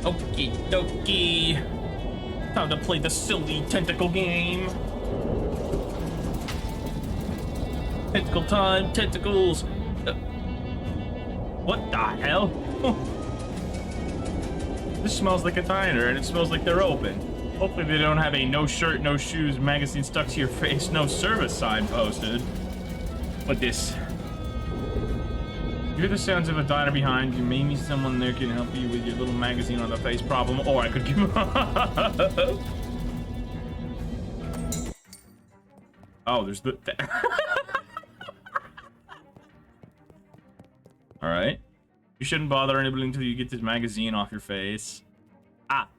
Okie dokie. Time to play the silly tentacle game. Tentacle time, tentacles. What the hell? This smells like a diner, and it smells like they're open. Hopefully they don't have a no shirt, no shoes magazine stuck to your face, no service sign posted. But this... You hear the sounds of a diner behind you. Maybe someone there can help you with your little magazine on the face problem, or I could give up. Oh, there's the... Alright. You shouldn't bother anybody until you get this magazine off your face. Ah.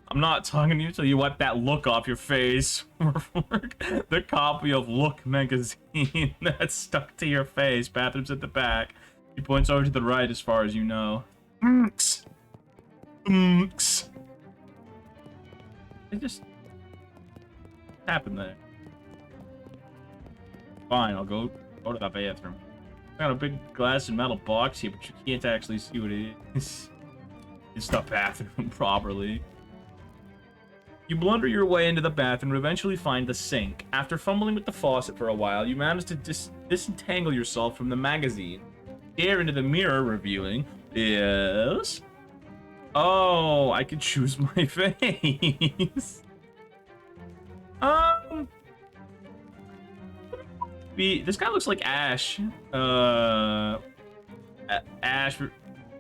I'm not talking to you until you wipe that look off your face. The copy of Look magazine that's stuck to your face. Bathroom's at the back. He points over to the right as far as you know. It just happened there. Fine, I'll go to the bathroom. I got a big glass and metal box here, but you can't actually see what it is. It's the bathroom properly. You blunder your way into the bathroom and eventually find the sink. After fumbling with the faucet for a while, you manage to disentangle yourself from the magazine. Stare into the mirror, revealing, yes. Oh, I can choose my face. This guy looks like Ash. Ash,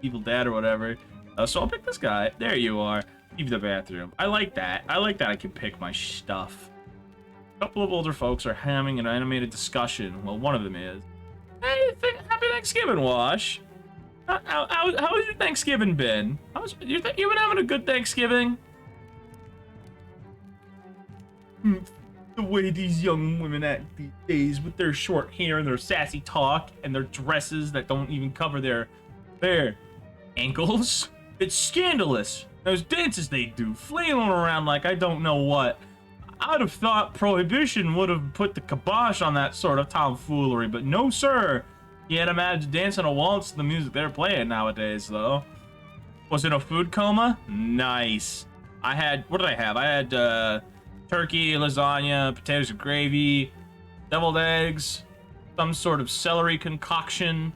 Evil Dad or whatever. So I'll pick this guy. There you are. Leave the bathroom. I like that. I like that I can pick my stuff. A couple of older folks are having an animated discussion. Well, one of them is. Hey, happy Thanksgiving, Wash. How has your Thanksgiving been? You been having a good Thanksgiving? The way these young women act these days with their short hair and their sassy talk and their dresses that don't even cover their ankles. It's scandalous. Those dances they do, flailing around like I don't know what. I'd have thought Prohibition would have put the kibosh on that sort of tomfoolery, but no, sir. Can't imagine dancing a waltz to the music they're playing nowadays, though. Was it a food coma? Nice. What did I have? I had turkey, lasagna, potatoes and gravy, deviled eggs, some sort of celery concoction,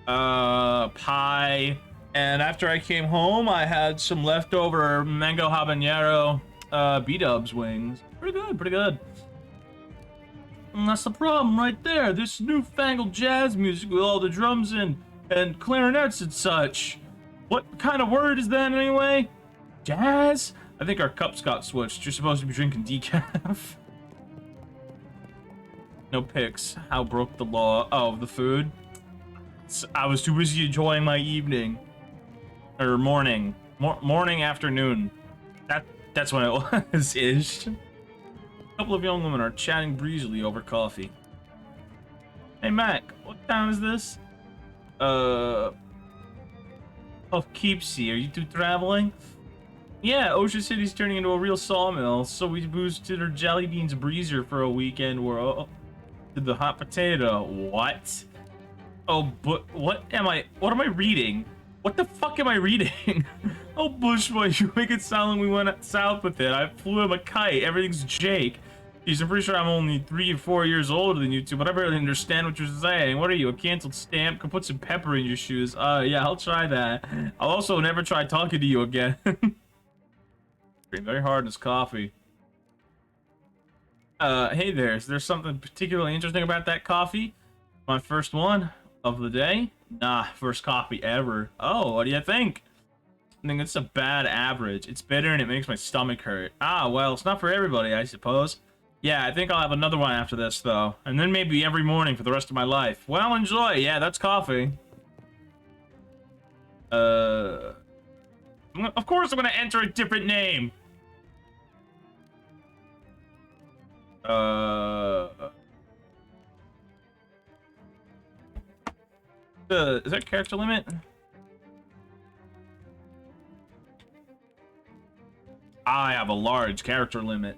pie. And after I came home, I had some leftover mango habanero B-dubs wings. Pretty good, pretty good. And that's the problem right there. This newfangled jazz music with all the drums and clarinets and such. What kind of word is that anyway? Jazz? I think our cups got switched. You're supposed to be drinking decaf. No pics. How broke the law? Oh, the food? I was too busy enjoying my evening. Or morning. Morning, afternoon. That's when it was ish. A couple of young women are chatting breezily over coffee. Hey Mac, what town is this? Poughkeepsie, are you two traveling? Yeah, Ocean City's turning into a real sawmill, so we boosted our Jelly Beans Breezer for a weekend. Did the hot potato. What? Oh, but what am I reading? What the fuck am I reading? Oh, Bushboy, you make it sound like we went south with it. I flew him a kite. Everything's Jake. Jeez, I'm pretty sure I'm only 3 or 4 years older than you two, but I barely understand what you're saying. What are you, a canceled stamp? Could put some pepper in your shoes. Yeah, I'll try that. I'll also never try talking to you again. Drinking very hard in this coffee. Hey there, is there something particularly interesting about that coffee? My first one of the day? Nah, first coffee ever. Oh, what do you think? I think it's a bad average. It's bitter and it makes my stomach hurt. Ah, well, it's not for everybody, I suppose. Yeah, I think I'll have another one after this, though. And then maybe every morning for the rest of my life. Well, enjoy. Yeah, that's coffee. Of course I'm gonna enter a different name. Is that character limit? I have a large character limit.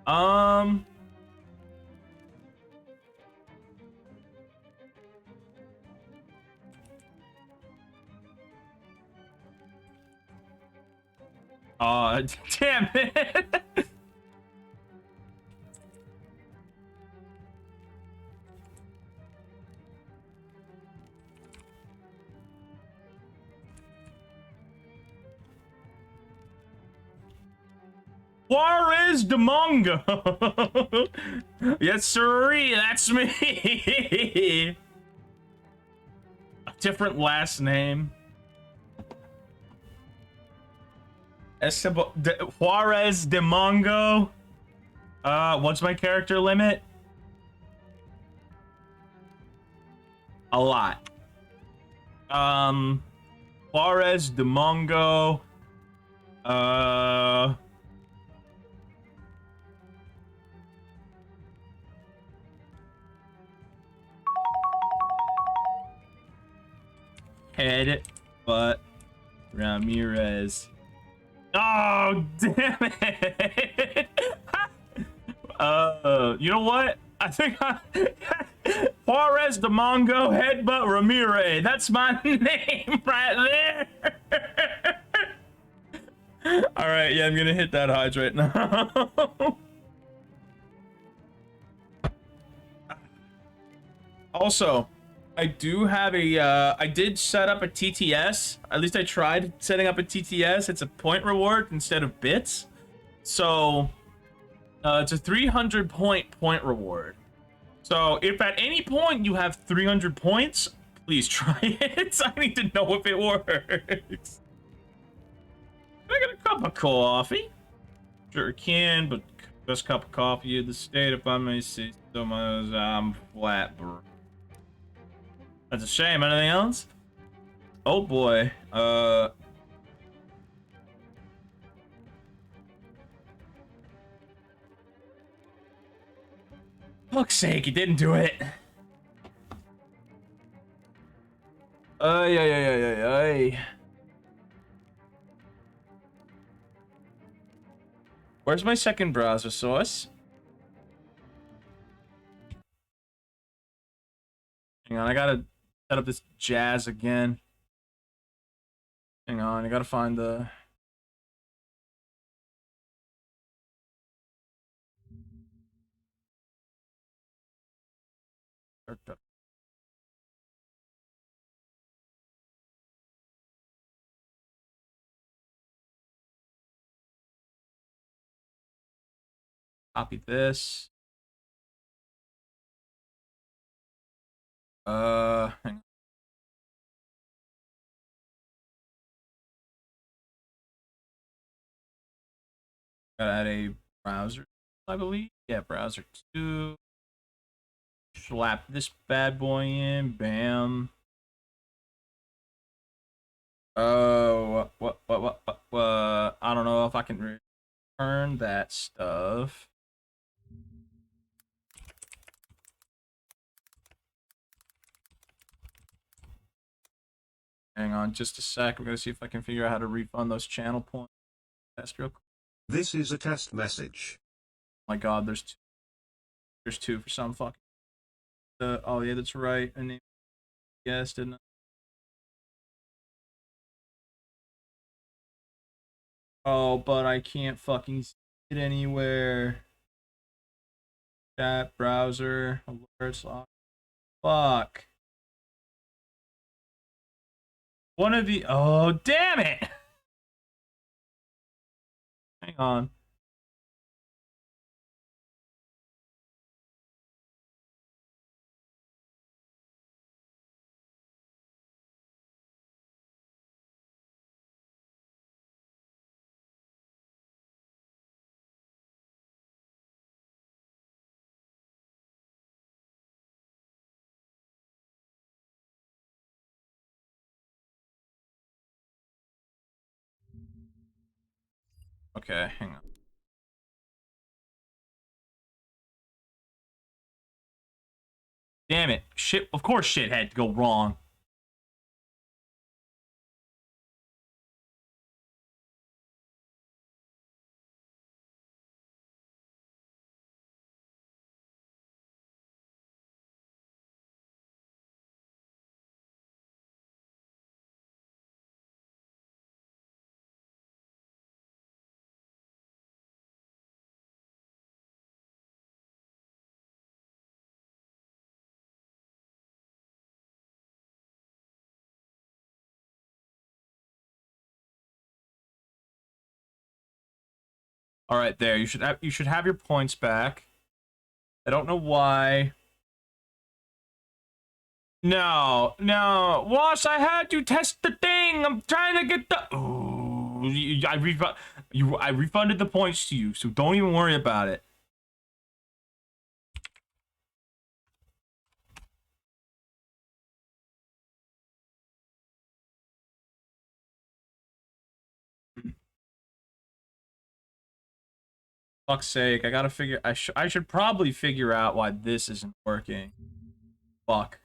Um. Damn it. Juarez de Mongo. Yes, sirree, that's me. A different last name. Juarez de Mongo. What's my character limit? A lot. Juarez de Mongo. Head, butt, Ramirez. Oh, damn it. You know what? I think Juarez de Mongo, headbutt Ramirez. That's my name right there. All right, yeah, I'm gonna hit that hides right now. Also, I do have a, I did set up a TTS. At least I tried setting up a TTS. It's a point reward instead of bits. So, it's a 300 point reward. So, if at any point you have 300 points, please try it. I need to know if it works. Can I get a cup of coffee? Sure can, but best cup of coffee in the state, if I may say so. I'm flat, bro. That's a shame. Anything else? Oh boy. Fuck's sake, he didn't do it. Ay. Where's my second browser source? Hang on, I gotta set up this jazz again. Hang on, I gotta find the... Copy this. Hang on. Gotta add a browser, I believe. Yeah, browser 2. Slap this bad boy in. Bam. Oh, what? I don't know if I can return that stuff. Hang on just a sec. I'm gonna see if I can figure out how to refund those channel points. Test real quick. This is a test message. Oh my god, there's two. There's two for some fucking. Oh yeah, that's right. And yes, didn't I? Oh, but I can't fucking see it anywhere. Chat, browser, alerts, lock. Fuck. One of the. Oh, damn it! Hang on. Okay, hang on. Damn it. Shit. Of course shit had to go wrong. All right, there. You should have your points back. I don't know why. No, no, Wash, I had you test the thing. I'm trying to get the. Oh, I refunded the points to you, so don't even worry about it. Fuck's sake, I gotta figure. I should probably figure out why this isn't working. Fuck.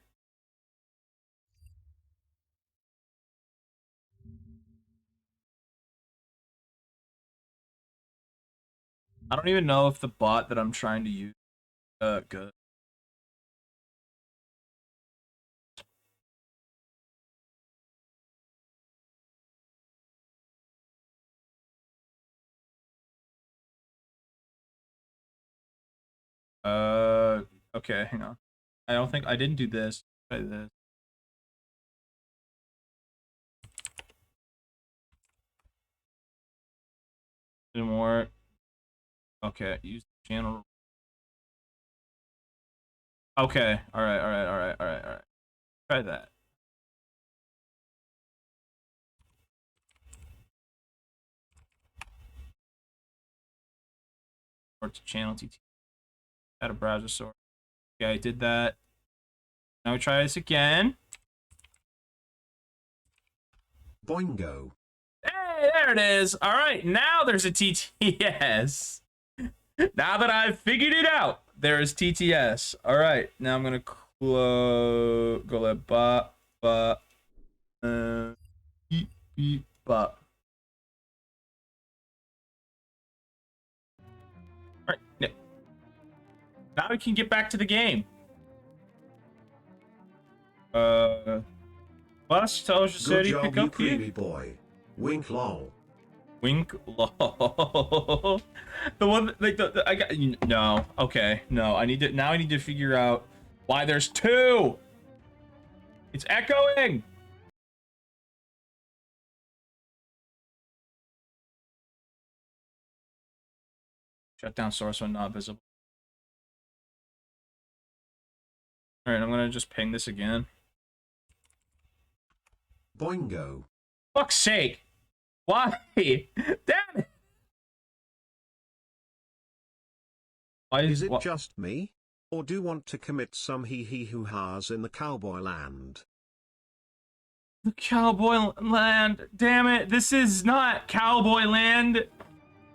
I don't even know if the bot that I'm trying to use good. Okay, hang on. I don't think I didn't do this. Try this. Didn't work. Okay, use the channel. Okay, all right, all right, all right, all right, all right. Try that. Or to channel TT. Add a browser source. Okay, I did that. Now we try this again. Boingo. Hey, there it is. All right, now there's a TTS. Now that I've figured it out, there is TTS. All right, now I'm gonna go let beep, but. All right, now we can get back to the game. Bus tells you Good city job, pick you up here. creepy boy. Wink lol. Wink lol. The one like I got no. Okay, no. I need to figure out why there's two. It's echoing. Shut down source when not visible. All right, I'm gonna just ping this again. Boingo. Fuck's sake! Why? Damn it! Why Is it what? just me? Or do you want to commit some hee-hee-hoo-has in the cowboy land? The cowboy land? Damn it! This is not cowboy land.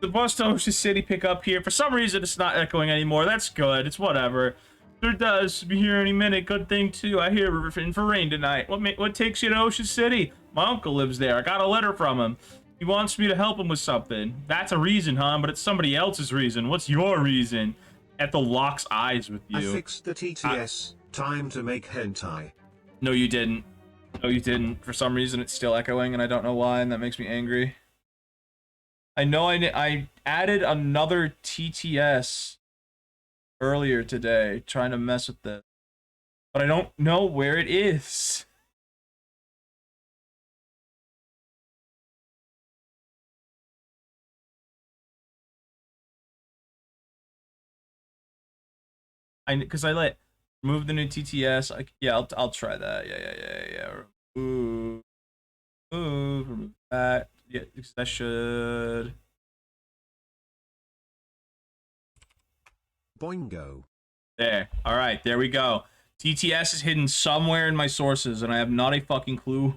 The bus to Ocean City pick up here. For some reason, it's not echoing anymore. That's good. It's whatever. Sure does. Be here any minute. Good thing too. I hear we're in for rain tonight. What takes you to Ocean City? My uncle lives there. I got a letter from him. He wants me to help him with something. That's a reason, huh? But it's somebody else's reason. What's your reason? Ethel locks eyes with you. I fixed the TTS. Time to make hentai. No, you didn't. No, you didn't. For some reason, it's still echoing, and I don't know why, and that makes me angry. I know I added another TTS earlier today, trying to mess with this, but I don't know where it is. Because I let remove the new TTS. Yeah, I'll try that. Yeah. Remove that. Yeah, because that should. Boingo. There. All right, there we go. TTS is hidden somewhere in my sources, and I have not a fucking clue.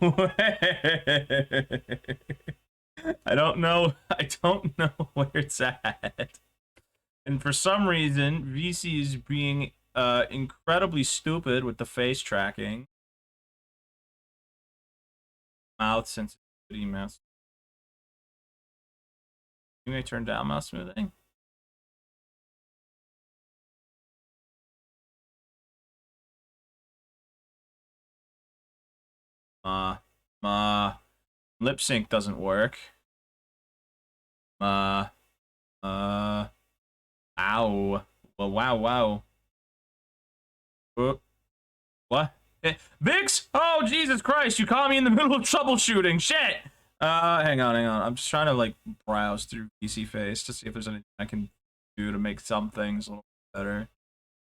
I don't know. I don't know where it's at. And for some reason, VC is being incredibly stupid with the face tracking. Mouth sensitivity, mouse. You may turn down mouse smoothing. Lip sync doesn't work. Ow. Well, wow. What? Vix? Oh, Jesus Christ, you caught me in the middle of troubleshooting. Shit! Hang on, hang on. I'm just trying to like browse through PC Face to see if there's anything I can do to make some things a little better.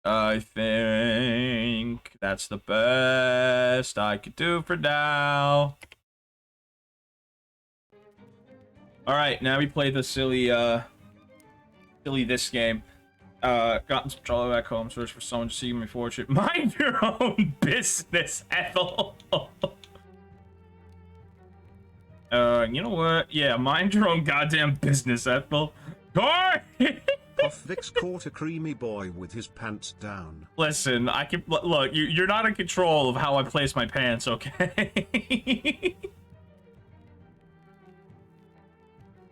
I think that's the best I could do for now. All right, now we play the silly this game. Gotten some trouble back home. Search for someone to see my fortune. Mind your own business, Ethel. You know what? Yeah, mind your own goddamn business, Ethel. Go! Puff Vix caught a creamy boy with his pants down. Listen, I can look. You're not in control of how I place my pants, okay?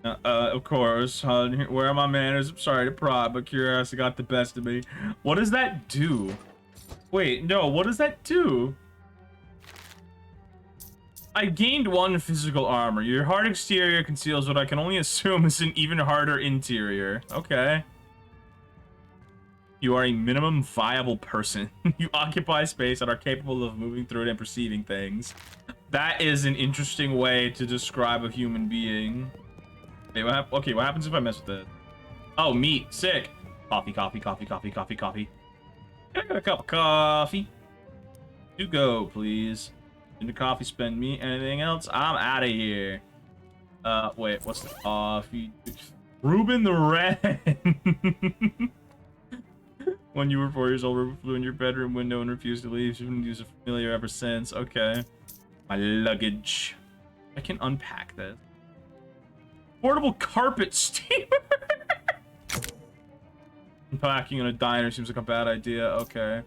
Of course. Where are my manners? I'm sorry to pry, but curiosity got the best of me. What does that do? Wait, no. What does that do? I gained 1 physical armor. Your hard exterior conceals what I can only assume is an even harder interior. Okay. You are a minimum viable person. You occupy space and are capable of moving through it and perceiving things. That is an interesting way to describe a human being. Wait, what happens if I mess with it? Oh, meat. Sick. Coffee, coffee, coffee, coffee, coffee, coffee. Can I get a cup of coffee? You go, please. In the coffee, spend me. Anything else? I'm out of here. Wait, what's the coffee? Ruben the Red. When you were 4 years old, Ruben flew in your bedroom window and refused to leave. You've been used a familiar ever since. Okay. My luggage. I can unpack this. Portable carpet steamer. Unpacking in a diner seems like a bad idea. Okay.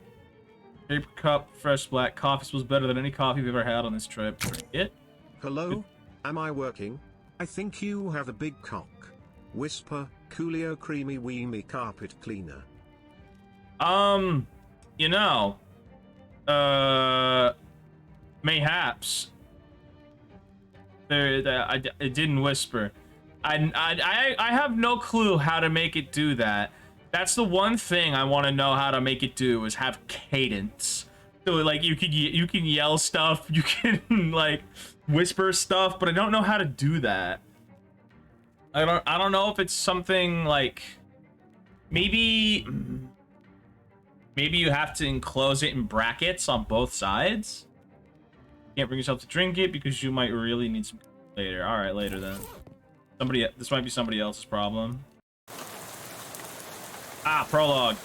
Paper cup, fresh black coffee smells better than any coffee we've ever had on this trip. It. Hello? Am I working? I think you have a big cock. Whisper, Coolio creamy weemy carpet cleaner. You know, mayhaps. It didn't whisper. I have no clue how to make it do that. That's the one thing I want to know how to make it do, is have cadence. So like you can yell stuff, you can like whisper stuff, but I don't know how to do that. I don't know if it's something like maybe you have to enclose it in brackets on both sides. You can't bring yourself to drink it because you might really need some later. All right, later then. This might be somebody else's problem. Ah, prologue.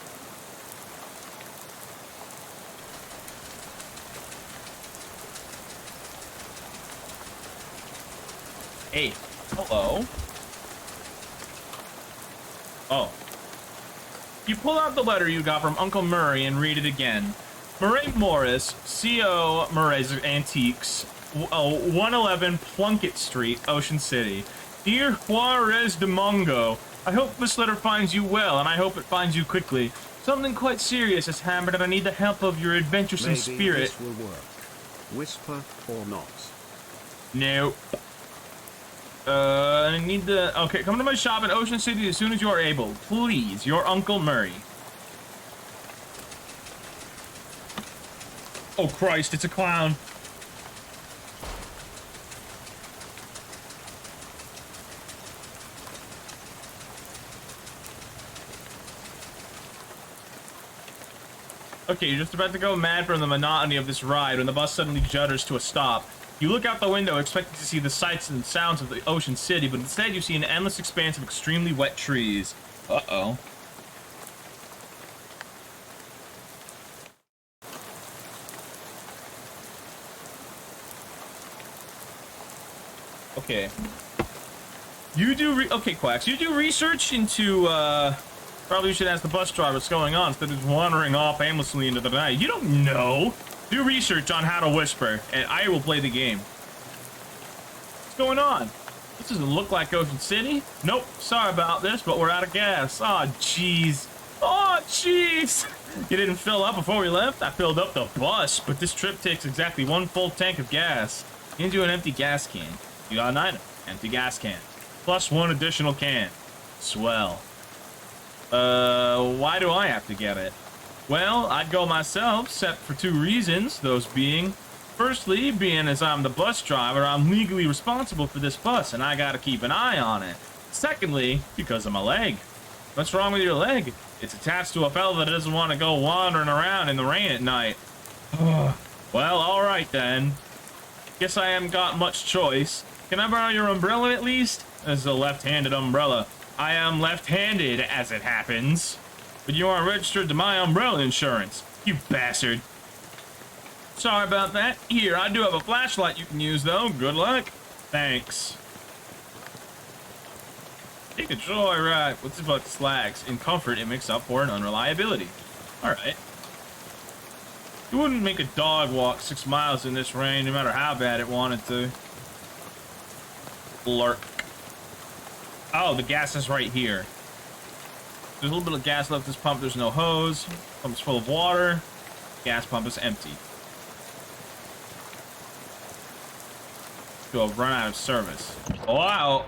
Hey, hello. Oh. You pull out the letter you got from Uncle Murray and read it again. Murray Morris, C.O. Murray's Antiques, 111 Plunkett Street, Ocean City. Dear Juarez de Mongo, I hope this letter finds you well, and I hope it finds you quickly. Something quite serious has happened, and I need the help of your adventuresome Maybe spirit. This will work. Whisper or not. No. I need the... Okay, come to my shop in Ocean City as soon as you are able. Please, your Uncle Murray. Oh, Christ, it's a clown. Okay, you're just about to go mad from the monotony of this ride when the bus suddenly judders to a stop. You look out the window expecting to see the sights and sounds of the Ocean City, but instead you see an endless expanse of extremely wet trees. Uh-oh. Okay. Okay, Quacks, you do research into, probably you should ask the bus driver what's going on instead of just wandering off aimlessly into the night. You don't know! Do research on how to whisper, and I will play the game. What's going on? This doesn't look like Ocean City. Nope, sorry about this, but we're out of gas. Aw, jeez. Aw, jeez! You didn't fill up before we left? I filled up the bus, but this trip takes exactly 1 full tank of gas. Into an empty gas can. You got an item. Empty gas can. Plus 1 additional can. Swell. Why do I have to get it? Well, I'd go myself, except for 2 reasons, those being, Firstly, being as I'm the bus driver, I'm legally responsible for this bus, and I gotta keep an eye on it. Secondly, because of my leg. What's wrong with your leg? It's attached to a fella that doesn't want to go wandering around in the rain at night. Well, alright then. Guess I haven't got much choice. Can I borrow your umbrella at least? This is a left-handed umbrella. I am left-handed, as it happens. But you aren't registered to my umbrella insurance. You bastard. Sorry about that. Here, I do have a flashlight you can use, though. Good luck. Thanks. Take a joyride. What's about slags? In comfort, it makes up for an unreliability. Alright. You wouldn't make a dog walk 6 miles in this rain, no matter how bad it wanted to. Lurk. Oh, the gas is right here. There's a little bit of gas left this pump. There's no hose. Pump's full of water. Gas pump is empty. To have run out of service. Wow.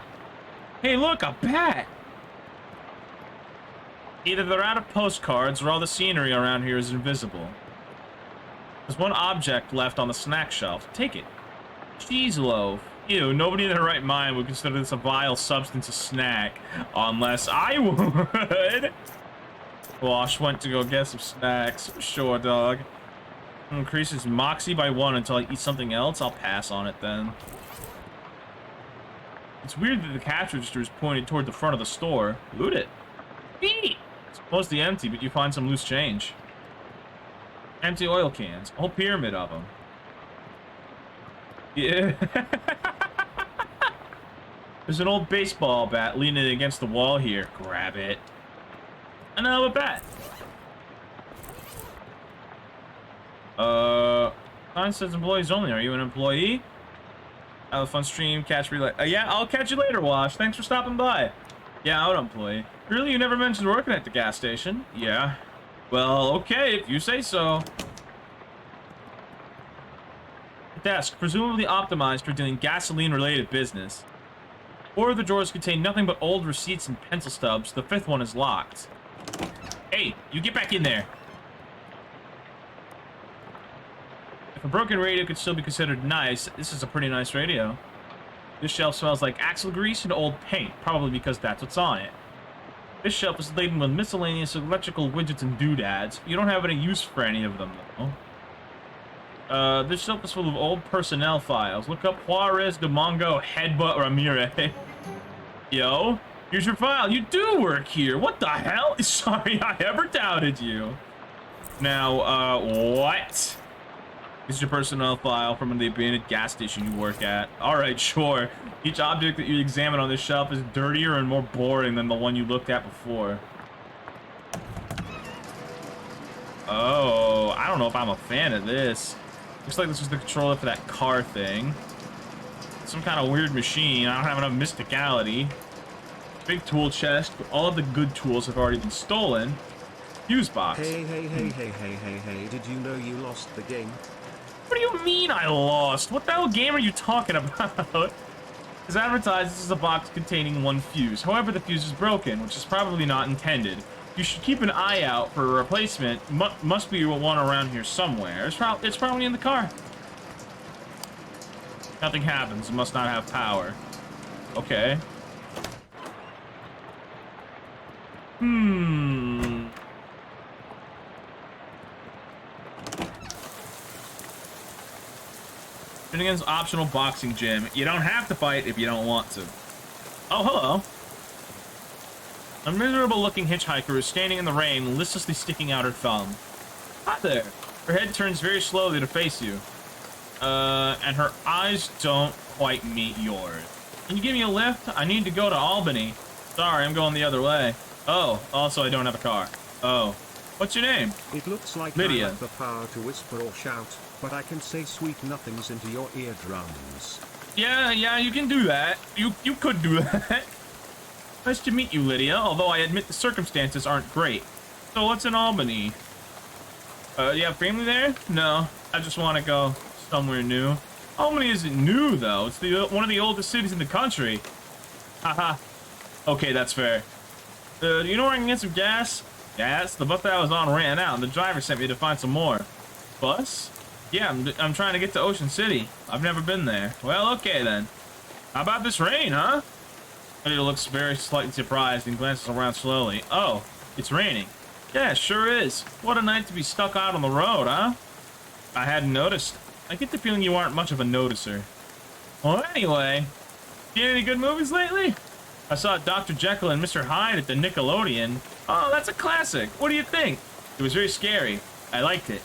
Hey, look, a bat. Either they're out of postcards or all the scenery around here is invisible. There's one object left on the snack shelf. Take it. Cheese loaf. Ew, nobody in their right mind would consider this a vile substance a snack. Unless I would. Wash went to go get some snacks. Sure, dog. Increases moxie by 1 until I eat something else. I'll pass on it then. It's weird that the cash register is pointed toward the front of the store. Loot it. Eat. It's mostly empty, but you find some loose change. Empty oil cans. A whole pyramid of them. Yeah. There's an old baseball bat leaning against the wall here. Grab it. Another bat. Sign says employees only. Are you an employee? Have a fun stream. Catch me later. Yeah, I'll catch you later, Wash. Thanks for stopping by. Yeah, I'm an employee. Really? You never mentioned working at the gas station? Yeah. Well, okay, if you say so. Desk, presumably optimized for doing gasoline-related business. 4 of the drawers contain nothing but old receipts and pencil stubs. The 5th one is locked. Hey, you get back in there. If a broken radio could still be considered nice, this is a pretty nice radio. This shelf smells like axle grease and old paint, probably because that's what's on it. This shelf is laden with miscellaneous electrical widgets and doodads. You don't have any use for any of them, though. This shelf is full of old personnel files. Look up Juarez de Mongo Headbutt Ramirez. Yo, here's your file. You do work here. What the hell? Sorry I ever doubted you. Now, what? This is your personnel file from the abandoned gas station you work at. Alright, sure. Each object that you examine on this shelf is dirtier and more boring than the one you looked at before. Oh, I don't know if I'm a fan of this. Looks like this is the controller for that car thing. Some kind of weird machine. I don't have enough mysticality. Big tool chest. All of the good tools have already been stolen. Fuse box. Hey, did you know you lost the game? What do you mean I lost? What the hell game are you talking about? As advertised, this is a box containing 1 fuse. However, the fuse is broken, which is probably not intended. You should keep an eye out for a replacement. Must be one around here somewhere. It's probably in the car. Nothing happens. It must not have power. Okay. Finnegan's optional boxing gym. You don't have to fight if you don't want to. Oh, hello. A miserable-looking hitchhiker is standing in the rain, listlessly sticking out her thumb. Hi there. Her head turns very slowly to face you. And her eyes don't quite meet yours. Can you give me a lift? I need to go to Albany. Sorry, I'm going the other way. Oh, also I don't have a car. Oh. What's your name? It looks like Lydia. I have the power to whisper or shout, but I can say sweet nothings into your eardrums. Yeah, you can do that. You could do that. Nice to meet you, Lydia, although I admit the circumstances aren't great. So what's in Albany? Do you have family there? No, I just want to go somewhere new. Albany isn't new, though. It's one of the oldest cities in the country. Haha. Okay, that's fair. Do you know where I can get some gas? Gas? The bus that I was on ran out, and the driver sent me to find some more. Bus? Yeah, I'm trying to get to Ocean City. I've never been there. Well, okay then. How about this rain, huh? Lydia looks very slightly surprised and glances around slowly. Oh, it's raining. Yeah, it sure is. What a night to be stuck out on the road, huh? I hadn't noticed. I get the feeling you aren't much of a noticer. Well, anyway, seen any good movies lately? I saw Dr. Jekyll and Mr. Hyde at the Nickelodeon. Oh, that's a classic. What do you think? It was very scary. I liked it.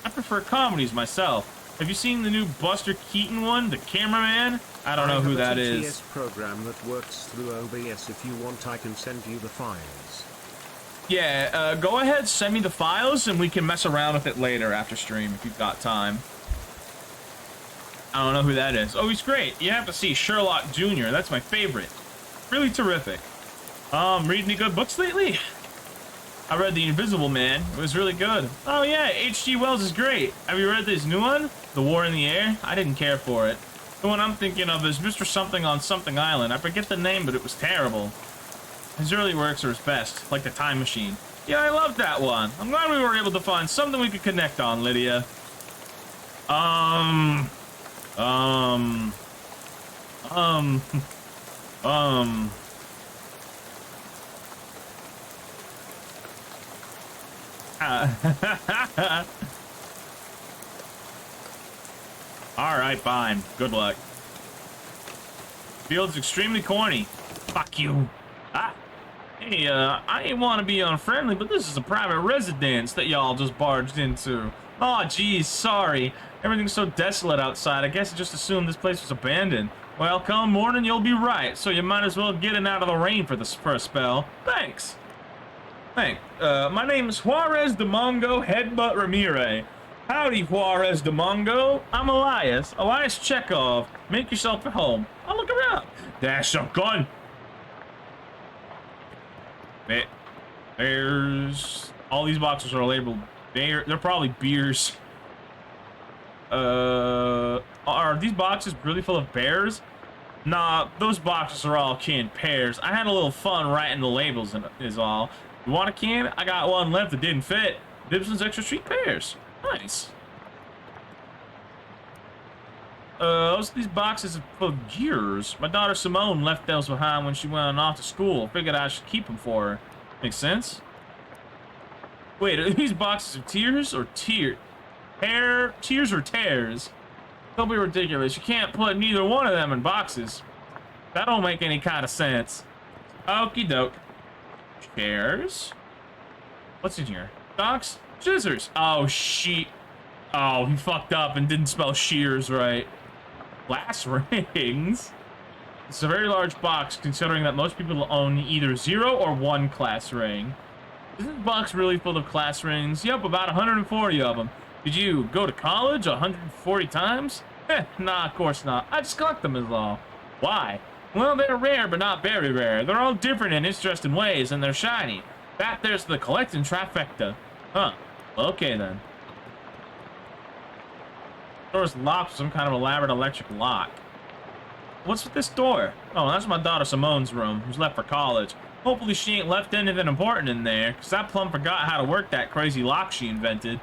I prefer comedies myself. Have you seen the new Buster Keaton one, The Cameraman? I don't know who that is. TTS program that works through OBS. If you want, I can send you the files. Yeah, go ahead, send me the files, and we can mess around with it later after stream if you've got time. I don't know who that is. Oh, he's great. You have to see Sherlock Jr. That's my favorite. Really terrific. Read any good books lately? I read The Invisible Man. It was really good. Oh yeah, H.G. Wells is great. Have you read this new one? The War in the Air? I didn't care for it. The one I'm thinking of is Mr. Something on Something Island. I forget the name, but it was terrible. His early works are his best, like The Time Machine. Yeah, I loved that one. I'm glad we were able to find something we could connect on, Lydia. Alright, fine. Good luck. Field's extremely corny. Fuck you. Ah. Hey, I ain't want to be unfriendly, but this is a private residence that y'all just barged into. Aw, geez, sorry. Everything's so desolate outside, I guess I just assumed this place was abandoned. Well, come morning, you'll be right, so you might as well get in out of the rain for a spell. Thanks. My name is Juarez de Mongo Headbutt Ramirez. Howdy, Juarez de Mongo. I'm Elias Chekhov. Make yourself at home. I'll look around. Dash a gun. There's all these boxes are labeled. They're probably beers. Are these boxes really full of bears? Nah, those boxes are all canned pears. I had a little fun writing the labels is all. You want a can? I got one left that didn't fit. Gibson's Extra Street Pears. Nice. These boxes are full of gears. My daughter Simone left those behind when she went off to school. Figured I should keep them for her. Makes sense? Wait, are these boxes of tears or tears or tears? Don't be ridiculous. You can't put neither one of them in boxes. That don't make any kind of sense. Okie doke. Chairs. What's in here? Docs? Scissors. Oh, shit. Oh, he fucked up and didn't spell shears right. Glass rings. It's a very large box, considering that most people own either 0 or 1 class ring. Is this box really full of class rings? Yep, about 140 of them. Did you go to college 140 times? Nah, of course not. I just collect them is all. Why? Well, they're rare, but not very rare. They're all different in interesting ways, and they're shiny. That there's the collecting trifecta. Huh. Okay, then. The door's locked with some kind of elaborate electric lock. What's with this door? Oh, that's my daughter Simone's room, who's left for college. Hopefully she ain't left anything important in there, because I plumb forgot how to work that crazy lock she invented.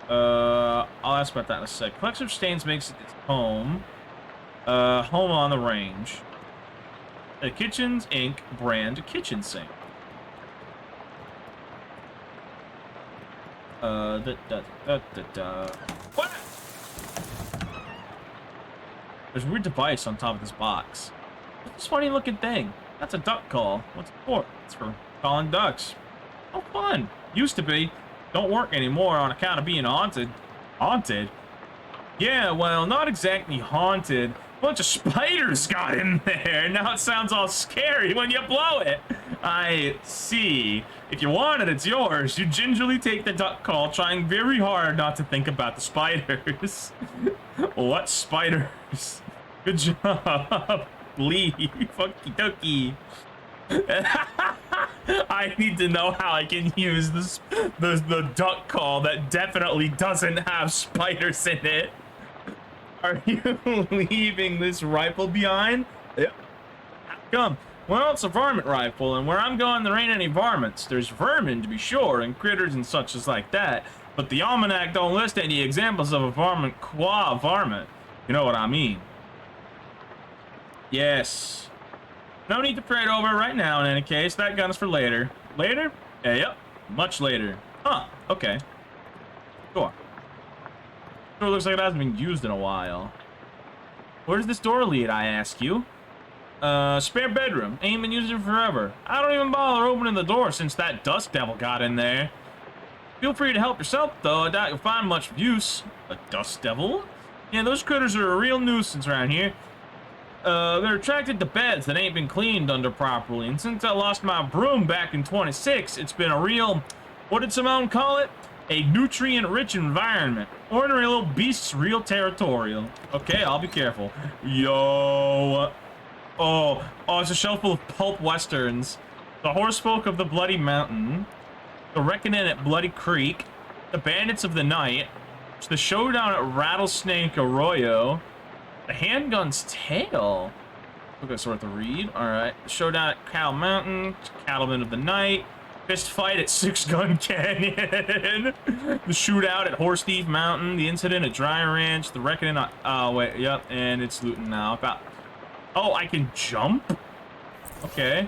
I'll ask about that in a sec. Collection of stains makes it its home. Home on the range. The Kitchens Inc. brand kitchen sink. What? There's a weird device on top of this box. What's this funny looking thing? That's a duck call. What's it for? It's for calling ducks. Oh, fun. Used to be. Don't work anymore on account of being haunted. Haunted? Yeah, well, not exactly haunted. A bunch of spiders got in there. Now it sounds all scary when you blow it. I see. If you want it, it's yours. You gingerly take the duck call, trying very hard not to think about the spiders. What spiders? Good job. Leave. Fucky ducky. I need to know how I can use the duck call that definitely doesn't have spiders in it. Are you leaving this rifle behind? Yep. Come. Well, it's a varmint rifle, and where I'm going, there ain't any varmints. There's vermin, to be sure, and critters and such as like that. But the almanac don't list any examples of a varmint qua varmint. You know what I mean? Yes. No need to pray it over right now in any case. That gun is for later. Later? Yeah, yep. Much later. Huh. Okay. Sure. Sure looks like it hasn't been used in a while. Where does this door lead, I ask you? Spare bedroom. Ain't been using it forever. I don't even bother opening the door since that dust devil got in there. Feel free to help yourself, though. I doubt you'll find much use. A dust devil? Yeah, those critters are a real nuisance around here. They're attracted to beds that ain't been cleaned under properly. And since I lost my broom back in 26, it's been a real... What did Simone call it? A nutrient-rich environment. Ordinary little beasts, real territorial. Okay, I'll be careful. Yo. Oh, it's a shelf full of pulp westerns. The Horsefolk of the Bloody Mountain. The Reckoning at Bloody Creek. The Bandits of the Night. The Showdown at Rattlesnake Arroyo. The Handgun's Tale. Look, that's worth a read. All right. The Showdown at Cow Mountain. Cattlemen of the Night. Fist fight at Six Gun Canyon. The shootout at Horse Thief Mountain. The incident at Dry Ranch. The Reckoning on... Oh, wait. Yep. And it's looting now. Oh, I can jump? Okay.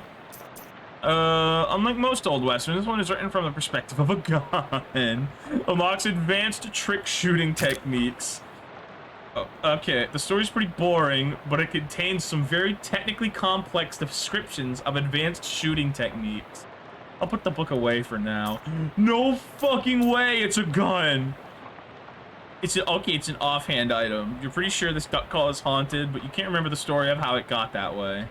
Unlike most old westerns, this one is written from the perspective of a gun. Unlocks advanced trick shooting techniques. Oh, okay, the story's pretty boring, but it contains some very technically complex descriptions of advanced shooting techniques. I'll put the book away for now. No fucking way, it's a gun! It's an offhand item. You're pretty sure this duck call is haunted, but you can't remember the story of how it got that way.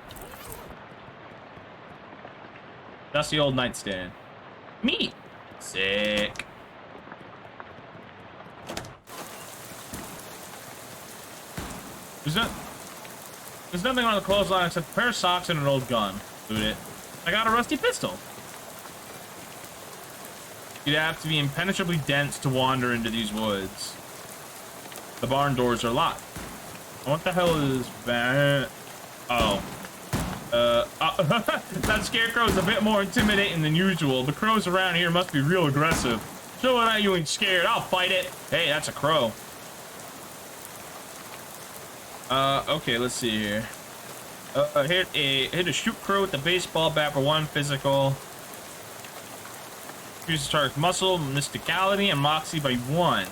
That's the old nightstand. Meat. Sick. There's nothing on the clothesline except a pair of socks and an old gun. Loot it. I got a rusty pistol. You'd have to be impenetrably dense to wander into these woods. The barn doors are locked. What the hell is that? Oh. That scarecrow is a bit more intimidating than usual. The crows around here must be real aggressive. Show it out you ain't scared. I'll fight it. Hey, that's a crow. Okay, let's see here. Hit a shoot crow with the baseball bat for 1 physical. Use target muscle, mysticality, and moxie by 1.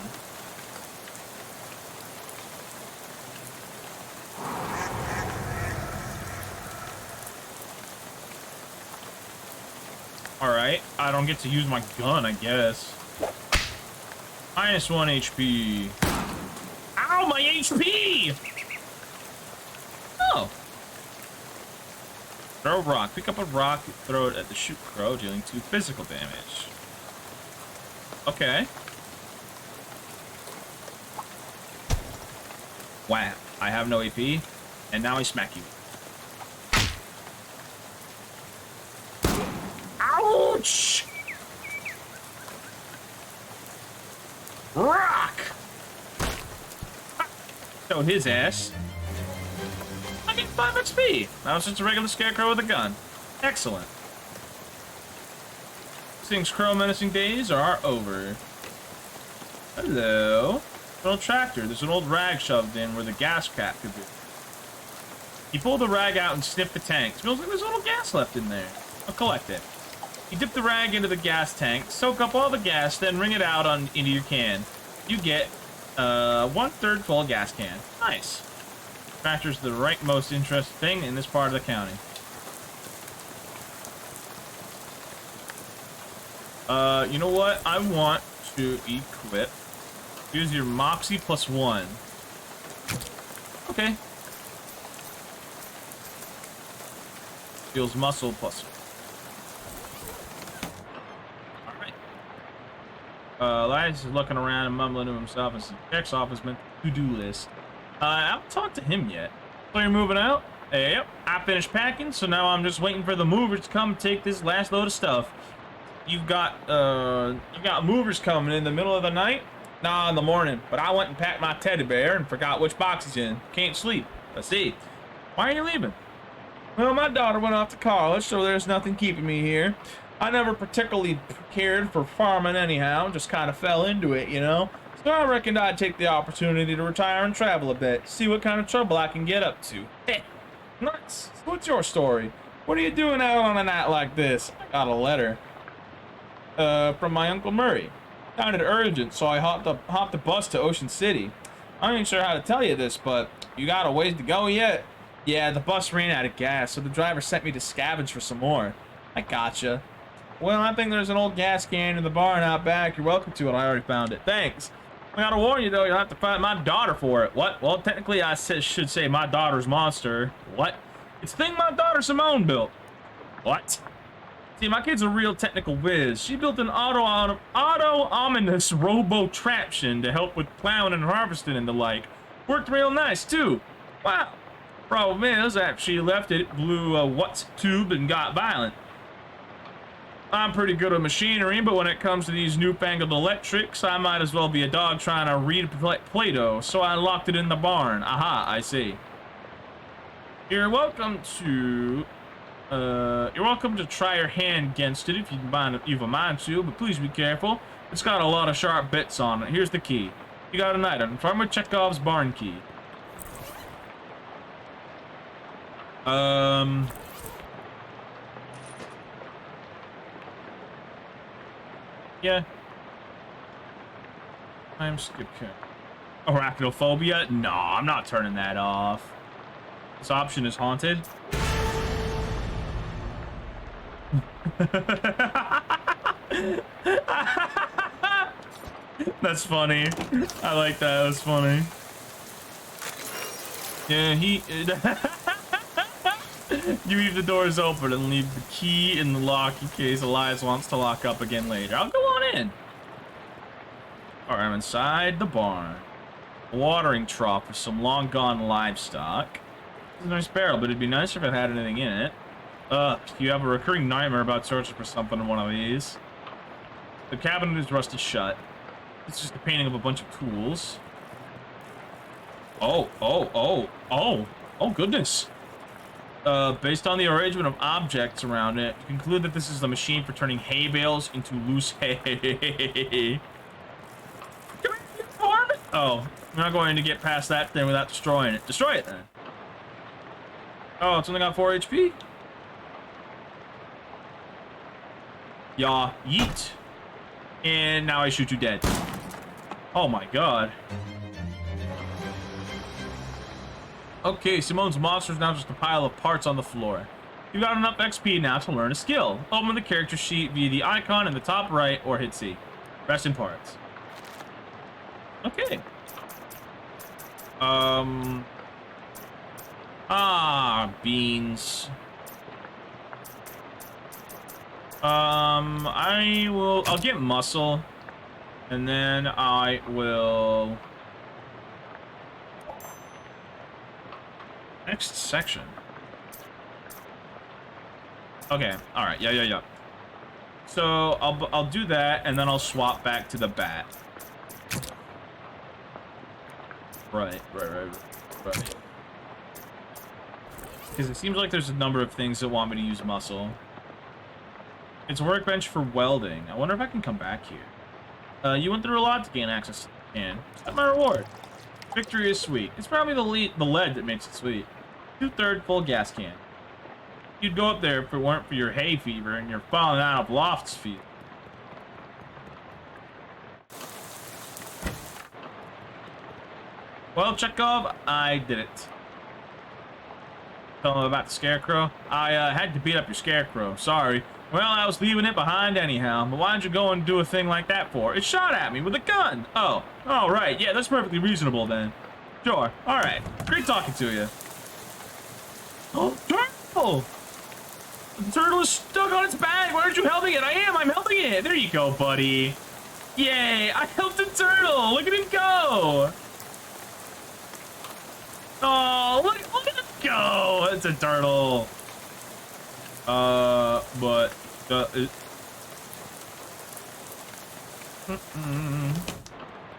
Alright, I don't get to use my gun, I guess. Minus 1 HP. Ow, my HP! Oh. Throw a rock. Pick up a rock, throw it at the shoot crow, dealing 2 physical damage. Okay. Wow. I have no AP, and now I smack you. Ouch! Rock! Show his ass. I get 5 XP. Now it's just a regular scarecrow with a gun. Excellent. Things crow menacing days are over. Hello. An old tractor. There's an old rag shoved in where the gas cap could be. You pull the rag out and sniff the tank. Smells like there's a little gas left in there. I'll collect it. You dip the rag into the gas tank, soak up all the gas, then wring it out into your can. You get 1/3 full gas can. Nice. Tractor's the most interesting thing in this part of the county. You know what? I want to equip. Use your Moxie plus 1. Okay. Feels muscle plus 1. Alright. Elias is looking around and mumbling to himself as he checks off his to-do list. I haven't talked to him yet. So you're moving out? Yep. I finished packing, so now I'm just waiting for the movers to come take this last load of stuff. You got movers coming in the middle of the night? Nah, in the morning. But I went and packed my teddy bear and forgot which box he's in. Can't sleep. Let's see. Why are you leaving? Well, my daughter went off to college, so there's nothing keeping me here. I never particularly cared for farming anyhow, just kind of fell into it, you know? So I reckoned I'd take the opportunity to retire and travel a bit, see what kind of trouble I can get up to. Nice. So what's your story? What are you doing out on a night like this? I got a letter from my Uncle Murray. Found it urgent, so I hopped the bus to Ocean City. I ain't sure how to tell you this, but you got a ways to go yet? Yeah, the bus ran out of gas, so the driver sent me to scavenge for some more. I gotcha. Well, I think there's an old gas can in the barn out back. You're welcome to it. I already found it. Thanks. I gotta warn you, though, you'll have to find my daughter for it. What? Well, technically, I should say my daughter's monster. What? It's the thing my daughter Simone built. What? See, my kid's a real technical whiz. She built an auto-ominous robo-traption to help with plowing and harvesting and the like. Worked real nice, too. Wow. Problem is, after she left it blew a what's tube and got violent. I'm pretty good with machinery, but when it comes to these newfangled electrics, I might as well be a dog trying to read Play-Doh, so I locked it in the barn. Aha, I see. You're welcome to try your hand against it if you've a mind to, but please be careful. It's got a lot of sharp bits on it. Here's the key. You got an item. Farmer Chekhov's barn key. Yeah. I'm skip kick. Arachnophobia? No, I'm not turning that off. This option is haunted. That's funny. I like that. That's funny. Yeah, you leave the doors open and leave the key in the lock in case Elias wants to lock up again later. I'll go on in. Alright, I'm inside the barn. A watering trough for some long gone livestock. It's a nice barrel, but it'd be nicer if it had anything in it. You have a recurring nightmare about searching for something in one of these. The cabinet is rusted shut. It's just a painting of a bunch of tools. Oh goodness. Based on the arrangement of objects around it, you conclude that this is the machine for turning hay bales into loose hay. Oh, we're not going to get past that thing without destroying it. Destroy it then. Oh, it's only got 4 HP? Yeah, yeet. And now I shoot you dead. Oh my god. Okay, Simone's monster is now just a pile of parts on the floor. You've got enough XP now to learn a skill. Open the character sheet via the icon in the top right or hit C. Rest in parts. Okay. Beans. I'll get muscle. And then I will... Next section. Okay, alright, yeah. So, I'll do that, and then I'll swap back to the bat. Right. Because it seems like there's a number of things that want me to use muscle. It's a workbench for welding. I wonder if I can come back here. You went through a lot to gain access to the can. That's my reward. Victory is sweet. It's probably the lead that makes it sweet. 2/3 full gas can. You'd go up there if it weren't for your hay fever and your falling out of lofts fever. Well, Chekhov, I did it. Tell them about the scarecrow. I had to beat up your scarecrow. Sorry. Well, I was leaving it behind anyhow. But why'd you go and do a thing like that for? It shot at me with a gun. Oh, right. Yeah, that's perfectly reasonable then. Sure. All right. Great talking to you. Oh, turtle! The turtle is stuck on its bag. Why aren't you helping it? I'm helping it. There you go, buddy. Yay! I helped the turtle. Look at him go. Oh, look at him go. It's a turtle.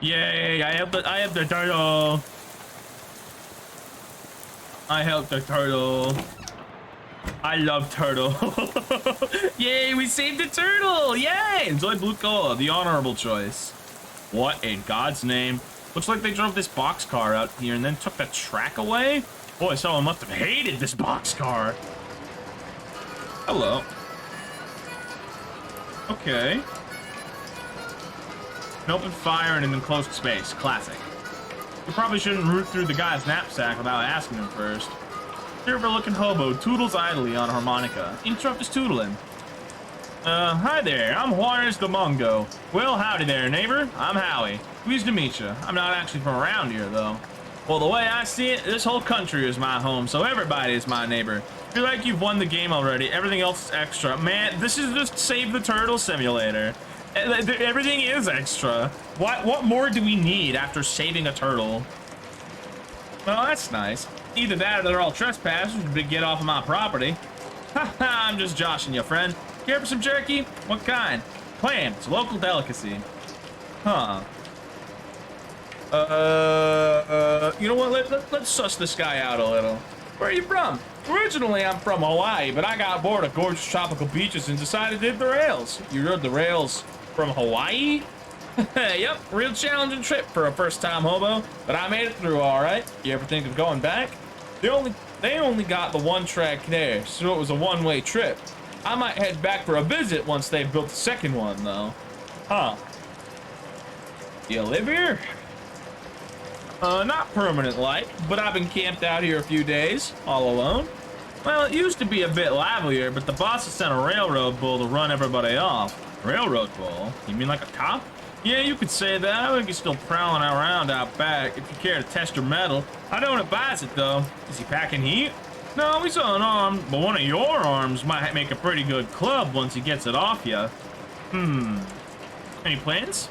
Yay! I helped the turtle. I helped the turtle. I love turtle. Yay, we saved a turtle. Yay, enjoy blue cola, the honorable choice. What in God's name? Looks like they drove this boxcar out here and then took the track away. Boy, someone must have hated this boxcar. Hello. Okay. An open fire in an enclosed space. Classic. You probably shouldn't root through the guy's knapsack without asking him first. Cheerful-looking hobo toodles idly on a harmonica. Interrupt his tootling. Hi there. I'm Juarez the Mongo. Well, howdy there, neighbor. I'm Howie. Pleased to meet you. I'm not actually from around here, though. Well, the way I see it, this whole country is my home, so everybody is my neighbor. I feel like you've won the game already. Everything else is extra. Man, this is just Save the Turtle Simulator. Everything is extra. What more do we need after saving a turtle? Well, that's nice. Either that or they're all trespassers to get off of my property. Haha, I'm just joshing you, friend. Care for some jerky? What kind? Clam. It's a local delicacy. Huh. You know what? Let's suss this guy out a little. Where are you from? Originally, I'm from Hawaii, but I got bored of gorgeous tropical beaches and decided to hit the rails. You rode the rails from Hawaii? Yep, real challenging trip for a first-time hobo, but I made it through all right. You ever think of going back? They only got the one track there, so it was a one-way trip. I might head back for a visit once they've built the second one, though. Huh. You live here? Not permanent-like, but I've been camped out here a few days, all alone. Well, it used to be a bit livelier, but the boss has sent a railroad bull to run everybody off. Railroad bull? You mean like a cop? Yeah, you could say that. I think he's still prowling around out back, if you care to test your mettle. I don't advise it, though. Is he packing heat? No, he's unarmed, but one of your arms might make a pretty good club once he gets it off you. Any plans?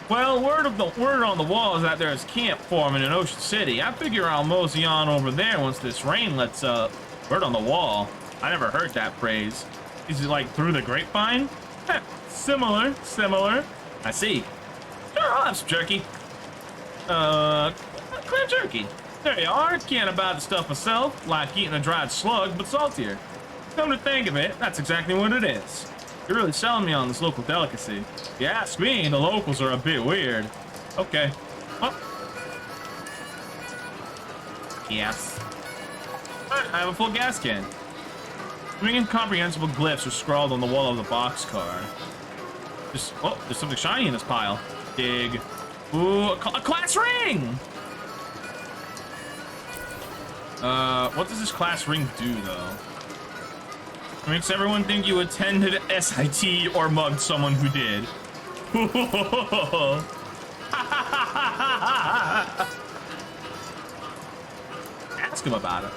Well, word on the wall is that there's camp forming in Ocean City. I figure I'll mosey on over there once this rain lets up. Word on the wall? I never heard that phrase. Is it like through the grapevine? Similar. I see. Sure, I'll have some jerky. Clam jerky. There you are. Can't abide the stuff myself. Like eating a dried slug, but saltier. Come to think of it, that's exactly what it is. You're really selling me on this local delicacy. If you ask me, the locals are a bit weird. Okay. Well. Yes. I have a full gas can. Three incomprehensible glyphs are scrawled on the wall of the boxcar. There's something shiny in this pile. Dig. Ooh, a class ring! What does this class ring do, though? It makes everyone think you attended SIT or mugged someone who did. Ask him about it.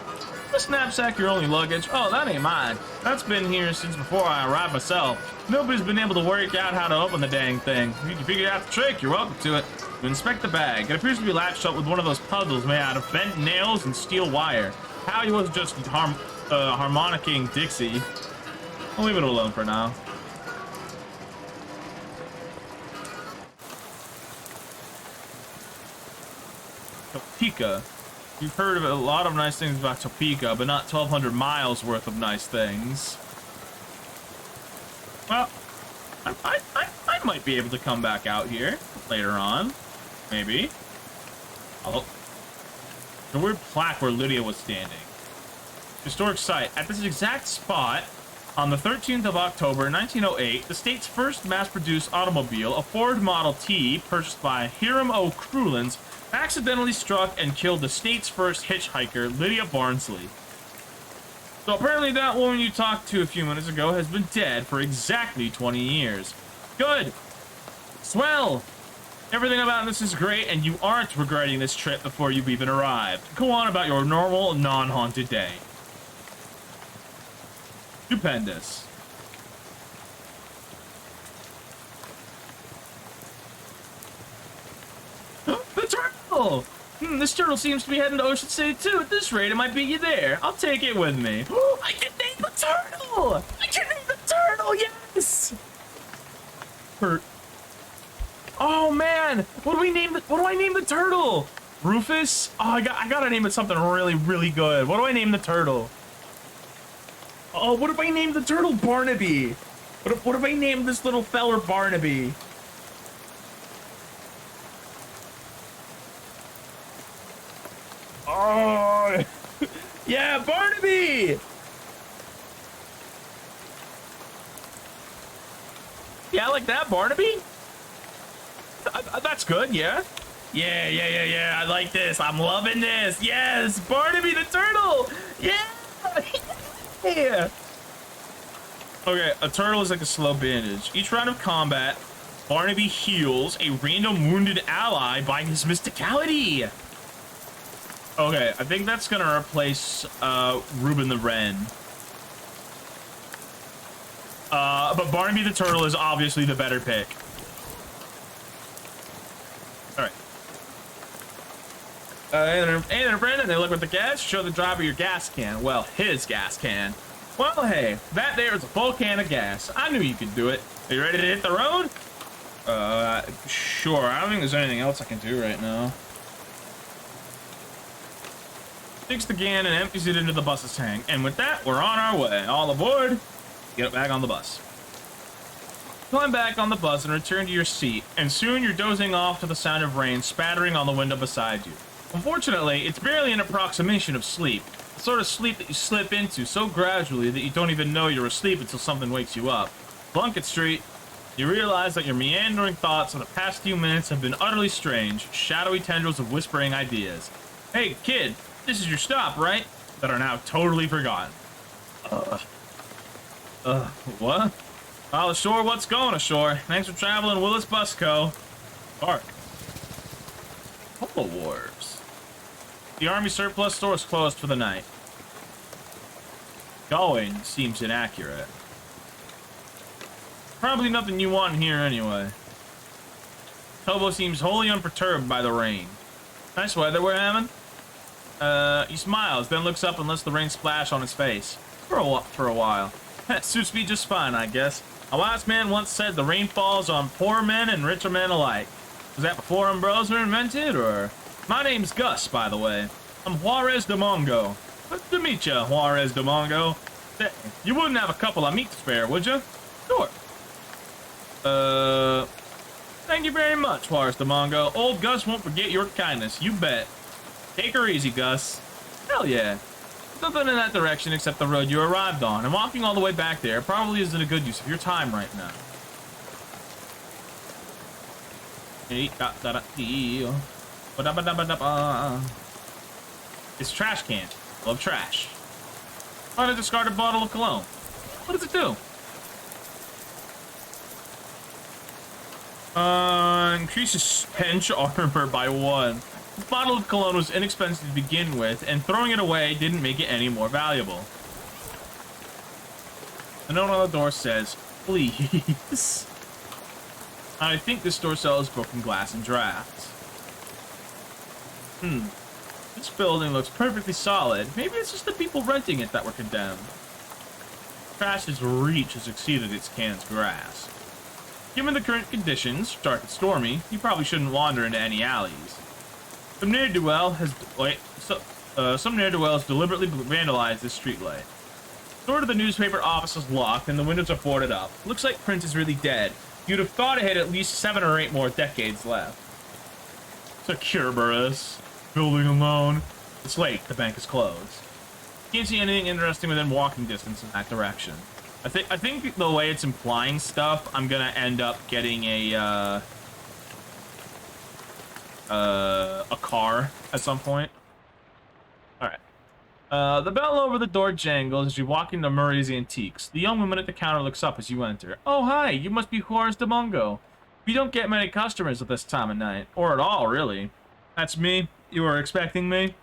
This knapsack your only luggage? Oh, that ain't mine. That's been here since before I arrived myself. Nobody's been able to work out how to open the dang thing. If you can figure out the trick, you're welcome to it. You inspect the bag. It appears to be latched shut with one of those puzzles made out of bent nails and steel wire. Howie was just harmonicking Dixie. I'll leave it alone for now. Topeka. You've heard of a lot of nice things about Topeka, but not 1,200 miles worth of nice things. Well, I might be able to come back out here later on. Maybe. Oh. The weird plaque where Lydia was standing. Historic site. At this exact spot, on the 13th of October, 1908, the state's first mass-produced automobile, a Ford Model T, purchased by Hiram O. Crewlands, accidentally struck and killed the state's first hitchhiker, Lydia Barnsley. So apparently that woman you talked to a few minutes ago has been dead for exactly 20 years. Good. Swell. Everything about this is great, and you aren't regretting this trip before you've even arrived. Go on about your normal, non-haunted day. Stupendous. The turtle! This turtle seems to be heading to Ocean City too. At this rate, it might beat you there. I'll take it with me. I can name the turtle! I can name the turtle, yes! Oh man! What do I name the turtle? Rufus? Oh, I gotta name it something really, really good. What do I name the turtle? Oh, what if I named the turtle Barnaby? What if I named this little feller Barnaby? Oh, yeah, Barnaby! Yeah, I like that, Barnaby. That's good, yeah. Yeah. I like this. I'm loving this. Yes, Barnaby the turtle. Yeah. Yeah. Okay, a turtle is like a slow bandage. Each round of combat, Barnaby heals a random wounded ally by his mysticality. Okay, I think that's gonna replace Reuben the Wren. But Barnaby the turtle is obviously the better pick. All right. Hey there, Brandon. They look with the gas. Show the driver your gas can. Well, his gas can. Well, hey, that there is a full can of gas. I knew you could do it. Are you ready to hit the road? Sure. I don't think there's anything else I can do right now. Takes the can and empties it into the bus's tank. And with that, we're on our way. All aboard. Get back on the bus. Climb back on the bus and return to your seat, and soon you're dozing off to the sound of rain spattering on the window beside you. Unfortunately, it's barely an approximation of sleep. The sort of sleep that you slip into so gradually that you don't even know you're asleep until something wakes you up. Plunkett Street. You realize that your meandering thoughts of the past few minutes have been utterly strange, shadowy tendrils of whispering ideas. Hey, kid, this is your stop, right? That are now totally forgotten. What? Well, ashore, what's going ashore? Thanks for traveling, Willis Busco. Park. Polo Wars. The Army surplus store is closed for the night. Going seems inaccurate. Probably nothing you want here anyway. Tobo seems wholly unperturbed by the rain. Nice weather we're having. He smiles, then looks up and lets the rain splash on his face. For a while. That suits me just fine, I guess. A wise man once said the rain falls on poor men and richer men alike. Was that before umbrellas were invented, or...? My name's Gus, by the way. I'm Juarez de Mongo. Good to meet ya, Juarez de Mongo. Say, you wouldn't have a couple of meat to spare, would you? Sure. Thank you very much, Juarez de Mongo. Old Gus won't forget your kindness, you bet. Take her easy, Gus. Hell yeah. Nothing in that direction except the road you arrived on, and walking all the way back there probably isn't a good use of your time right now. It's a trash can. Love trash. Find a discarded bottle of cologne. What does it do? Increases stench armor by 1. The bottle of cologne was inexpensive to begin with, and throwing it away didn't make it any more valuable. The note on the door says, please. I think this store sells broken glass and drafts. This building looks perfectly solid. Maybe it's just the people renting it that were condemned. Trash's reach has exceeded its can's grasp. Given the current conditions, dark and stormy, you probably shouldn't wander into any alleys. Some ne'er-do-well has deliberately vandalized this streetlight. The door to the newspaper office is locked and the windows are boarded up. Looks like print is really dead. You'd have thought it had at least 7 or 8 more decades left. Cerberus. Building alone. It's late. The bank is closed. Can't see anything interesting within walking distance in that direction. I think the way it's implying stuff, I'm gonna end up getting a car at some point. Alright. The bell over the door jangles as you walk into Murray's Antiques. The young woman at the counter looks up as you enter. Oh, hi, you must be Juarez de Mongo. We don't get many customers at this time of night. Or at all, really. That's me. You were expecting me?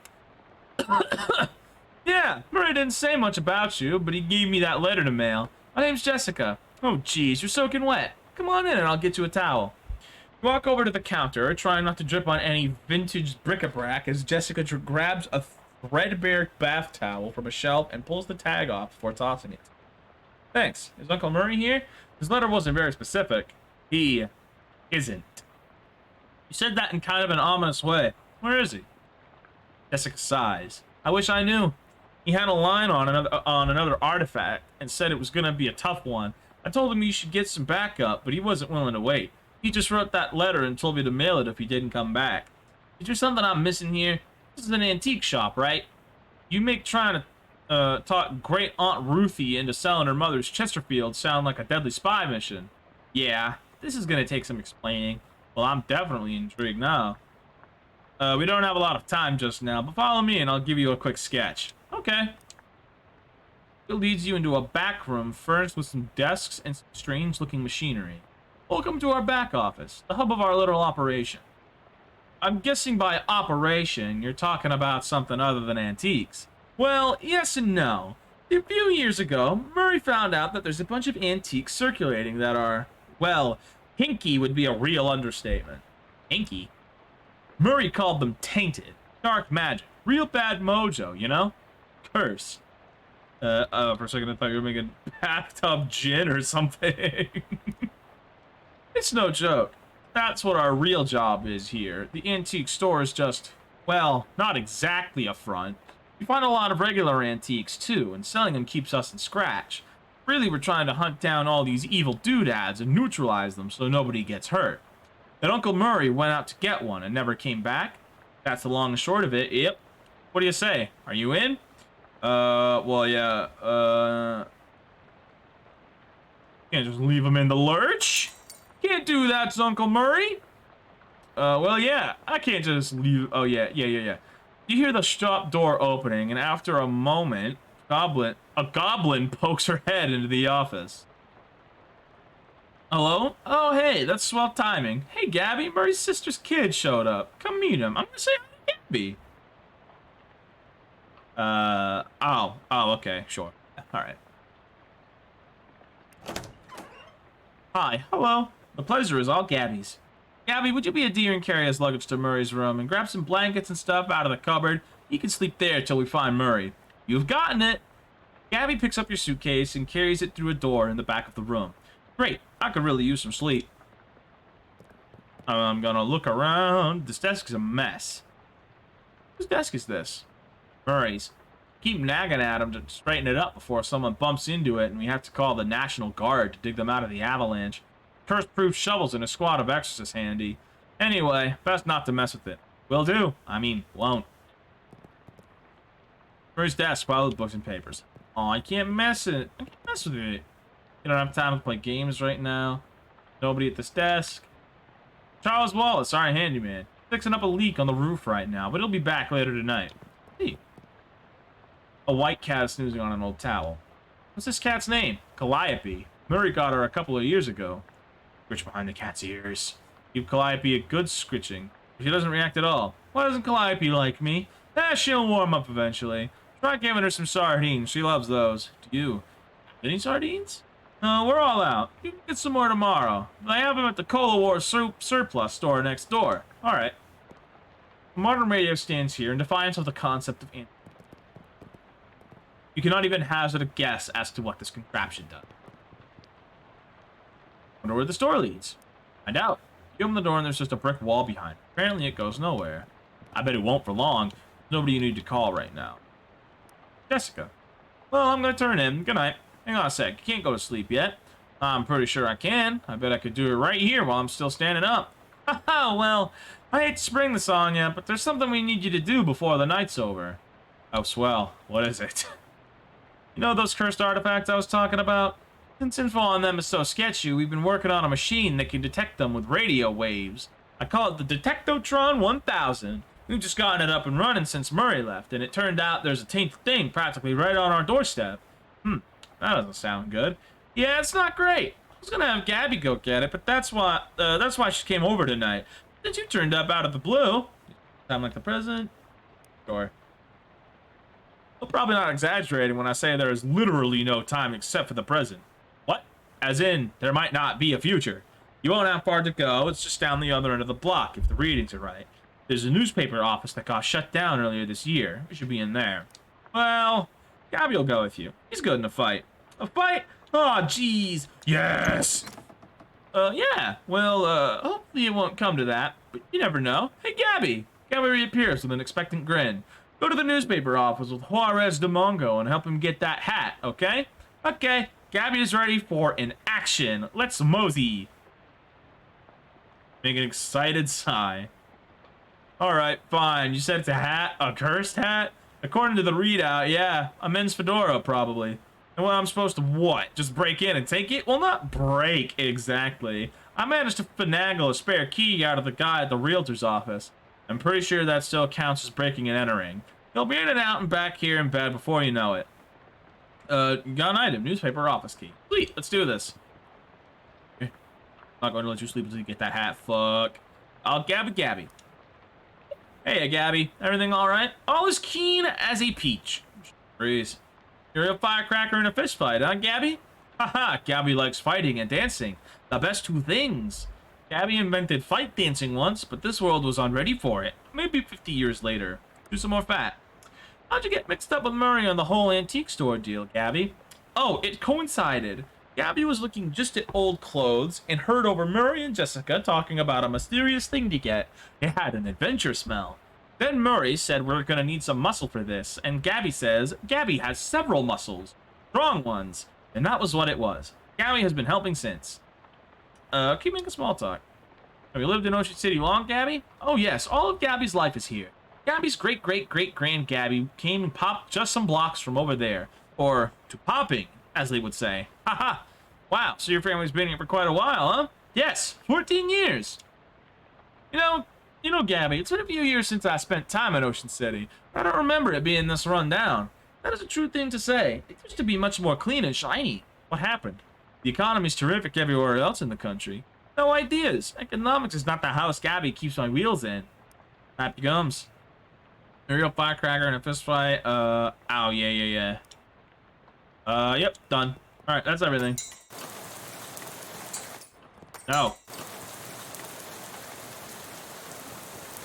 Yeah, Murray didn't say much about you, but he gave me that letter to mail. My name's Jessica. Oh, geez, you're soaking wet. Come on in and I'll get you a towel. You walk over to the counter, trying not to drip on any vintage bric-a-brac as Jessica grabs a threadbare bath towel from a shelf and pulls the tag off before tossing it. Thanks. Is Uncle Murray here? His letter wasn't very specific. He isn't. You said that in kind of an ominous way. Where is he? Jessica sighs. I wish I knew. He had a line on another artifact and said it was gonna be a tough one. I told him he should get some backup, but he wasn't willing to wait. He just wrote that letter and told me to mail it if he didn't come back. Is there something I'm missing here? This is an antique shop, right? You make trying to talk Great Aunt Ruthie into selling her mother's Chesterfield sound like a deadly spy mission. Yeah, this is gonna take some explaining. Well, I'm definitely intrigued now. We don't have a lot of time just now, but follow me and I'll give you a quick sketch. Okay. It leads you into a back room furnished with some desks and some strange-looking machinery. Welcome to our back office, the hub of our little operation. I'm guessing by operation, you're talking about something other than antiques. Well, yes and no. A few years ago, Murray found out that there's a bunch of antiques circulating that are, well, hinky would be a real understatement. Hinky? Murray called them tainted, dark magic, real bad mojo, you know? Curse. For a second I thought you were making bathtub gin or something. It's no joke. That's what our real job is here. The antique store is just, well, not exactly a front. We find a lot of regular antiques too, and selling them keeps us in scratch. Really, we're trying to hunt down all these evil doodads and neutralize them so nobody gets hurt. And Uncle Murray went out to get one and never came back. That's the long and short of it. Yep. What do you say? Are you in? Well, yeah, can't just leave him in the lurch. Can't do that, Uncle Murray. Well, yeah, I can't just leave. Oh, yeah. You hear the shop door opening, and after a moment, a goblin pokes her head into the office. Hello? Oh, hey, that's swell timing. Hey, Gabby, Murray's sister's kid showed up. Come meet him. I'm gonna say hi to Gabby. Okay, sure. Alright. Hi, hello. The pleasure is all Gabby's. Gabby, would you be a dear and carry his luggage to Murray's room and grab some blankets and stuff out of the cupboard? He can sleep there till we find Murray. You've gotten it. Gabby picks up your suitcase and carries it through a door in the back of the room. Great, I could really use some sleep. I'm gonna look around. This desk is a mess. Whose desk is this? Murray's. Keep nagging at him to straighten it up before someone bumps into it and we have to call the National Guard to dig them out of the avalanche. Curse-proof shovels and a squad of exorcists handy. Anyway, best not to mess with it. Will do. I mean, won't. Murray's desk, piled with books and papers. Oh, I can't mess with it. You don't have time to play games right now. Nobody at this desk. Charles Wallace, our handyman. Fixing up a leak on the roof right now, but he'll be back later tonight. Hey. A white cat is snoozing on an old towel. What's this cat's name? Calliope. Murray got her a couple of years ago. Scritch behind the cat's ears. Give Calliope a good scritching. She doesn't react at all. Why doesn't Calliope like me? She'll warm up eventually. Try giving her some sardines. She loves those. Do you? Any sardines? No, we're all out. You can get some more tomorrow. I have them at the Cola War surplus store next door. Alright. A modern radio stands here in defiance of the concept of anti. You cannot even hazard a guess as to what this contraption does. Wonder where the store leads. Find out. You open the door and there's just a brick wall behind it. Apparently it goes nowhere. I bet it won't for long. Nobody you need to call right now. Jessica. Well, I'm gonna turn in. Good night. Hang on a sec. You can't go to sleep yet. I'm pretty sure I can. I bet I could do it right here while I'm still standing up. Haha, well, I hate to spring this on you, but there's something we need you to do before the night's over. Oh, swell. What is it? You know those cursed artifacts I was talking about? Since info on them is so sketchy, we've been working on a machine that can detect them with radio waves. I call it the Detectotron 1000. We've just gotten it up and running since Murray left, and it turned out there's a tainted thing practically right on our doorstep. That doesn't sound good. Yeah, it's not great. I was gonna have Gabby go get it, but that's why she came over tonight. Since you turned up out of the blue. Sound like the president? Sure. I'm probably not exaggerating when I say there is literally no time except for the present. What? As in, there might not be a future. You won't have far to go. It's just down the other end of the block, if the readings are right. There's a newspaper office that got shut down earlier this year. We should be in there. Well, Gabby will go with you. He's good in a fight. A fight? Oh, jeez. Yes! Yeah. Well, hopefully it won't come to that, but you never know. Hey, Gabby! Gabby reappears with an expectant grin. Go to the newspaper office with Juarez de Mongo and help him get that hat, okay? Okay, Gabby is ready for an action. Let's mosey. Make an excited sigh. Alright, fine. You said it's a hat? A cursed hat? According to the readout, yeah. A men's fedora, probably. And well, I'm supposed to what? Just break in and take it? Well, not break, exactly. I managed to finagle a spare key out of the guy at the realtor's office. I'm pretty sure that still counts as breaking and entering. He'll be in and out and back here in bed before you know it. You got an item. Newspaper office key. Sweet, let's do this. I'm not going to let you sleep until you get that hat. Fuck. I'll Gabby. Hey, Gabby. Everything all right? All as keen as a peach. Breeze. You're a firecracker in a fist fight, huh, Gabby? Haha, Gabby likes fighting and dancing. The best two things. Gabby invented fight dancing once, but this world was unready for it. Maybe 50 years later. Do some more fat. How'd you get mixed up with Murray on the whole antique store deal, Gabby? Oh, it coincided. Gabby was looking just at old clothes and heard over Murray and Jessica talking about a mysterious thing to get. It had an adventure smell. Then Murray said we're gonna need some muscle for this, and Gabby says Gabby has several muscles. Strong ones. And that was what it was. Gabby has been helping since. Keep making small talk. Have you lived in Ocean City long, Gabby? Oh yes, all of Gabby's life is here. Gabby's great-great-great-grand Gabby came and popped just some blocks from over there. Or, to popping, as they would say. Haha! Wow, so your family's been here for quite a while, huh? Yes, 14 years! You know, Gabby, it's been a few years since I spent time in Ocean City. I don't remember it being this run down. That is a true thing to say. It used to be much more clean and shiny. What happened? The economy's terrific everywhere else in the country. No ideas. Economics is not the house Gabby keeps my wheels in. Happy gums. A real firecracker in a fist fight. Ow, yeah. Yep, done. Alright, that's everything. No.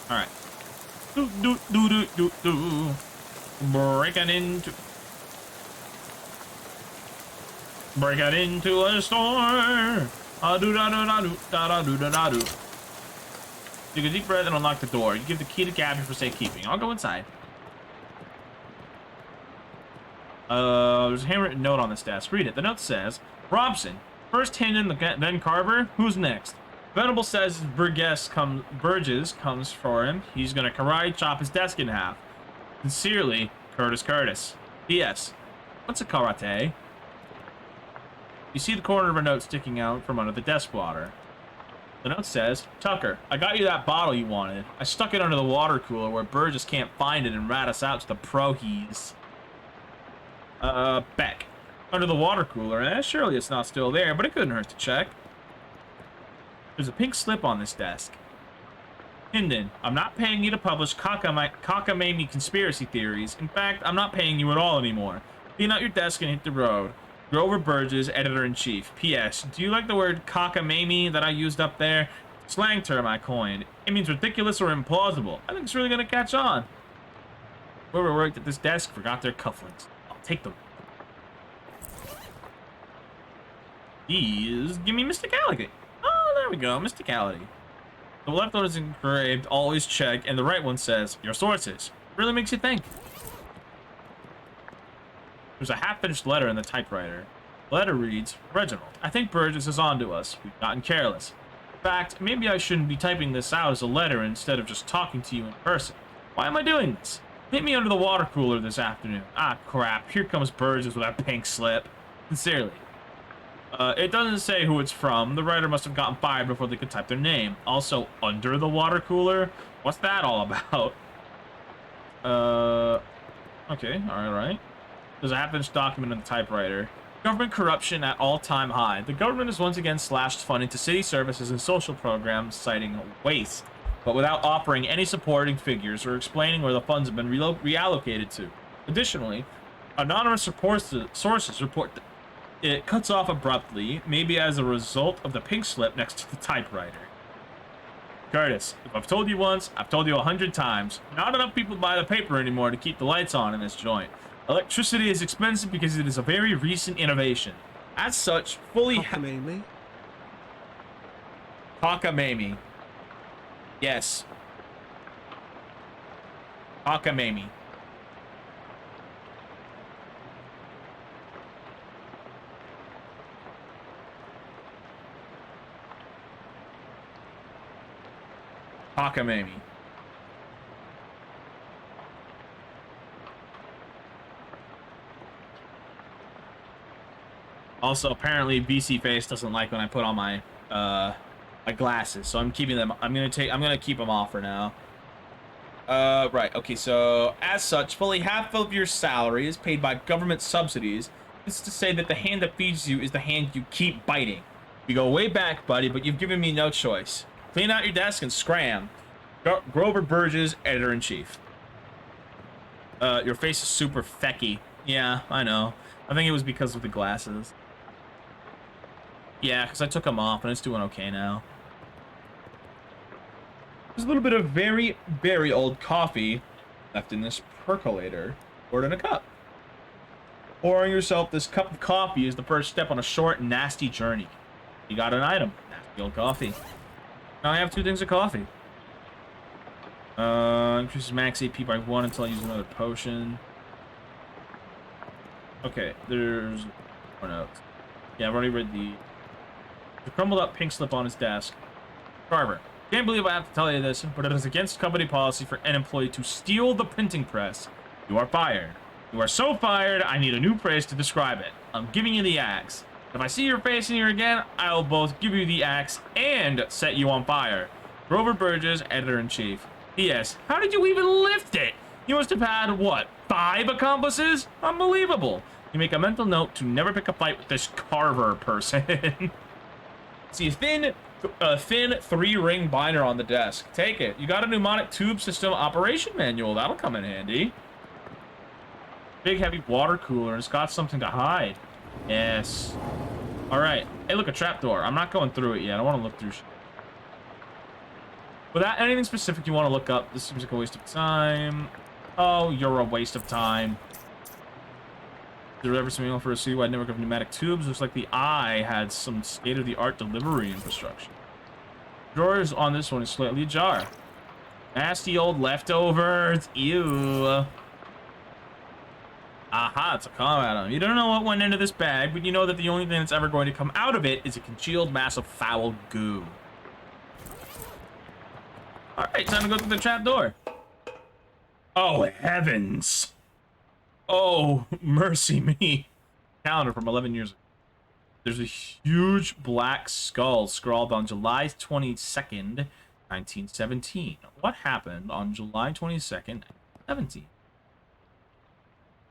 Alright. Do. Breaking into a store. Do. Take a deep breath and unlock the door. You give the key to Gabby for safekeeping. I'll go inside. There's a handwritten note on this desk. Read it. The note says, Robson, first Hendon, then Carver. Who's next? Venable says Burgess comes for him. He's gonna karate chop his desk in half. Sincerely, Curtis. P.S. What's a karate? You see the corner of a note sticking out from under the desk blotter. The note says, Tucker, I got you that bottle you wanted. I stuck it under the water cooler where Burgess can't find it and rat us out to the pro-hees. Beck. Under the water cooler. Surely it's not still there, but it couldn't hurt to check. There's a pink slip on this desk. Hendon, I'm not paying you to publish cockamamie conspiracy theories. In fact, I'm not paying you at all anymore. Clean out your desk and hit the road. Grover Burgess, Editor-in-Chief. P.S. Do you like the word cockamamie that I used up there? Slang term I coined. It means ridiculous or implausible. I think it's really gonna catch on. Whoever worked at this desk forgot their cufflinks. I'll take them. These give me mysticality. Oh, there we go, mysticality. The left one is engraved, always check, and the right one says, your sources. Really makes you think. There's a half-finished letter in the typewriter. The letter reads, Reginald, I think Burgess is on to us. We've gotten careless. In fact, maybe I shouldn't be typing this out as a letter instead of just talking to you in person. Why am I doing this? Meet me under the water cooler this afternoon. Ah, crap. Here comes Burgess with that pink slip. Sincerely. It doesn't say who it's from. The writer must have gotten fired before they could type their name. Also, under the water cooler? What's that all about? Okay, alright. There's a half-inch document in the typewriter. Government corruption at all-time high. The government has once again slashed funding to city services and social programs, citing waste, but without offering any supporting figures or explaining where the funds have been reallocated to. Additionally, anonymous sources report that it cuts off abruptly, maybe as a result of the pink slip next to the typewriter. Curtis, if I've told you once, I've told you 100 times. Not enough people buy the paper anymore to keep the lights on in this joint. Electricity is expensive because it is a very recent innovation. As such, fully... Cockamamie? Cockamamie. Yes. Cockamamie. Cockamamie. Also, apparently, BC Face doesn't like when I put on my my glasses, so I'm keeping them. I'm gonna keep them off for now. Right. Okay. So, as such, fully half of your salary is paid by government subsidies. This is to say that the hand that feeds you is the hand you keep biting. We go way back, buddy, but you've given me no choice. Clean out your desk and scram. Grover Burgess, editor-in-chief. Your face is super fecky. Yeah, I know. I think it was because of the glasses. Yeah, because I took them off and it's doing okay now. There's a little bit of very, very old coffee left in this percolator. Poured in a cup. Pouring yourself this cup of coffee is the first step on a short, nasty journey. You got an item. Nasty old coffee. Now I have 2 things of coffee. Increases max AP by 1 until I use another potion. Okay, there's more notes. Yeah, I've already read the crumbled up pink slip on his desk. Carver, can't believe I have to tell you this, but it is against company policy for an employee to steal the printing press. You are fired. You are so fired, I need a new phrase to describe it. I'm giving you the axe. If I see your face in here again, I'll both give you the axe and set you on fire. Grover Burgess, editor-in-chief. P.S. How did you even lift it? You must have had, what, 5 accomplices? Unbelievable. You make a mental note to never pick a fight with this Carver person. See a thin 3-ring binder on the desk. Take it. You got a pneumatic tube system operation manual. That'll come in handy. Big heavy water cooler. It's got something to hide. Yes. All right. Hey, look, a trapdoor. I'm not going through it yet. I want to look through shit. Without anything specific you want to look up, this seems like a waste of time. Oh, you're a waste of time. There ever something for a citywide network of pneumatic tubes? Looks like the eye had some state-of-the-art delivery infrastructure. Drawers on this one is slightly ajar. Nasty old leftovers. Ew. Aha, it's a combat item. You don't know what went into this bag, but you know that the only thing that's ever going to come out of it is a congealed mass of foul goo. Alright, time to go through the trap door. Oh, heavens. Oh, mercy me. Calendar from 11 years ago. There's a huge black skull scrawled on July 22nd, 1917. What happened on July 22nd, 1917?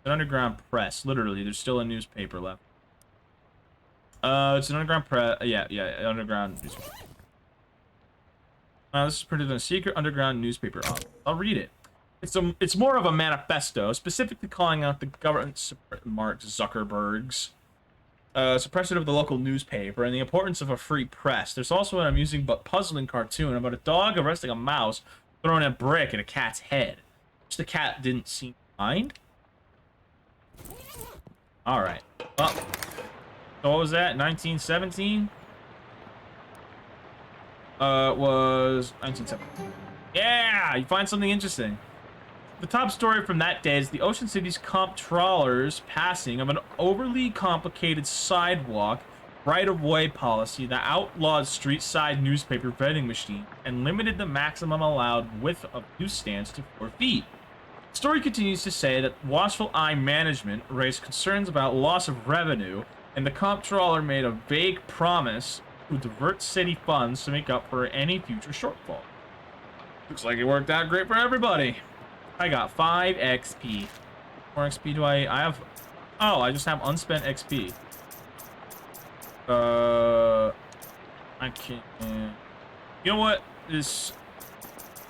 An underground press. Literally, there's still a newspaper left. It's an underground press. Yeah, underground newspaper. This is printed in a secret underground newspaper. I'll read it. It's more of a manifesto, specifically calling out the government, Mark Zuckerberg's suppression of the local newspaper and the importance of a free press. There's also an amusing but puzzling cartoon about a dog arresting a mouse throwing a brick at a cat's head, which the cat didn't seem to mind. All right. Well, so what was that? 1917? Was 1917. Yeah, you find something interesting. The top story from that day is the Ocean City's comptroller's passing of an overly complicated sidewalk right-of-way policy that outlawed street-side newspaper vending machines and limited the maximum allowed width of newsstands to 4 feet. The story continues to say that watchful eye management raised concerns about loss of revenue, and the comptroller made a vague promise to divert city funds to make up for any future shortfall. Looks like it worked out great for everybody. I got 5 XP. More XP do I have? Oh, I just have unspent XP. I can't. You know what?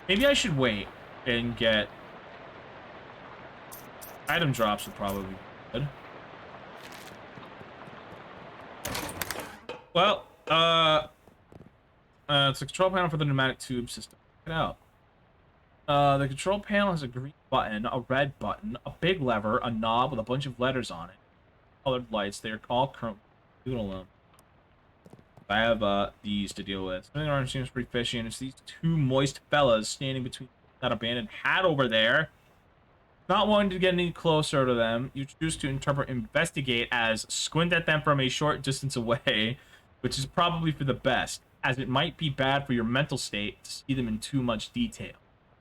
Maybe I should wait and get item drops would probably be good. Well, it's a control panel for the pneumatic tube system. Check it out. The control panel has a green button, a red button, a big lever, a knob with a bunch of letters on it. Colored lights. They are all current. Leave it alone. I have these to deal with. Something orange seems pretty fishy, and it's these 2 moist fellas standing between that abandoned hat over there. Not wanting to get any closer to them, you choose to interpret investigate as squint at them from a short distance away, which is probably for the best. as it might be bad for your mental state to see them in too much detail.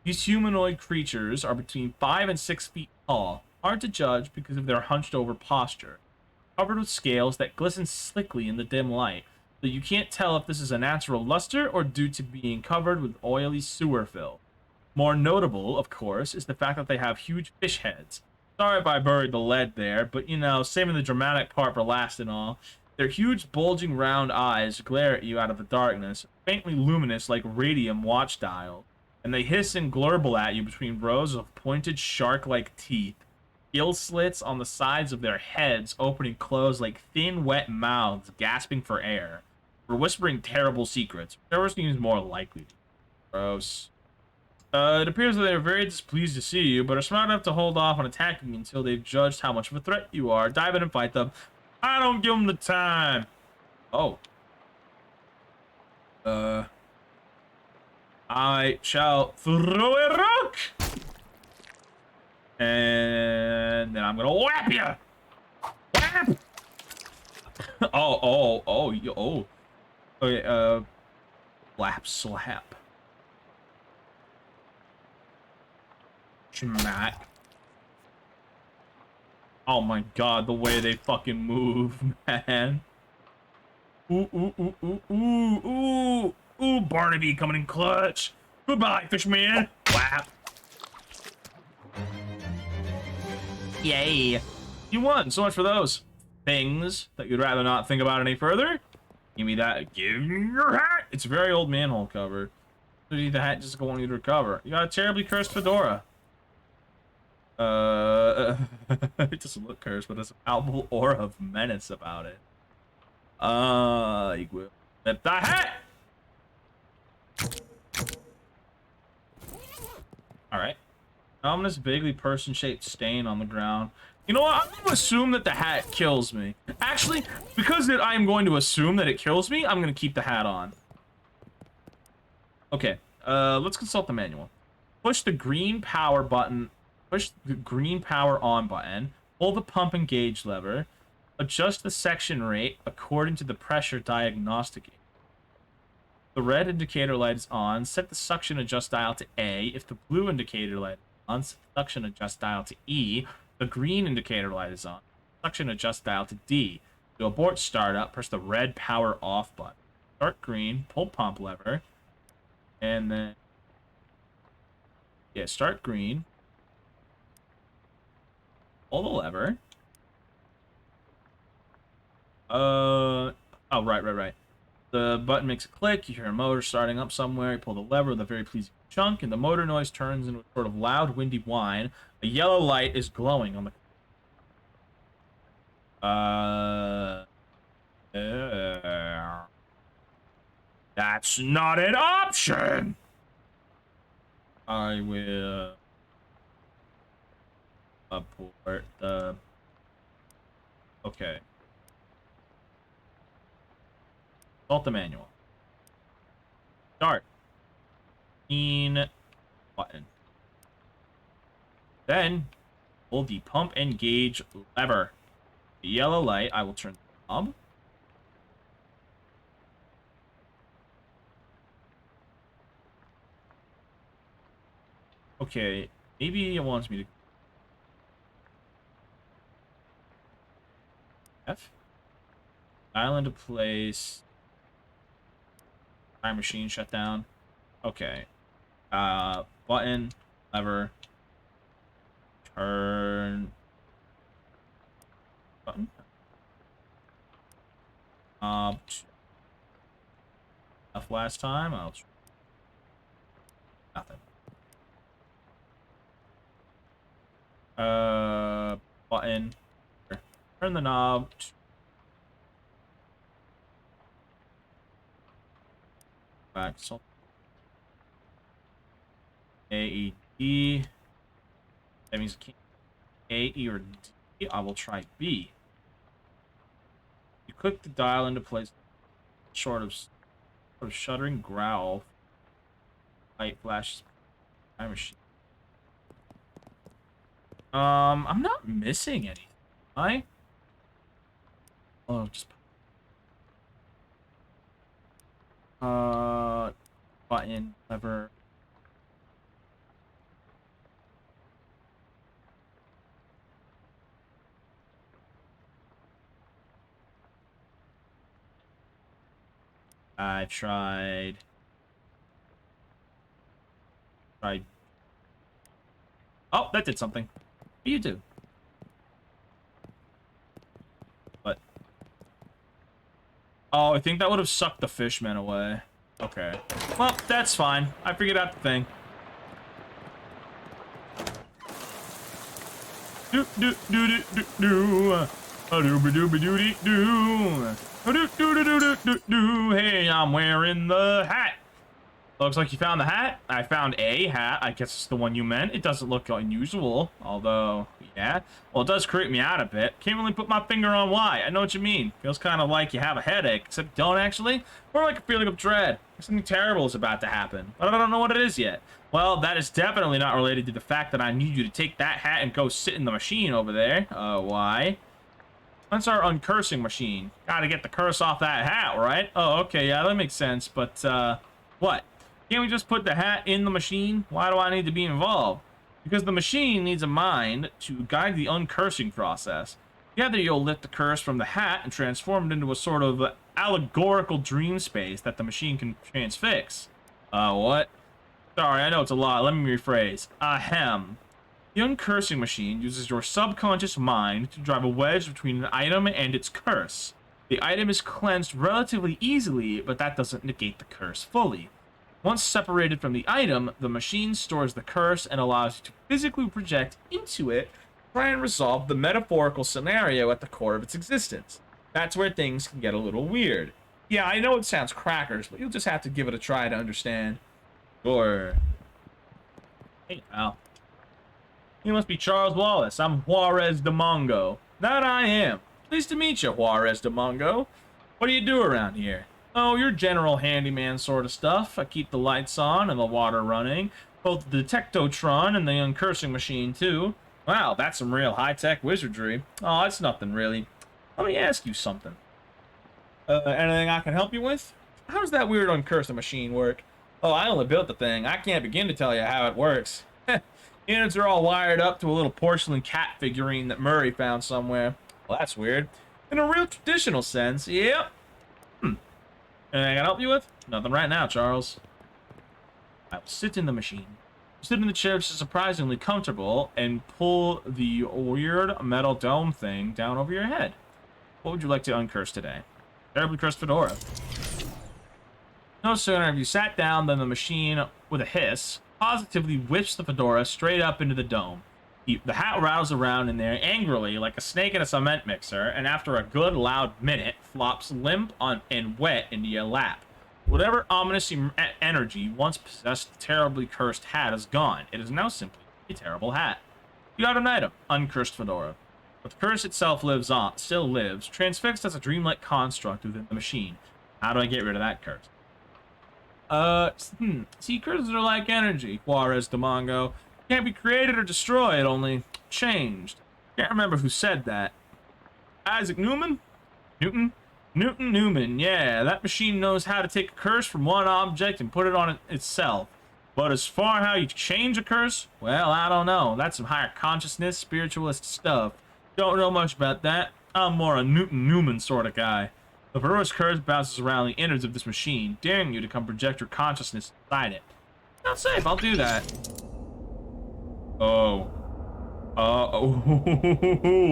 These humanoid creatures are between 5 and 6 feet tall, hard to judge because of their hunched over posture, covered with scales that glisten slickly in the dim light, so you can't tell if this is a natural luster or due to being covered with oily sewer fill. More notable, of course, is the fact that they have huge fish heads. Sorry if I buried the lead there, but you know, saving the dramatic part for last and all. Their huge, bulging, round eyes glare at you out of the darkness, faintly luminous like radium watch dials, and they hiss and glurble at you between rows of pointed, shark-like teeth. Gill slits on the sides of their heads open and close like thin, wet mouths gasping for air. For whispering terrible secrets, whichever seems more likely to be. Gross. It appears that they are very displeased to see you, but are smart enough to hold off on attacking until they've judged how much of a threat you are. Dive in and fight them. I don't give them the time. Oh. I shall throw a rock. And then I'm gonna whap you. Whap. Oh. Okay, slap. Schmack. Oh my god, the way they fucking move, man. Ooh, Barnaby coming in clutch. Goodbye, fishman. Whap. Yay. You won. So much for those things that you'd rather not think about any further. Give me that. Give me your hat. It's a very old manhole cover. The hat just want you to recover. You got a terribly cursed fedora. It doesn't look cursed, but there's a palpable aura of menace about it. Equal. With the hat! Alright. Ominous, vaguely person-shaped stain on the ground. You know what? I'm going to assume that the hat kills me. Actually, because I'm going to assume that it kills me, I'm going to keep the hat on. Okay. Let's consult the manual. Push the green power button. Push the green power on button. Pull the pump and gauge lever. Adjust the section rate according to the pressure diagnostic. The red indicator light is on. Set the suction adjust dial to A. If the blue indicator light is on, set the suction adjust dial to E. The green indicator light is on. Suction adjust dial to D. To abort startup, press the red power off button. Start green, pull pump lever, and then start green. Pull the lever. Oh, right. The button makes a click. You hear a motor starting up somewhere. You pull the lever with a very pleasing chunk, and the motor noise turns into a sort of loud, windy whine. A yellow light is glowing on the. That's not an option. I will abort the. Okay. Consult the manual. Start. Green button. Then pull the pump and gauge lever. The yellow light, I will turn the knob. Okay, maybe it wants me to F. Dial into place. Time machine shut down. Okay. Button, lever, turn. Button. F last time. I'll try. Nothing. Button. Turn the knob. Back. So A, E, D. That means A, E, or D. I will try B. You click the dial into place. Sort of shuddering growl. Light flashes. Time machine. I'm not missing anything. Oh, just. Button, lever. I tried. Oh, that did something. What do you do? What? Oh, I think that would have sucked the fishman away. Okay. Well, that's fine. I figured out the thing. Do do do do do do. Hey, I'm wearing the hat. Looks like you found the hat. I found a hat. I guess it's the one you meant. It doesn't look unusual, although, yeah. Well, it does creep me out a bit. Can't really put my finger on why. I know what you mean. Feels kind of like you have a headache, except you don't actually. More like a feeling of dread. Something terrible is about to happen, but I don't know what it is yet. Well, that is definitely not related to the fact that I need you to take that hat and go sit in the machine over there. Why? That's our uncursing machine. Gotta get the curse off that hat, right? Oh, okay, yeah, that makes sense, but, what? Can't we just put the hat in the machine? Why do I need to be involved? Because the machine needs a mind to guide the uncursing process. Together, you'll lift the curse from the hat and transform it into a sort of allegorical dream space that the machine can transfix. What? Sorry, I know it's a lot. Let me rephrase. Ahem. The uncursing machine uses your subconscious mind to drive a wedge between an item and its curse. The item is cleansed relatively easily, but that doesn't negate the curse fully. Once separated from the item, the machine stores the curse and allows you to physically project into it, try and resolve the metaphorical scenario at the core of its existence. That's where things can get a little weird. Yeah, I know it sounds crackers, but you'll just have to give it a try to understand. Sure. Hey, pal. You must be Charles Wallace. I'm Juarez de Mongo. That I am. Pleased to meet you, Juarez de Mongo. What do you do around here? Oh, you're general handyman sort of stuff. I keep the lights on and the water running. Both the detectotron and the uncursing machine, too. Wow, that's some real high-tech wizardry. Oh, that's nothing, really. Let me ask you something. Anything I can help you with? How does that weird uncursing machine work? Oh, I only built the thing. I can't begin to tell you how it works. Units are all wired up to a little porcelain cat figurine that Murray found somewhere. Well, that's weird. In a real traditional sense, yep. Anything I can help you with? Nothing right now, Charles. I will sit in the machine. Sit in the chair, which is surprisingly comfortable, and pull the weird metal dome thing down over your head. What would you like to uncurse today? Terribly cursed fedora. No sooner have you sat down than the machine, with a hiss, positively whips the fedora straight up into the dome. The hat rattles around in there angrily like a snake in a cement mixer, and after a good loud minute, flops limp and wet into your lap. Whatever ominous energy once possessed the terribly cursed hat is gone. It is now simply a terrible hat. You got an item, uncursed fedora. But the curse itself still lives, transfixed as a dreamlike construct within the machine. How do I get rid of that curse? See, curses are like energy, Juarez de Mongo. Can't be created or destroyed, only changed. Can't remember who said that. Isaac Newman? Newton? Newman, yeah. That machine knows how to take a curse from one object and put it on itself. But as far how you change a curse, well, I don't know. That's some higher consciousness, spiritualist stuff. Don't know much about that. I'm more a Newman sort of guy. The fero's curse bounces around the innards of this machine, daring you to come project your consciousness inside it. Not safe, I'll do that. Oh.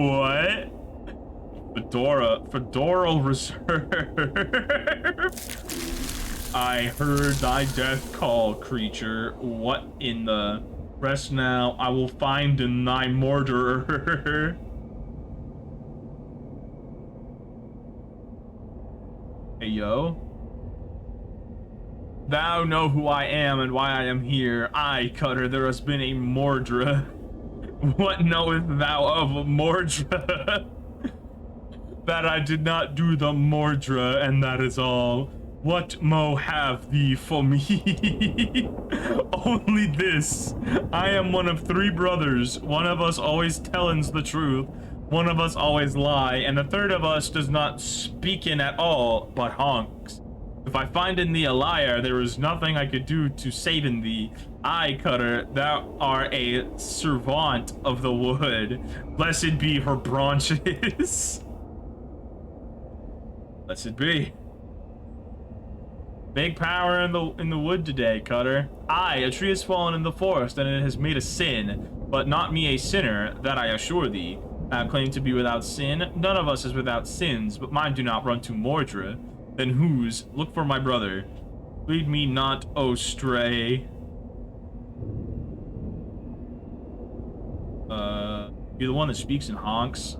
What? Fedora Reserve. I heard thy death call, creature. What in the... Rest now, I will find in thy murderer. Hey, yo. Thou know who I am and why I am here. Aye, Cutter, there has been a Mordra. What knowest thou of Mordra? That I did not do the Mordra, and that is all. What mo have thee for me? Only this. I am one of 3 brothers. One of us always tellins the truth. One of us always lie, and the third of us does not speak in at all, but honks. If I find in thee a liar, there is nothing I could do to save in thee. I, Cutter, thou art a servant of the wood. Blessed be her branches. Blessed be. Big power in the wood today, Cutter. Aye, a tree has fallen in the forest, and it has made a sin, but not me a sinner, that I assure thee. I claim to be without sin. None of us is without sins, but mine do not run to Mordra. Then whose? Look for my brother. Lead me not, oh stray. You're the one that speaks in honks.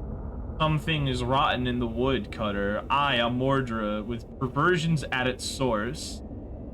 Something is rotten in the wood, Cutter. I, a Mordra, with perversions at its source.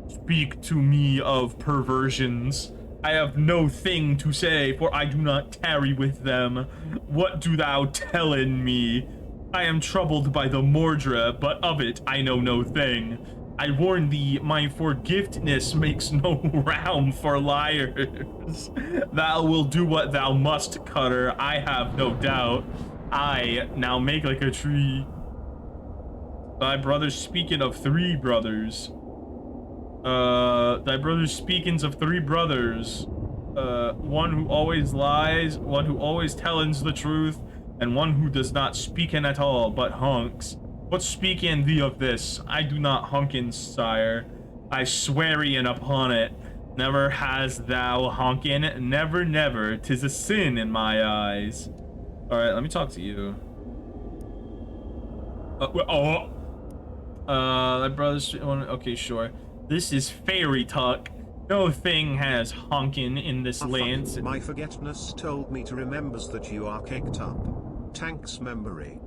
Speak to me of perversions. I have no thing to say, for I do not tarry with them. What do thou tell in me? I am troubled by the Mordra, but of it I know no thing. I warn thee, my forgiveness makes no realm for liars. Thou will do what thou must, Cutter, I have no doubt. I now make like a tree. Thy brother speaking of three brothers. Thy brother speakings of three brothers. One who always lies, one who always tellins the truth, and one who does not speakin at all, but hunks. What speakin thee of this? I do not hunkin, sire. I swearian upon it. Never has thou honkin, never, never. 'Tis a sin in my eyes. Alright, let me talk to you. That brother's... Okay, sure. This is fairy talk. No thing has honkin' in this land. My forgetfulness told me to remembers that you are kicked up. Tanks memory.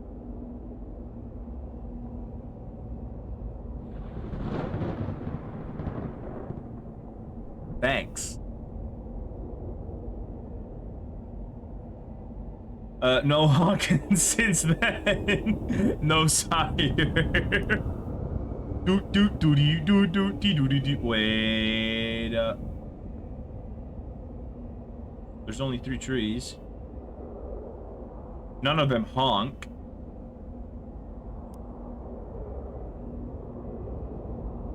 Thanks. No honkin' since then. No sire. Wait. There's only 3 trees. None of them honk.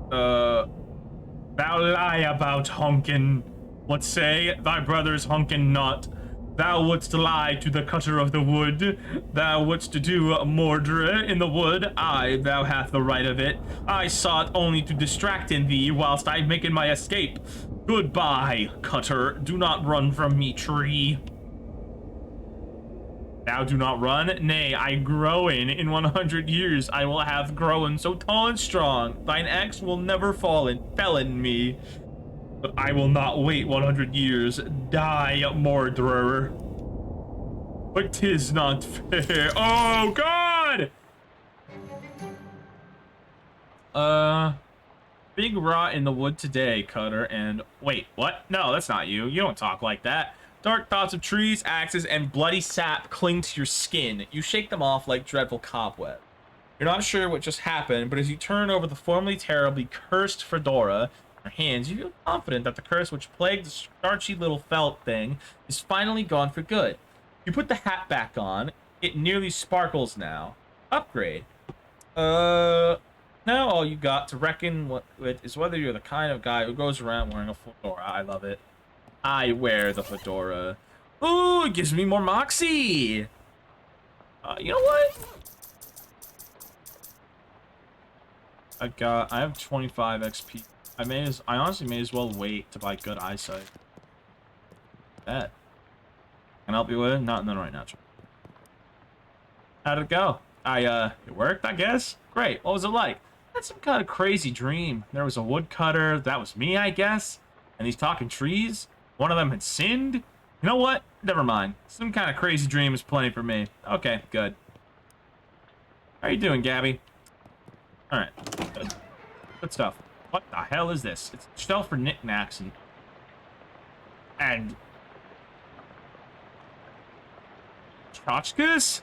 Thou lie about honkin'. What say? Thy brother's honkin' not. Thou wouldst lie to the Cutter of the wood. Thou wouldst do Mordra in the wood. Aye, thou hath the right of it. I sought only to distract in thee whilst I making my escape. Goodbye, Cutter. Do not run from me, tree. Thou do not run? Nay, I growin. In 100 years I will have grown so tall and strong. Thine axe will never fell in me. But I will not wait 100 years. Die, Mordrer. But 'tis not fair. Oh, God! Big rot in the wood today, Cutter, and... Wait, what? No, that's not you. You don't talk like that. Dark thoughts of trees, axes, and bloody sap cling to your skin. You shake them off like dreadful cobweb. You're not sure what just happened, but as you turn over the formerly terribly cursed fedora... hands, you feel confident that the curse which plagued the starchy little felt thing is finally gone for good. You put the hat back on. It nearly sparkles now. Upgrade. Now all you got to reckon with is whether you're the kind of guy who goes around wearing a fedora. I love it. I wear the fedora. Ooh, it gives me more moxie. You know what? I have 25 XP. I honestly may as well wait to buy good eyesight. Bet. Can I help you with it? Not right now. How'd it go? It worked, I guess? Great. What was it like? I had some kind of crazy dream. There was a woodcutter. That was me, I guess. And these talking trees. One of them had sinned. You know what? Never mind. Some kind of crazy dream is plenty for me. Okay, good. How are you doing, Gabby? Alright. Good. Good stuff. What the hell is this? It's a shelf for knickknacks and tchotchkes?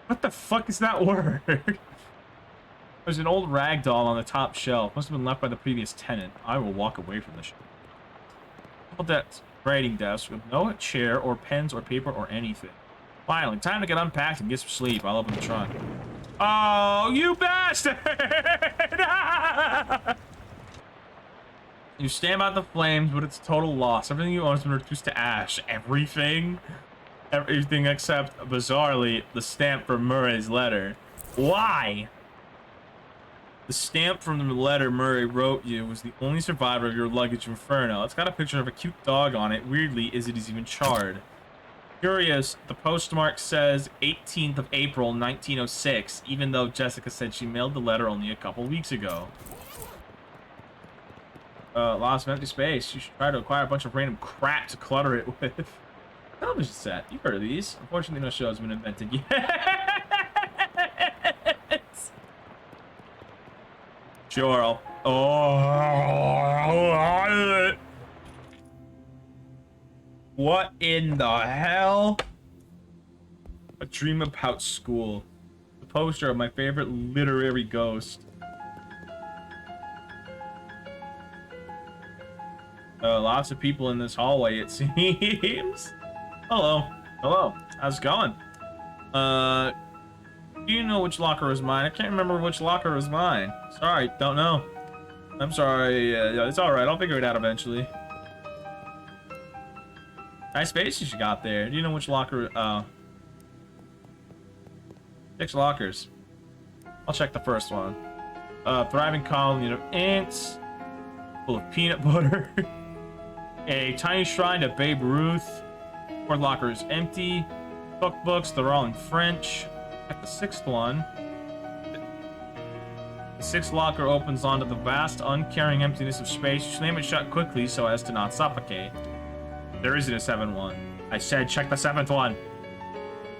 What the fuck is that word? There's an old rag doll on the top shelf. Must have been left by the previous tenant. I will walk away from the shelf. That writing desk with no chair or pens or paper or anything. Finally, time to get unpacked and get some sleep. I'll open the trunk. Oh, you bastard! You stand by the flames, but it's total loss. Everything you own has been reduced to ash. Everything? Everything except, bizarrely, the stamp for Murray's letter. Why? The stamp from the letter Murray wrote you was the only survivor of your luggage inferno. It's got a picture of a cute dog on it. Weirdly, it is even charred. Curious, the postmark says 18th of April, 1906, even though Jessica said she mailed the letter only a couple weeks ago. Lots of empty space. You should try to acquire a bunch of random crap to clutter it with. Television set. You've heard of these. Unfortunately, no show has been invented yet. Sure. Oh. What in the hell? A dream about school. The poster of my favorite literary ghost. Lots of people in this hallway, it seems. Hello. Hello. How's it going? Do you know which locker is mine? I can't remember which locker is mine. Sorry, don't know. I'm sorry. It's alright. I'll figure it out eventually. Nice spaces you got there. Do you know which locker? 6 lockers. I'll check the first one. Thriving colony of ants. Full of peanut butter. A tiny shrine to Babe Ruth. 4th locker is empty. Cookbooks, they're all in French. At the 6th one. The 6th locker opens onto the vast, uncaring emptiness of space. Slam it shut quickly so as to not suffocate. There isn't a 7th one. I said check the 7th one.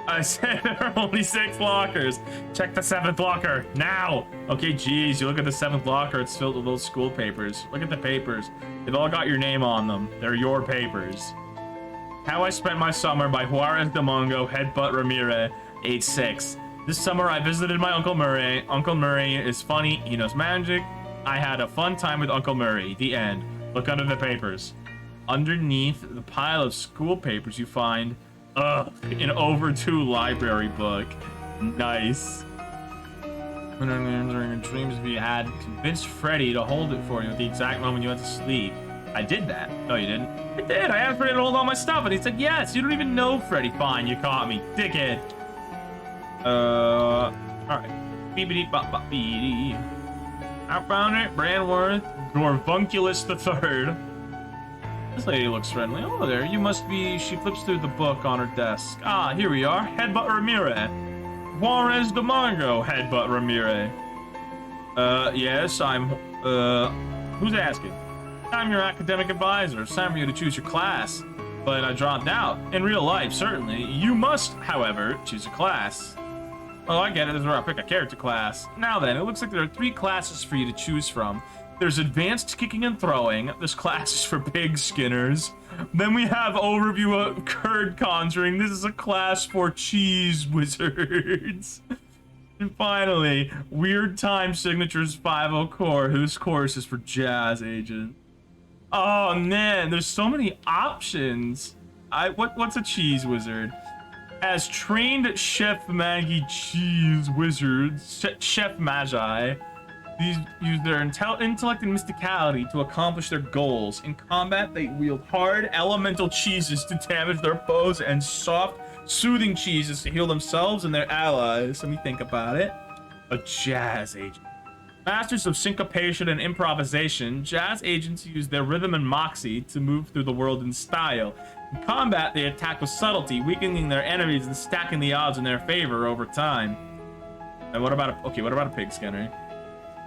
I said there are only 6 lockers. Check the 7th locker, now! Okay, geez, you look at the 7th locker, it's filled with those school papers. Look at the papers. They've all got your name on them. They're your papers. How I Spent My Summer by Juarez de Mongo, Headbutt Ramirez, age 6. This summer I visited my Uncle Murray. Uncle Murray is funny, he knows magic. I had a fun time with Uncle Murray. The end. Look under the papers. Underneath the pile of school papers you find an overdue library book. Nice. When during your dreams we had convinced Freddy to hold it for you at the exact moment you went to sleep. I did that. No, you didn't. I did. I asked Freddy to hold all my stuff, and he said yes. You don't even know Freddy. Fine, you caught me, dickhead. All right. Beepity bop bop beady. I found it. Brandworth, Gorvunculus III. This lady looks friendly. Oh, there. You must be... She flips through the book on her desk. Ah, here we are. Headbutt Ramirez. Juarez de Mongo, Headbutt Ramirez. Yes, I'm... Who's asking? I'm your academic advisor. It's time for you to choose your class. But I dropped out. In real life, certainly. You must, however, choose a class. Oh, I get it. This is where I pick a character class. Now then, it looks like there are 3 classes for you to choose from. There's advanced kicking and throwing. This class is for pig skinners. Then we have overview of curd conjuring. This is a class for cheese wizards. And finally, weird time signatures 50 core, whose course is for jazz agent. Oh man, there's so many options. What's a cheese wizard? As trained Chef Maggie cheese wizards, Chef Magi. These use their intellect and mysticality to accomplish their goals. In combat, they wield hard, elemental cheeses to damage their foes and soft, soothing cheeses to heal themselves and their allies. Let me think about it. A jazz agent. Masters of syncopation and improvisation, jazz agents use their rhythm and moxie to move through the world in style. In combat, they attack with subtlety, weakening their enemies and stacking the odds in their favor over time. And what about a pig skinner?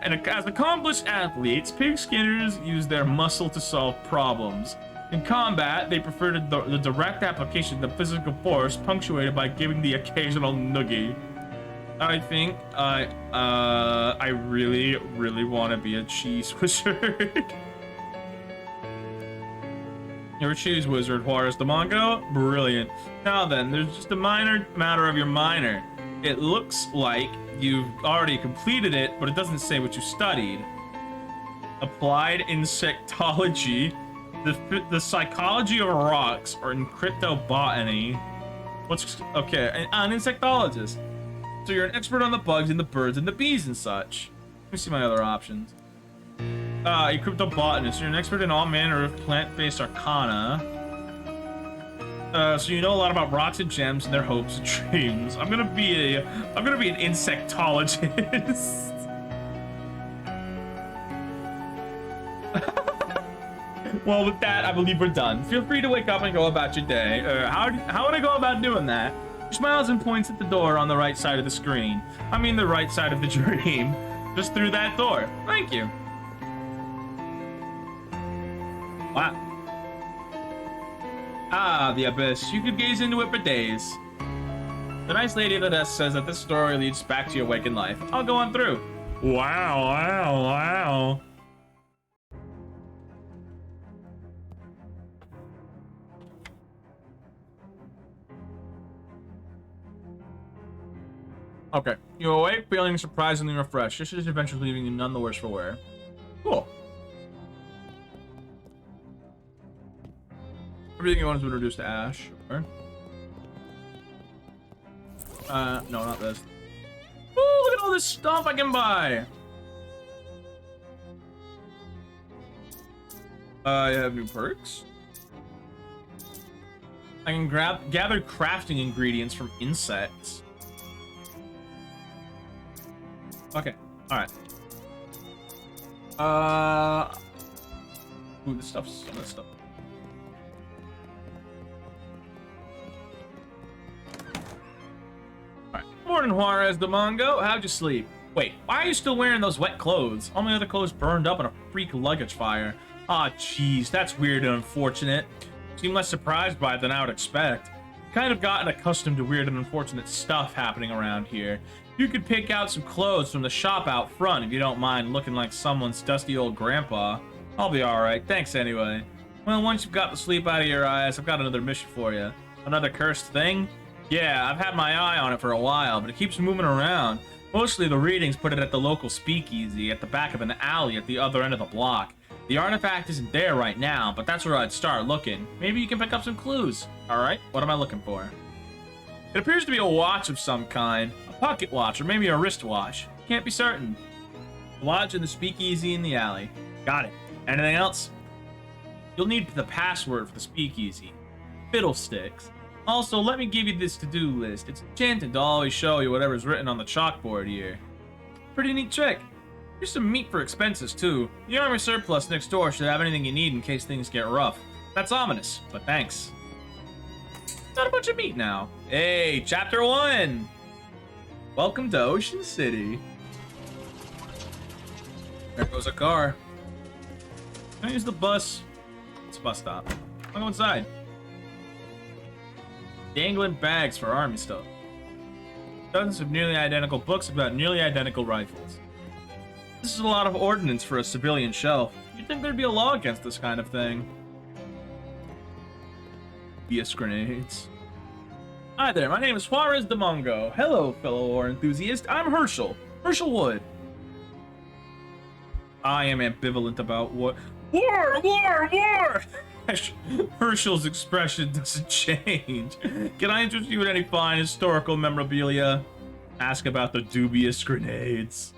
And as accomplished athletes, pig skinners use their muscle to solve problems. In combat, they prefer the direct application of physical force, punctuated by giving the occasional noogie. I think I really, really want to be a cheese wizard. You're a cheese wizard, Juarez de Mongo? Brilliant. Now then, there's just a minor matter of your minor. It looks like you've already completed it, but it doesn't say what you studied. Applied insectology, the psychology of rocks, or in cryptobotany. Okay, an insectologist. So you're an expert on the bugs and the birds and the bees and such. Let me see my other options. A cryptobotanist. You're an expert in all manner of plant-based arcana. So you know a lot about rocks and gems and their hopes and dreams. I'm gonna be an insectologist. Well, with that, I believe we're done. Feel free to wake up and go about your day. How would I go about doing that? She smiles and points at the door on the right side of the screen. I mean the right side of the dream. Just through that door. Thank you. Wow. Ah, the abyss. You could gaze into it for days. The nice lady at the desk says that this story leads back to your waking life. I'll go on through. Wow, wow, wow. Okay. You awake, feeling surprisingly refreshed. This is adventure leaving you none the worse for wear. Cool. Everything you want is introduced to Ash. Sure. No, not this. Oh, look at all this stuff I can buy. I have new perks. I can gather crafting ingredients from insects. Okay, alright. Ooh, this stuff's some of this stuff. Alright. Morning, Juarez de Mongo. How'd you sleep? Wait, why are you still wearing those wet clothes? All my other clothes burned up in a freak luggage fire. Ah, jeez, that's weird and unfortunate. Seem less surprised by it than I would expect. Kind of gotten accustomed to weird and unfortunate stuff happening around here. You could pick out some clothes from the shop out front if you don't mind looking like someone's dusty old grandpa. I'll be alright, thanks anyway. Well, once you've got the sleep out of your eyes, I've got another mission for you. Another cursed thing? Yeah, I've had my eye on it for a while, but it keeps moving around. Mostly the readings put it at the local speakeasy at the back of an alley at the other end of the block. The artifact isn't there right now, but that's where I'd start looking. Maybe you can pick up some clues. Alright, what am I looking for? It appears to be a watch of some kind. A pocket watch, or maybe a wristwatch. Can't be certain. A watch in the speakeasy in the alley. Got it. Anything else? You'll need the password for the speakeasy. Fiddlesticks. Also, let me give you this to-do list. It's enchanted to always show you whatever's written on the chalkboard here. Pretty neat trick. Here's some meat for expenses, too. The army surplus next door should have anything you need in case things get rough. That's ominous, but thanks. Got a bunch of meat now. Hey, Chapter 1! Welcome to Ocean City. There goes a car. Can I use the bus? It's a bus stop. I'll go inside. Dangling bags for army stuff. Dozens of nearly identical books about nearly identical rifles. This is a lot of ordnance for a civilian shelf. You'd think there'd be a law against this kind of thing. BS grenades. Hi there, my name is Juarez de Mongo. Hello, fellow war enthusiast. I'm Herschel. Herschel Wood. I am ambivalent about what... War! War! War! Herschel's expression doesn't change. Can I interest you in any fine historical memorabilia? Ask about the dubious grenades.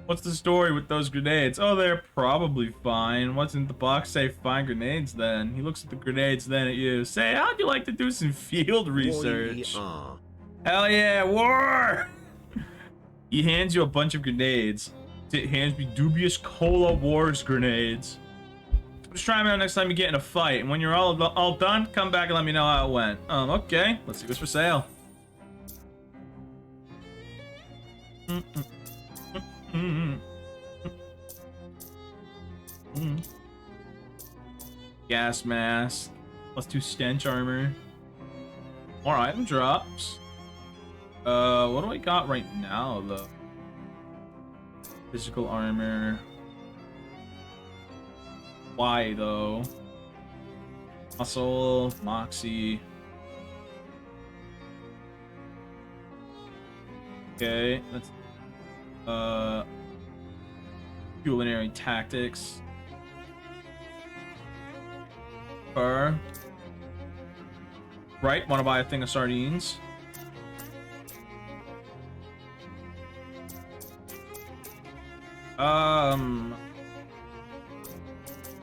What's the story with those grenades? Oh, they're probably fine. What's in the box say fine grenades then? He looks at the grenades then at you. Say, how'd you like to do some field research? Hell yeah, war! He hands you a bunch of grenades. He hands me dubious Cola Wars grenades. Just try them out next time you get in a fight. And when you're all done, come back and let me know how it went. Okay. Let's see what's for sale. Gas mask. +2 stench armor. More item drops. What do I got right now, though? Physical armor. Why, though? Muscle, Moxie. Okay, let's... Culinary tactics. Fur. Right, wanna buy a thing of sardines? Um,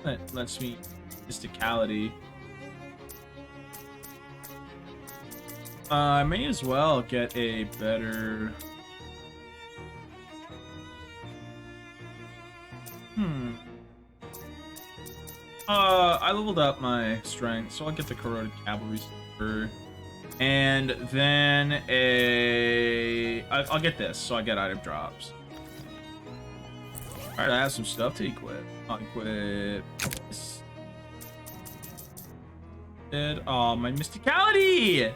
that lets me mysticality. I may as well get a better. I leveled up my strength, so I'll get the corroded cavalry super, and then I'll get this, so I get item drops. All right, I have some stuff to equip. I'll equip this. Oh, my mysticality!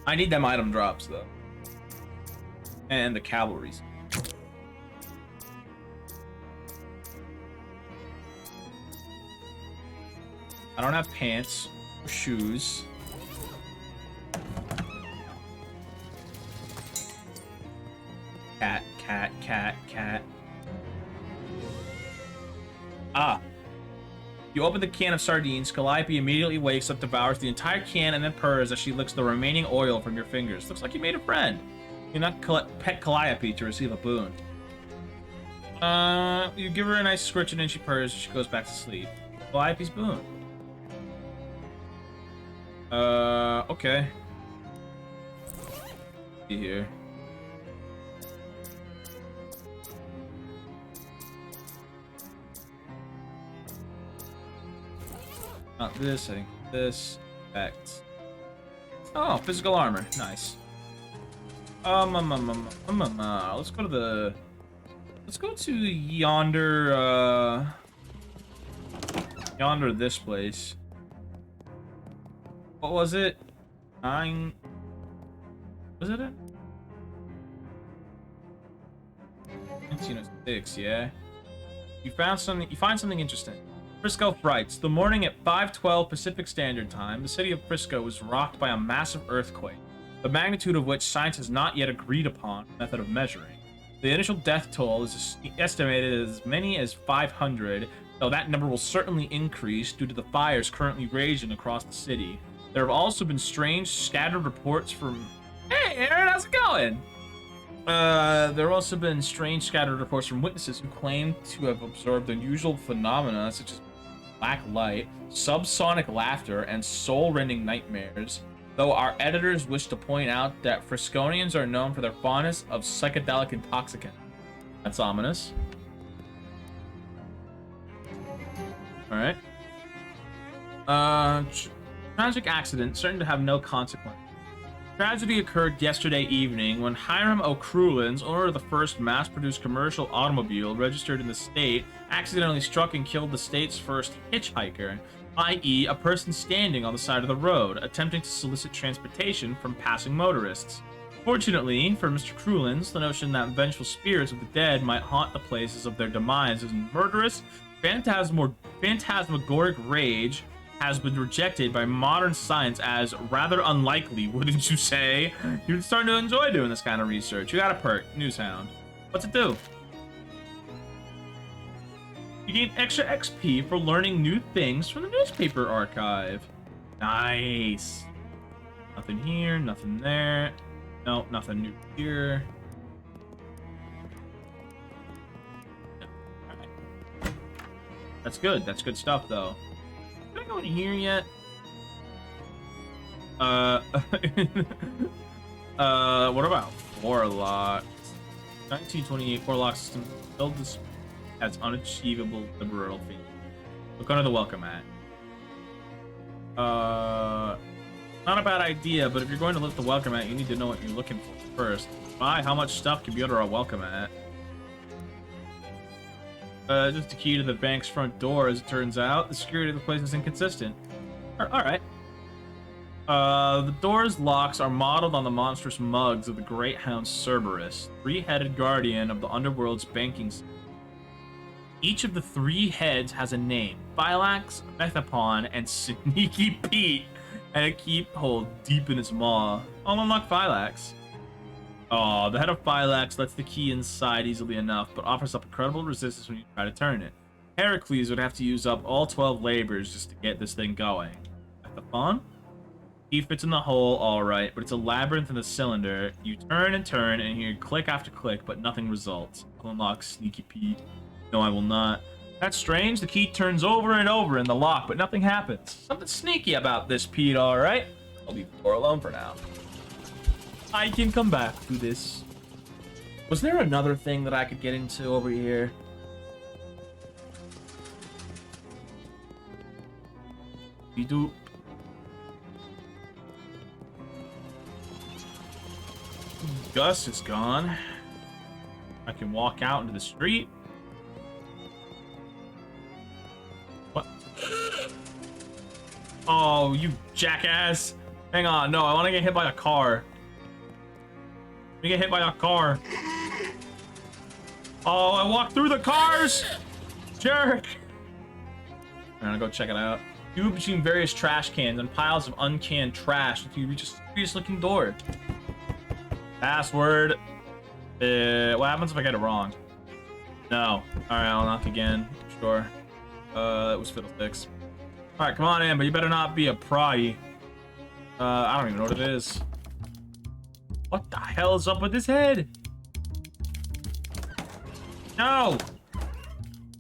I need them item drops though, and the cavalries. I don't have pants or shoes. Cat, cat, cat, cat. Ah. You open the can of sardines. Calliope immediately wakes up, devours the entire can, and then purrs as she licks the remaining oil from your fingers. Looks like you made a friend. You not pet Calliope to receive a boon. You give her a nice scritch and then she purrs. She goes back to sleep. Calliope's boon. Okay. See here. Not this, I think this. Effect. Oh, physical armor. Nice. Let's go to the... Let's go to yonder, yonder this place. What was it? 9... Was it it? 1906, yeah. You find something interesting. Frisco writes, the morning at 5:12 Pacific Standard Time, the city of Frisco was rocked by a massive earthquake, the magnitude of which science has not yet agreed upon a method of measuring. The initial death toll is estimated as many as 500, though that number will certainly increase due to the fires currently raging across the city. There have also been strange, scattered reports from... Hey, Aaron, how's it going? There have also been strange, scattered reports from witnesses who claim to have observed unusual phenomena such as black light, subsonic laughter, and soul-rending nightmares, though our editors wish to point out that Frisconians are known for their fondness of psychedelic intoxicant. That's ominous. Alright. Tragic accident, certain to have no consequence. Tragedy occurred yesterday evening when Hiram O'Crullins, owner of the first mass-produced commercial automobile registered in the state, accidentally struck and killed the state's first hitchhiker, i.e. a person standing on the side of the road, attempting to solicit transportation from passing motorists. Fortunately for Mr. Crullins, the notion that vengeful spirits of the dead might haunt the places of their demise is murderous, phantasmagoric rage has been rejected by modern science as rather unlikely, wouldn't you say? You're starting to enjoy doing this kind of research. You got a perk, Newshound. What's it do? You gain extra XP for learning new things from the newspaper archive. Nice. Nothing here, nothing there. No, nothing new here. No. All right. That's good. That's good stuff, though. Did I go in here yet? What about Warlock? 1928 Warlock system. Build this as unachievable liberal feat. Look under the welcome mat. Not a bad idea, but if you're going to lift the welcome mat, you need to know what you're looking for first. How much stuff can be under a welcome mat? Just a key to the bank's front door, as it turns out. The security of the place is inconsistent. Alright. The door's locks are modeled on the monstrous mugs of the great hound Cerberus, three-headed guardian of the underworld's banking system. Each of the three heads has a name: Phylax, Methapon, and Sneaky Pete, and a keyhole deep in its maw. I'll unlock Phylax. Oh, the head of Phylax lets the key inside easily enough, but offers up incredible resistance when you try to turn it. Heracles would have to use up all 12 labors just to get this thing going. Methapon? Key fits in the hole, alright, but it's a labyrinth in the cylinder. You turn and turn, and hear click after click, but nothing results. I'll unlock Sneaky Pete. No, I will not. That's strange. The key turns over and over in the lock, but nothing happens. Something sneaky about this, Pete, alright? I'll leave the door alone for now. I can come back to this. Was there another thing that I could get into over here? We do. Gus is gone. I can walk out into the street. What? Oh, you jackass. Hang on. No, I want to get hit by a car. Let me get hit by a car. Oh, I walked through the cars. Jerk. I'm gonna go check it out. You between various trash cans and piles of uncanned trash until you reach a serious looking door. Password. What happens if I get it wrong? No. Alright, I'll knock again. Sure. It was Fiddlesticks. Alright, come on in, but you better not be a proddy. I don't even know what it is. What the hell is up with his head? No!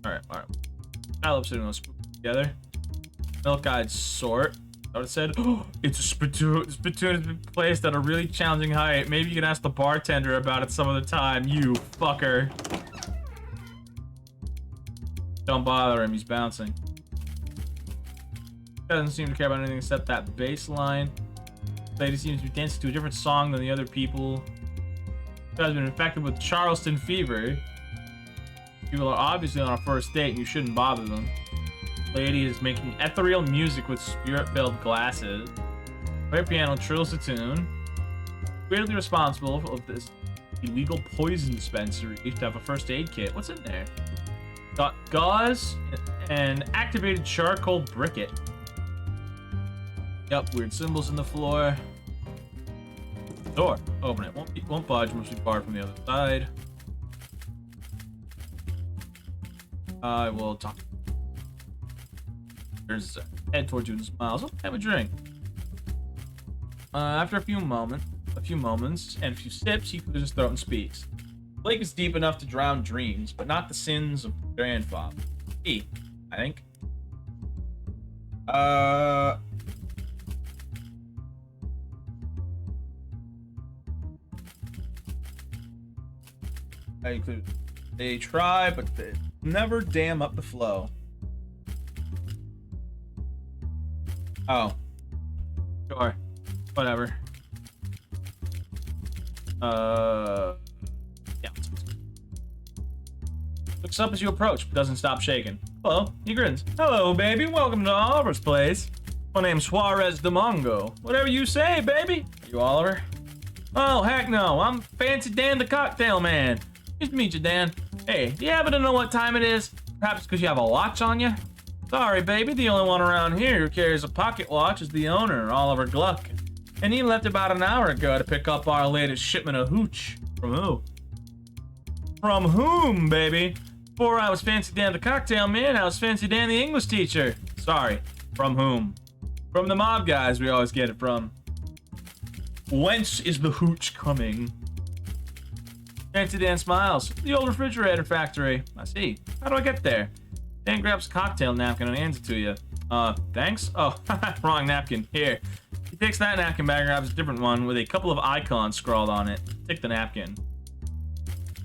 Alright. I love sitting those together. Milk guide sort. What it said? Oh, it's a spittoon. Spittoon has been placed at a really challenging height. Maybe you can ask the bartender about it some other time, you fucker. Don't bother him, he's bouncing. Doesn't seem to care about anything except that bass line. Lady seems to be dancing to a different song than the other people. She has been infected with Charleston fever. People are obviously on a first date and you shouldn't bother them. Lady is making ethereal music with spirit-filled glasses. Player piano trills the tune. Weirdly responsible for this illegal poison dispensary to have a first aid kit. What's in there? Got gauze and activated charcoal briquette. Yep, weird symbols in the floor. Door. Open it. Won't budge. Must be barred from the other side. I will talk. There's head towards you and smiles. Oh, have a drink. After a few moments and a few sips, he clears his throat and speaks. The lake is deep enough to drown dreams, but not the sins of grandfather. I think. They try, but they never dam up the flow. Oh. Sure. Whatever. Yeah. Looks up as you approach, but doesn't stop shaking. Hello. He grins. Hello, baby. Welcome to Oliver's place. My name's Suarez de Mongo. Whatever you say, baby. Are you Oliver? Oh, heck no. I'm Fancy Dan the Cocktail Man. Nice to meet you, Dan. Hey, do you happen to know what time it is? Perhaps because you have a watch on you? Sorry, baby, the only one around here who carries a pocket watch is the owner, Oliver Gluck. And he left about an hour ago to pick up our latest shipment of hooch. From who? From whom, baby? Before I was Fancy Dan the Cocktail Man, I was Fancy Dan the English teacher. Sorry, from whom? From the mob guys we always get it from. Whence is the hooch coming? Fancy Dan smiles. The old refrigerator factory. I see. How do I get there? Dan grabs a cocktail napkin and hands it to you. Thanks? Oh, wrong napkin. Here. He takes that napkin bag and grabs a different one with a couple of icons scrawled on it. Take the napkin.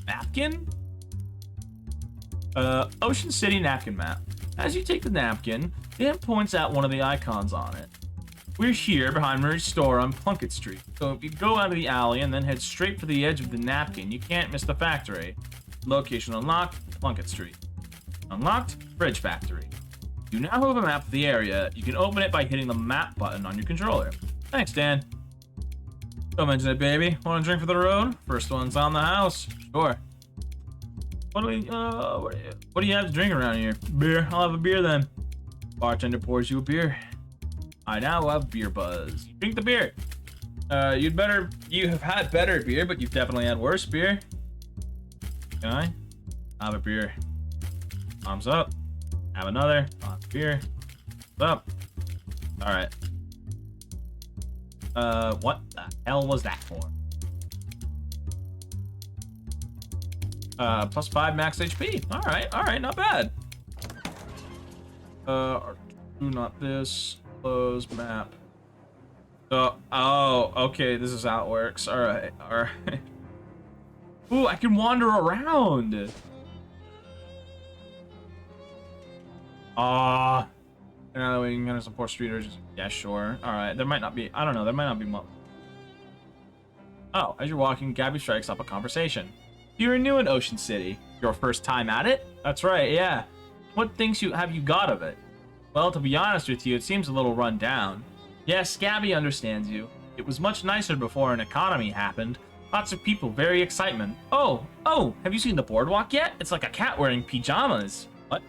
Napkin? Ocean City napkin map. As you take the napkin, Dan points out one of the icons on it. We're here behind Murray's store on Plunkett Street. So if you go out of the alley and then head straight for the edge of the napkin, you can't miss the factory. Location unlocked, Plunkett Street. Unlocked, Bridge Factory. You now have a map of the area. You can open it by hitting the map button on your controller. Thanks, Dan. Don't mention it, baby. Want a drink for the road? First one's on the house. Sure. What do you have to drink around here? Beer. I'll have a beer then. Bartender pours you a beer. I now have beer buzz. Drink the beer. You have had better beer, but you've definitely had worse beer. Can I? Have a beer. Arms up. Have another. Beer. Up. All right. What the hell was that for? Plus 5 max HP. All right, not bad. Do not this. Close map. Oh, okay, this is how it works. All right. Ooh, I can wander around. Now we can enter some poor streeters. Yeah, sure. All right, there might not be. I don't know. There might not be much. Oh, as you're walking, Gabby strikes up a conversation. You're new in Ocean City. Your first time at it? That's right. Yeah. What things have you got of it? Well, to be honest with you, it seems a little run down. Yes, Gabby understands you. It was much nicer before an economy happened. Lots of people, very excitement. Oh, have you seen the boardwalk yet? It's like a cat wearing pajamas. What?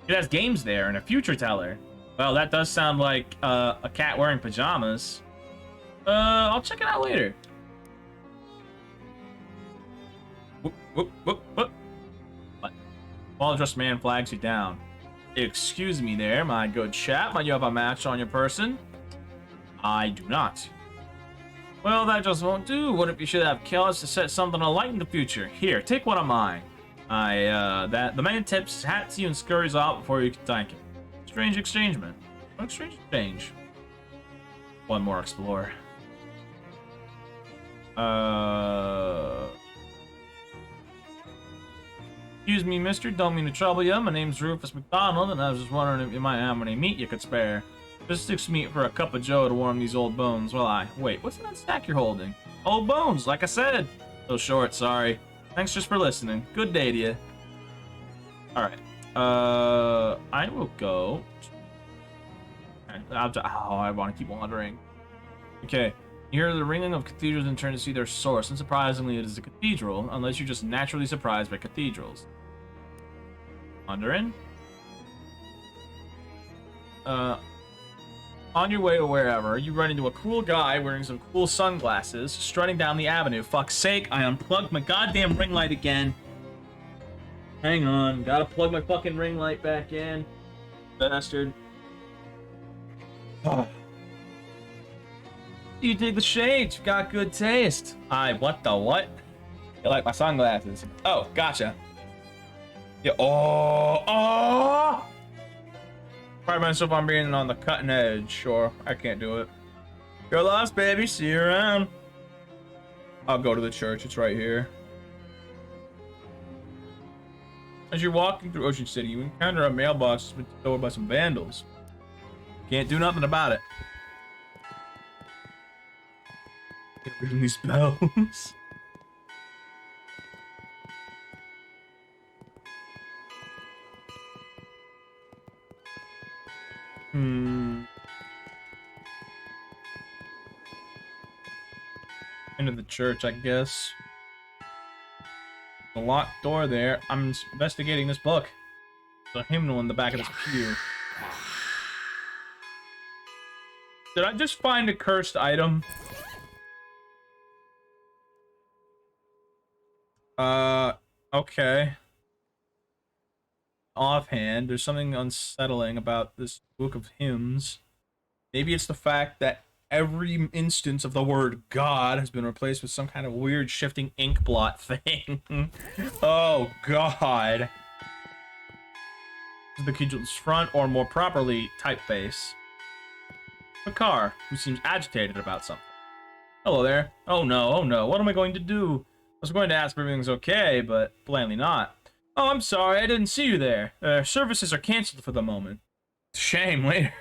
It has games there and a future teller. Well, that does sound like a cat wearing pajamas. I'll check it out later. Whoop. What? Well-dressed man flags you down. Excuse me there, my good chap. Might you have a match on your person? I do not. Well, that just won't do. What if you should have callous to set something alight in the future? Here, take one of mine. The man tips his hat to you and scurries out before you can thank him. Strange exchangement. What strange exchange? One more explorer. Excuse me, mister. Don't mean to trouble you. My name's Rufus McDonald, and I was just wondering if you might have any meat you could spare. Just 6 meat for a cup of joe to warm these old bones. Well, wait, what's in that stack you're holding? Old bones, like I said. So short, sorry. Thanks just for listening. Good day to you. Alright. I will go. I want to keep wandering. Okay. You hear the ringing of cathedrals and turn to see their source. Unsurprisingly, it is a cathedral, unless you're just naturally surprised by cathedrals. Wandering. On your way to wherever, you run into a cool guy wearing some cool sunglasses, strutting down the avenue. Fuck's sake, I unplugged my goddamn ring light again. Hang on, gotta plug my fucking ring light back in. Bastard. You dig the shades, you got good taste. What the what? You like my sunglasses? Oh, gotcha. Yeah, oh! Pride myself on being on the cutting edge. Sure, I can't do it. You're lost, baby. See you around. I'll go to the church. It's right here. As you're walking through Ocean City, you encounter a mailbox that's been stolen by some vandals. Can't do nothing about it. Get rid of these bells. Into the church, I guess. The locked door there. I'm investigating this book. There's a hymnal in the back of this pew. Did I just find a cursed item? Okay. Offhand, there's something unsettling about this book of hymns. Maybe it's the fact that every instance of the word God has been replaced with some kind of weird shifting ink blot thing. Oh, God. The cathedral's front, or more properly, typeface. A car, who seems agitated about something. Hello there. Oh no, what am I going to do? I was going to ask if everything's okay, but plainly not. Oh, I'm sorry, I didn't see you there. Services are canceled for the moment. Shame, later.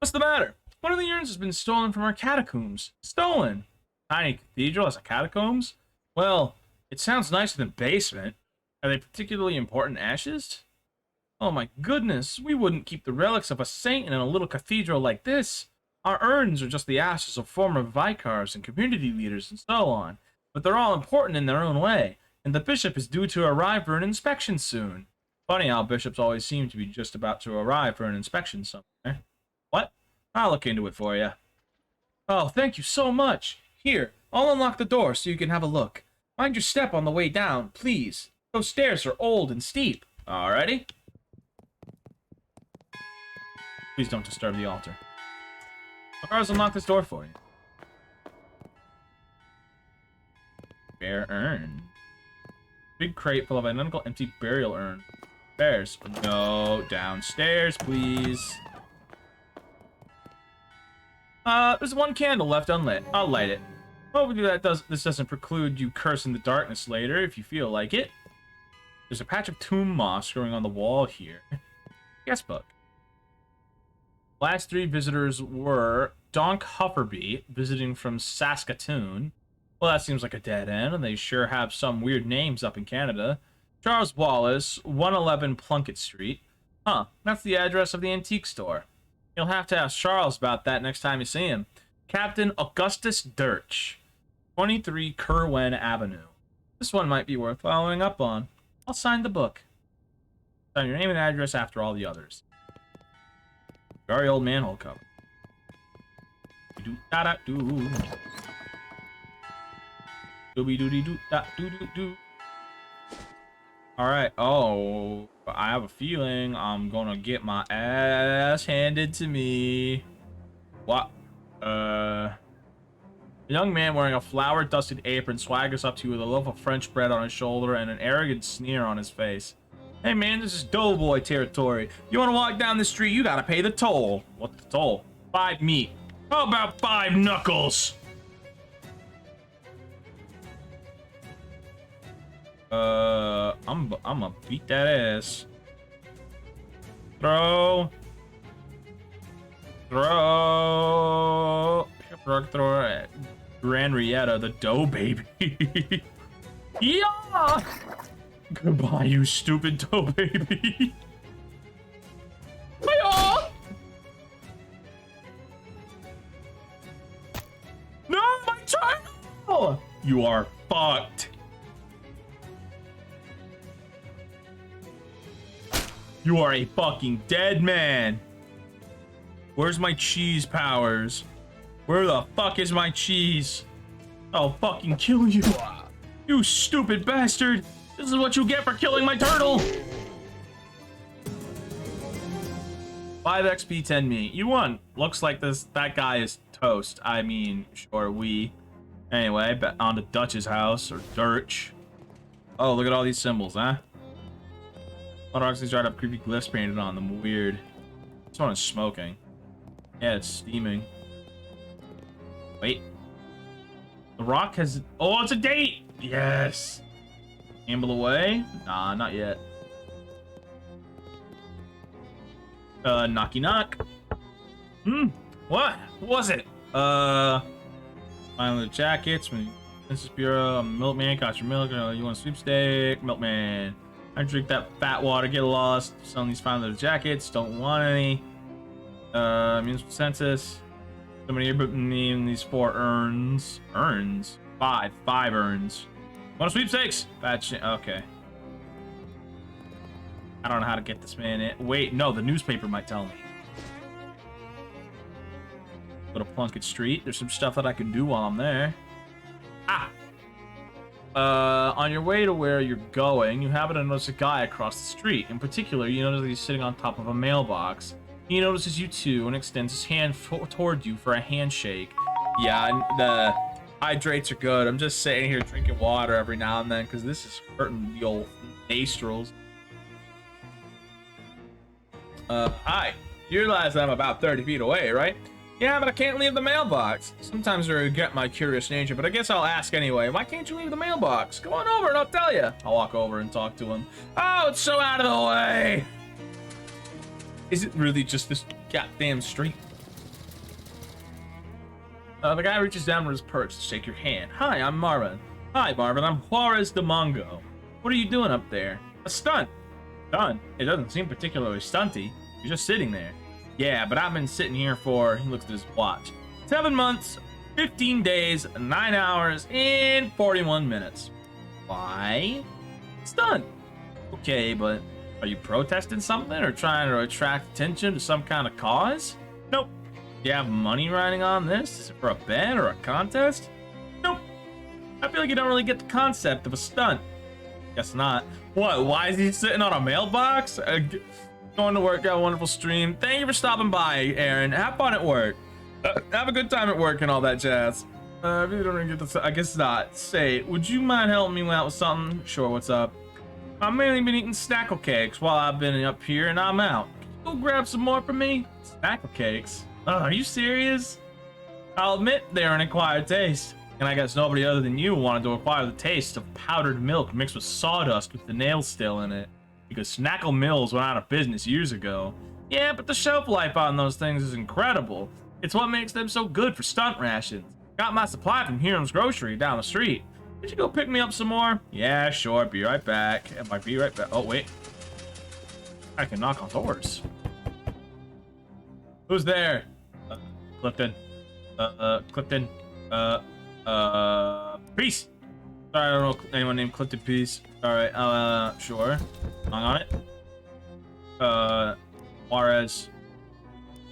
What's the matter? One of the urns has been stolen from our catacombs. Stolen? Tiny cathedral has a catacombs? Well, it sounds nicer than basement. Are they particularly important ashes? Oh my goodness, we wouldn't keep the relics of a saint in a little cathedral like this. Our urns are just the ashes of former vicars and community leaders and so on, but they're all important in their own way, and the bishop is due to arrive for an inspection soon. Funny how bishops always seem to be just about to arrive for an inspection somewhere. What? I'll look into it for you. Oh, thank you so much. Here, I'll unlock the door so you can have a look. Mind your step on the way down, please. Those stairs are old and steep. Alrighty? Please don't disturb the altar. I'll unlock this door for you. Spare urn. Big crate full of identical empty burial urn. Bears. No, downstairs, please. There's one candle left unlit. I'll light it. Hopefully this doesn't preclude you cursing the darkness later if you feel like it. There's a patch of tomb moss growing on the wall here. Guest book. Last 3 visitors were Donk Hufferby, visiting from Saskatoon. Well, that seems like a dead end, and they sure have some weird names up in Canada. Charles Wallace, 111 Plunkett Street. Huh, that's the address of the antique store. You'll have to ask Charles about that next time you see him. Captain Augustus Dirch, 23 Kerwen Avenue. This one might be worth following up on. I'll sign the book. Sign your name and address after all the others. Very old manhole cover. Do-da-da-doo. Dooby-doody-doo-da-doo-doo-doo. Alright, oh, I have a feeling I'm gonna get my ass handed to me. What? A young man wearing a flour-dusted apron swaggers up to you with a loaf of French bread on his shoulder and an arrogant sneer on his face. Hey man, this is doughboy territory. You wanna walk down the street, you gotta pay the toll. What's the toll? 5 meat. How about 5 knuckles? I'm gonna beat that ass. Throw. Throw at Grand Rietta, the dough baby. Yeah! Goodbye, you stupid dough baby. Hiya! No, my turtle! You are fucked. You are a fucking dead man. Where's my cheese powers? Where the fuck is my cheese? I'll fucking kill you. You stupid bastard. This is what you get for killing my turtle. 5 XP, 10 meat. You won. Looks like that guy is toast. I mean, sure, we. Anyway, on to Dutch's house, or Dirch. Oh, look at all these symbols, huh? Oxy's dried up creepy glyphs painted on them. Weird. This one is smoking. Yeah, it's steaming. Wait. The rock has... Oh, it's a date! Yes! Amble away? Nah, not yet. Knocky knock. What? What was it? Finally, the jackets. Census Bureau. Milkman, got your milk. You want a sweepstake? Milkman. I drink that fat water, get lost. Selling these fine little jackets, don't want any. Municipal census. Somebody here put me in these 4 urns. Urns? 5 urns. Want a sweepstakes? Okay. I don't know how to get this man in. Wait, no, the newspaper might tell me. Go to Plunkett Street. There's some stuff that I can do while I'm there. Ah! On your way to where you're going, you happen to notice a guy across the street. In particular, you notice that he's sitting on top of a mailbox. He notices you too and extends his hand toward you for a handshake. Yeah, the hydrates are good. I'm just sitting here drinking water every now and then because this is hurting the old nostrils. Hi. You realize I'm about 30 feet away, right? Yeah, but I can't leave the mailbox. Sometimes I regret my curious nature, but I guess I'll ask anyway. Why can't you leave the mailbox? Come on over and I'll tell you. I'll walk over and talk to him. Oh, it's so out of the way. Is it really just this goddamn street? The guy reaches down with his perch to shake your hand. Hi, I'm Marvin. Hi, Marvin. I'm Juarez de Mongo. What are you doing up there? A stunt. Stunt? It doesn't seem particularly stunty. You're just sitting there. Yeah, but I've been sitting here for, he looks at his watch, 7 months, 15 days, 9 hours, and 41 minutes. Why? It's done. Okay, but are you protesting something or trying to attract attention to some kind of cause? Nope. Do you have money riding on this? Is it for a bet or a contest? Nope. I feel like you don't really get the concept of a stunt. Guess not. What? Why is he sitting on a mailbox? Going to work, got a wonderful stream. Thank you for stopping by, Aaron. Have fun at work. Have a good time at work and all that jazz. I really don't really get this. I guess not. Say, would you mind helping me out with something? Sure, what's up? I've mainly been eating snackle cakes while I've been up here, and I'm out. Can you go grab some more for me? Snackle cakes? Oh, are you serious? I'll admit they're an acquired taste. And I guess nobody other than you wanted to acquire the taste of powdered milk mixed with sawdust with the nails still in it. Because Snackle Mills went out of business years ago. Yeah, but the shelf life on those things is incredible. It's what makes them so good for stunt rations. Got my supply from Hiram's Grocery down the street. Did you go pick me up some more? Yeah, sure. Be right back. I might be right back. Oh, wait. I can knock on doors. Who's there? Clifton. Clifton. Peace. Sorry, I don't know anyone named Clifton Peace. Alright, sure. Hang on it. Juarez.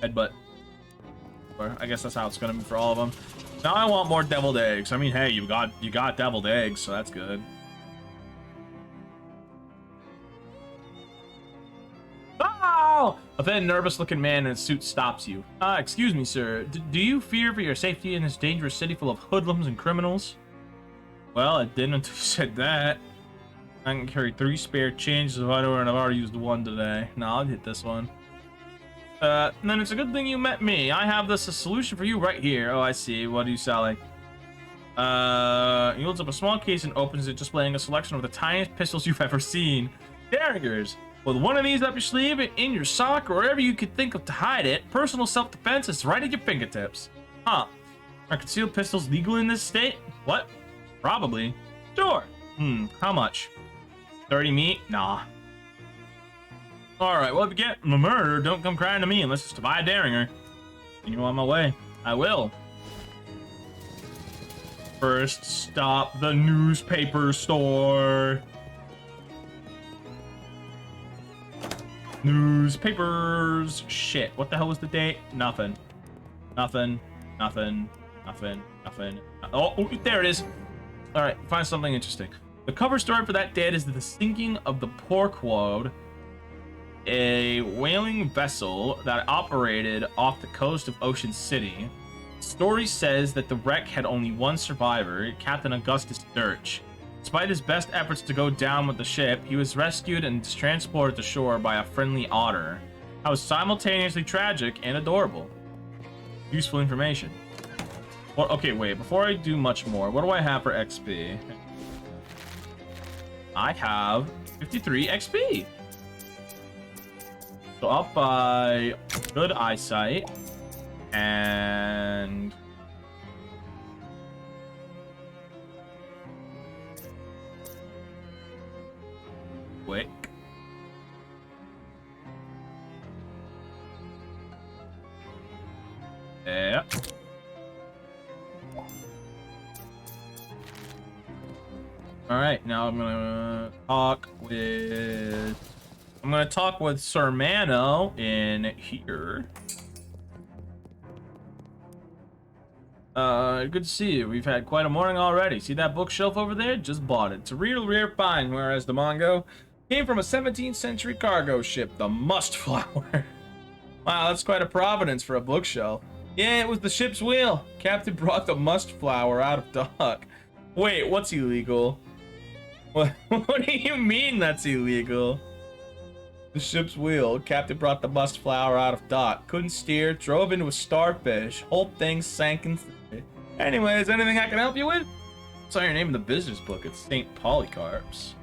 Headbutt. I guess that's how it's gonna be for all of them. Now I want more deviled eggs. I mean, hey, you got deviled eggs, so that's good. Oh! A thin, nervous-looking man in a suit stops you. Excuse me, sir. Do you fear for your safety in this dangerous city full of hoodlums and criminals? Well, I didn't until you said that. I can carry 3 spare changes if I don't, and I've already used 1 today. No, I'll hit this one. Then it's a good thing you met me. I have a solution for you right here. Oh, I see. What are you selling? He holds up a small case and opens it, displaying a selection of the tiniest pistols you've ever seen. Derringers. With one of these up your sleeve, in your sock, or wherever you could think of to hide it, personal self-defense is right at your fingertips. Huh. Are concealed pistols legal in this state? What? Probably. Sure. How much? 30 meat? Nah. Alright, well, if you get a murder, don't come crying to me unless it's to buy a Derringer. You know, on my way. I will. First stop, the newspaper store. Newspapers. Shit, what the hell was the date? Nothing. Nothing. Nothing. Nothing. Nothing. Oh, there it is. Alright, find something interesting. The cover story for that date is the sinking of the Porquode, a whaling vessel that operated off the coast of Ocean City. The story says that the wreck had only one survivor, Captain Augustus Dirch. Despite his best efforts to go down with the ship, he was rescued and transported to shore by a friendly otter. That was simultaneously tragic and adorable. Useful information. Well, okay, wait, before I do much more, what do I have for XP? I have 53 XP. So I'll buy good eyesight and quick. Yeah. All right, now I'm gonna talk with Sir Mano in here. Good to see you. We've had quite a morning already. See that bookshelf over there? Just bought it. It's a real rare find, whereas the Mongo came from a 17th century cargo ship, the Must Flower. Wow, that's quite a provenance for a bookshelf. Yeah, it was the ship's wheel. Captain brought the Must Flower out of dock. Wait, what's illegal? What do you mean that's illegal? The ship's wheel. Captain brought the Must Flower out of dock. Couldn't steer, drove into a starfish. Whole thing sank in. Anyways, anything I can help you with? Saw your name in the business book. It's St. Polycarp's.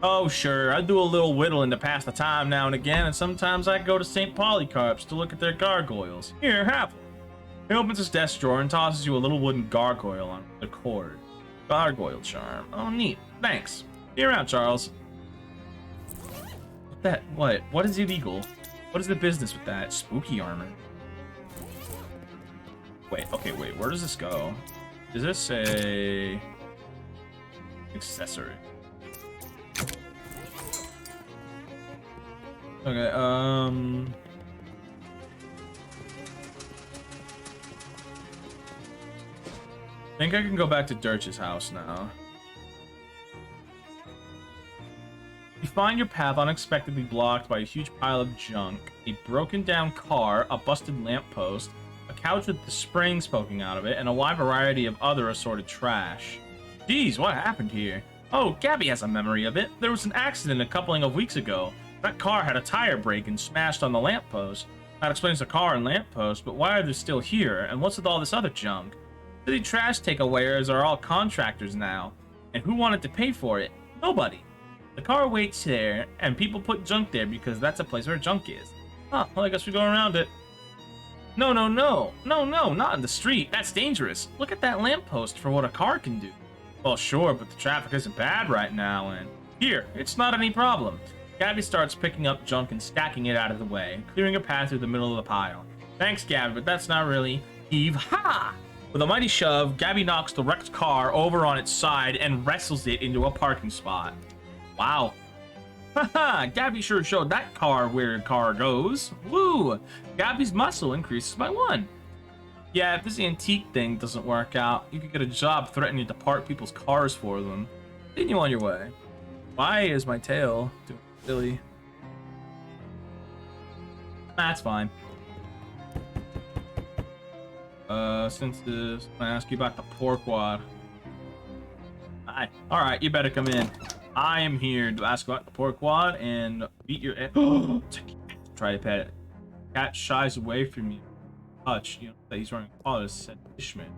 Oh, sure. I do a little whittling to pass the time now and again, and sometimes I go to St. Polycarp's to look at their gargoyles. Here, have one. He opens his desk drawer and tosses you a little wooden gargoyle on the cord. Gargoyle charm. Oh, neat. Thanks. See you around, Charles. What? What is illegal? What is the business with that? Spooky armor. Wait, okay, wait. Where does this go? Does this say accessory? Okay, I think I can go back to Dirch's house now. You find your path unexpectedly blocked by a huge pile of junk, a broken down car, a busted lamppost, a couch with the springs poking out of it, and a wide variety of other assorted trash. Geez, what happened here? Oh, Gabby has a memory of it. There was an accident a coupling of weeks ago. That car had a tire break and smashed on the lamppost. That explains the car and lamppost, but why are they still here? And what's with all this other junk? City trash takeaways are all contractors now. And who wanted to pay for it? Nobody. The car waits there, and people put junk there because that's a place where junk is. Huh, well, I guess we go around it. No, not in the street. That's dangerous. Look at that lamppost for what a car can do. Well, sure, but the traffic isn't bad right now, and... Here, it's not any problem. Gabby starts picking up junk and stacking it out of the way, clearing a path through the middle of the pile. Thanks, Gabby, but that's not really... Eve, ha! With a mighty shove, Gabby knocks the wrecked car over on its side and wrestles it into a parking spot. Wow. Haha, Gabby sure showed that car where car goes. Woo! Gabby's muscle increases by 1. Yeah, if this antique thing doesn't work out, you could get a job threatening to park people's cars for them. Continue on your way. Why is my tail doing silly? That's fine. Since this, I'm gonna ask you about the pork wad. Hi. Alright, you better come in. I am here to ask about the pork wad and beat your try to pet it. Cat shies away from you. Touch, you know, that he's wearing a collar, said Fishman.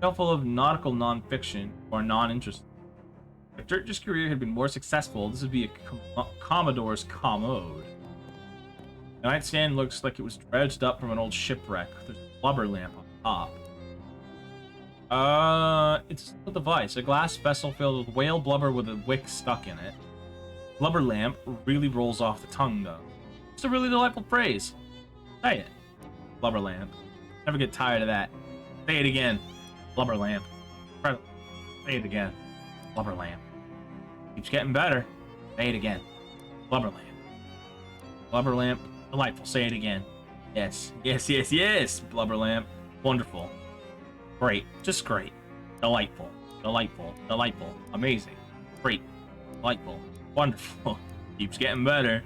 Full of nautical non-fiction or non-interest. If Dirt's career had been more successful, this would be a Commodore's commode. The nightstand looks like it was dredged up from an old shipwreck. There's a blubber lamp on top. It's a device, a glass vessel filled with whale blubber with a wick stuck in it. Blubber lamp really rolls off the tongue, though. It's a really delightful phrase. Say it. Blubber lamp. Never get tired of that. Say it again. Blubber lamp. Say it again. Blubber lamp. Keeps getting better. Say it again. Blubber lamp. Blubber lamp. Delightful. Say it again. Yes. Yes. Blubber lamp. Wonderful. Great. Just great. Delightful. Amazing. Great. Delightful. Wonderful. Keeps getting better.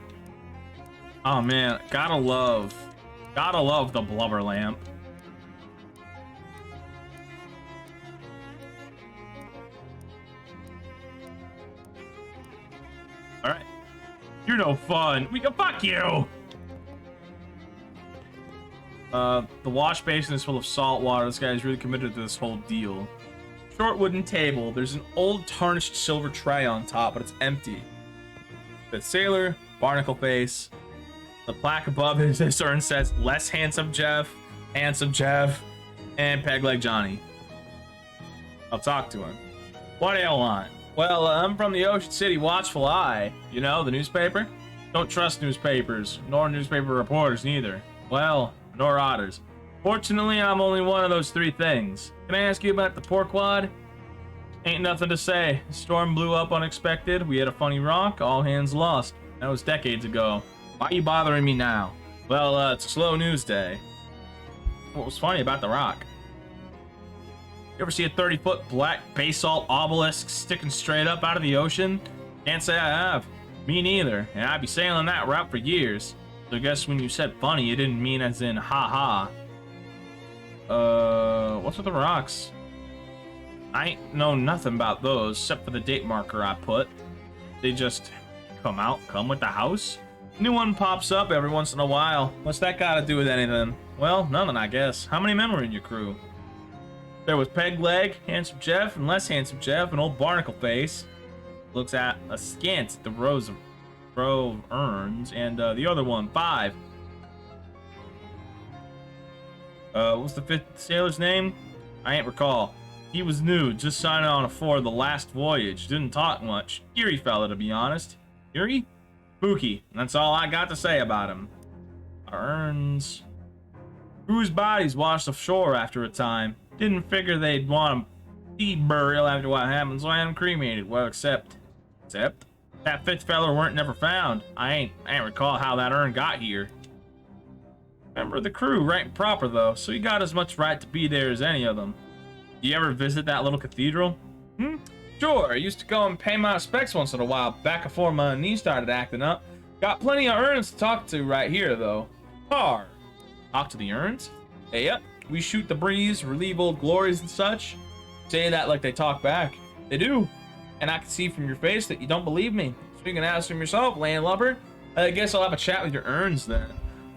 Oh man, gotta love the blubber lamp. Alright. You're no fun. We can fuck you! The wash basin is full of salt water. This guy is really committed to this whole deal. Short wooden table. There's an old tarnished silver tray on top, but it's empty. The sailor, barnacle face. The plaque above his urn says, less handsome Jeff, and peg leg Johnny. I'll talk to him. What do you want? Well, I'm from the Ocean City Watchful Eye. You know, the newspaper? Don't trust newspapers, nor newspaper reporters neither. Well, nor otters. Fortunately, I'm only one of those 3 things. Can I ask you about the pork wad? Ain't nothing to say. Storm blew up unexpected. We had a funny rock. All hands lost. That was decades ago. Why are you bothering me now? Well, it's a slow news day. What was funny about the rock? You ever see a 30-foot black basalt obelisk sticking straight up out of the ocean? Can't say I have. Me neither, and I'd be sailing that route for years. So I guess when you said funny, you didn't mean as in ha-ha. What's with the rocks? I ain't know nothing about those, except for the date marker I put. They just come with the house? New one pops up every once in a while. What's that got to do with anything? Well, nothing, I guess. How many men were in your crew? There was Peg Leg, Handsome Jeff, and Less Handsome Jeff, and Old Barnacle Face. Looks at askance at the row of urns, and the other one, 5. What's the 5th sailor's name? I ain't recall. He was new, just signing on for the last voyage. Didn't talk much. Eerie fella, to be honest. Eerie? Spooky. That's all I got to say about him. Urns. Crew's bodies washed ashore after a time. Didn't figure they'd want a deed burial after what happened, so I had him cremated. Well, except that 5th feller weren't never found. I ain't recall how that urn got here. Member of the crew, right and proper though, so he got as much right to be there as any of them. You ever visit that little cathedral? Sure, I used to go and pay my respects once in a while, back before my knee started acting up. Got plenty of urns to talk to right here, though. Talk to the urns? Hey, yep. We shoot the breeze, relieve old glories and such. Say that like they talk back. They do. And I can see from your face that you don't believe me. So you can ask them yourself, landlubber. I guess I'll have a chat with your urns then.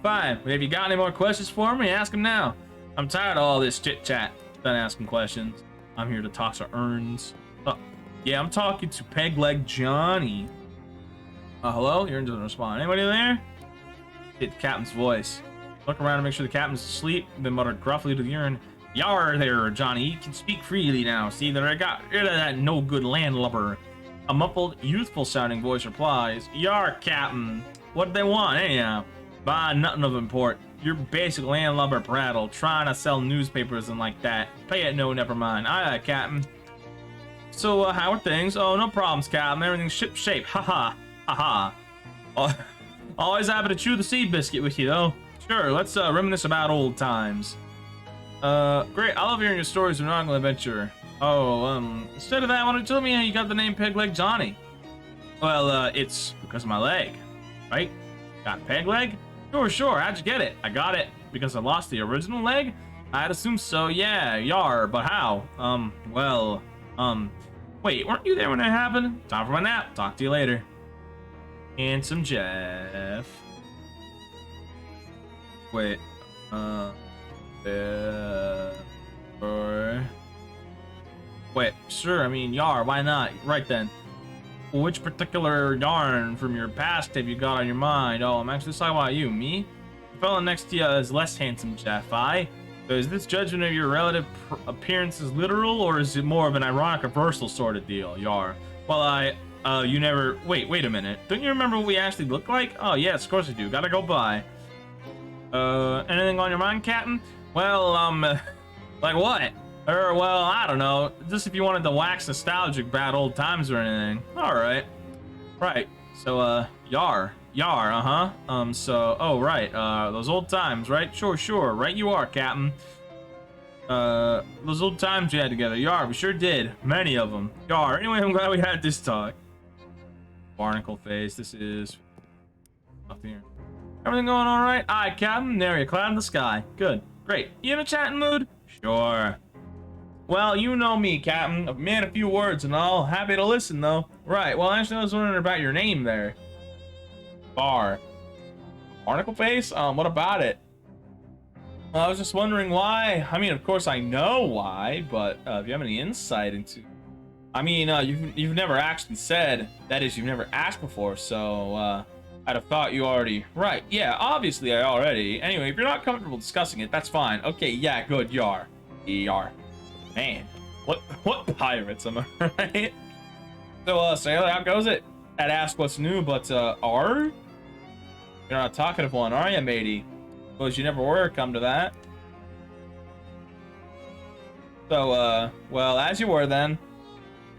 Fine, but have you got any more questions for me? Ask them now. I'm tired of all this chit-chat. Done asking questions. I'm here to talk to urns. Yeah, I'm talking to Peg-Leg Johnny. Hello? Your urn doesn't respond. Anybody there? Hit the captain's voice. Look around to make sure the captain's asleep, then mutter gruffly to the urn. Yar there, Johnny. You can speak freely now. See that I got rid of that no-good landlubber. A muffled, youthful-sounding voice replies, Yar, Captain. What they want, anyhow? Bah, nothing of import. Your basic landlubber prattle, trying to sell newspapers and like that. Pay it no, never mind. Aye, Captain. So, how are things? Oh, no problems, Captain. Everything's ship-shape. Ha-ha. Ha-ha. Always happy to chew the seed biscuit with you, though. Sure, let's reminisce about old times. Great. I love hearing your stories of an ongoing adventure. Oh, instead of that, why don't you tell me how you got the name Peg Leg Johnny? Well, it's because of my leg, right? Got Peg Leg? Sure. How'd you get it? I got it because I lost the original leg? I'd assume so, yeah, yar, but how? Wait, weren't you there when it happened? Time for my nap. Talk to you later. Handsome Jeff. Wait, wait, sure, I mean, yar, why not? Right then. Which particular yarn from your past have you got on your mind? Oh, I'm actually talking about you. Me? The fellow next to you is less handsome, Jeff. So is this judgment of your relative appearance is literal, or is it more of an ironic reversal sort of deal, yar? Well, you never... Wait a minute. Don't you remember what we actually look like? Oh, yes, of course I do. Gotta go by. Anything on your mind, Captain? Well, like what? Well, I don't know. Just if you wanted to wax nostalgic about old times or anything. Alright. Right. So, yar, uh-huh. Oh, right. Those old times, right? Sure. Right you are, Captain. Those old times we had together. Yar, we sure did. Many of them. Yar. Anyway, I'm glad we had this talk. Barnacle face. This is... up here. Everything going all right? Aye, Captain. There, you cloud in the sky. Good. Great. You in a chatting mood? Sure. Well, you know me, Captain. A man, a few words and all. Happy to listen, though. Right. Well, actually, I was wondering about your name there. Barnacle face? What about it? I was just wondering why. I mean, of course, I know why, but if you have any insight into... I mean, you've never actually said... That is, you've never asked before, so, I'd have thought you already... Right, yeah, obviously I already... Anyway, if you're not comfortable discussing it, that's fine. Okay, yeah, good, yar. Yar. Man, what pirates, am I right? So, sailor, how goes it? I'd ask what's new, but, You're not a talkative one, are you, matey? Suppose you never were, come to that. So, well, as you were then,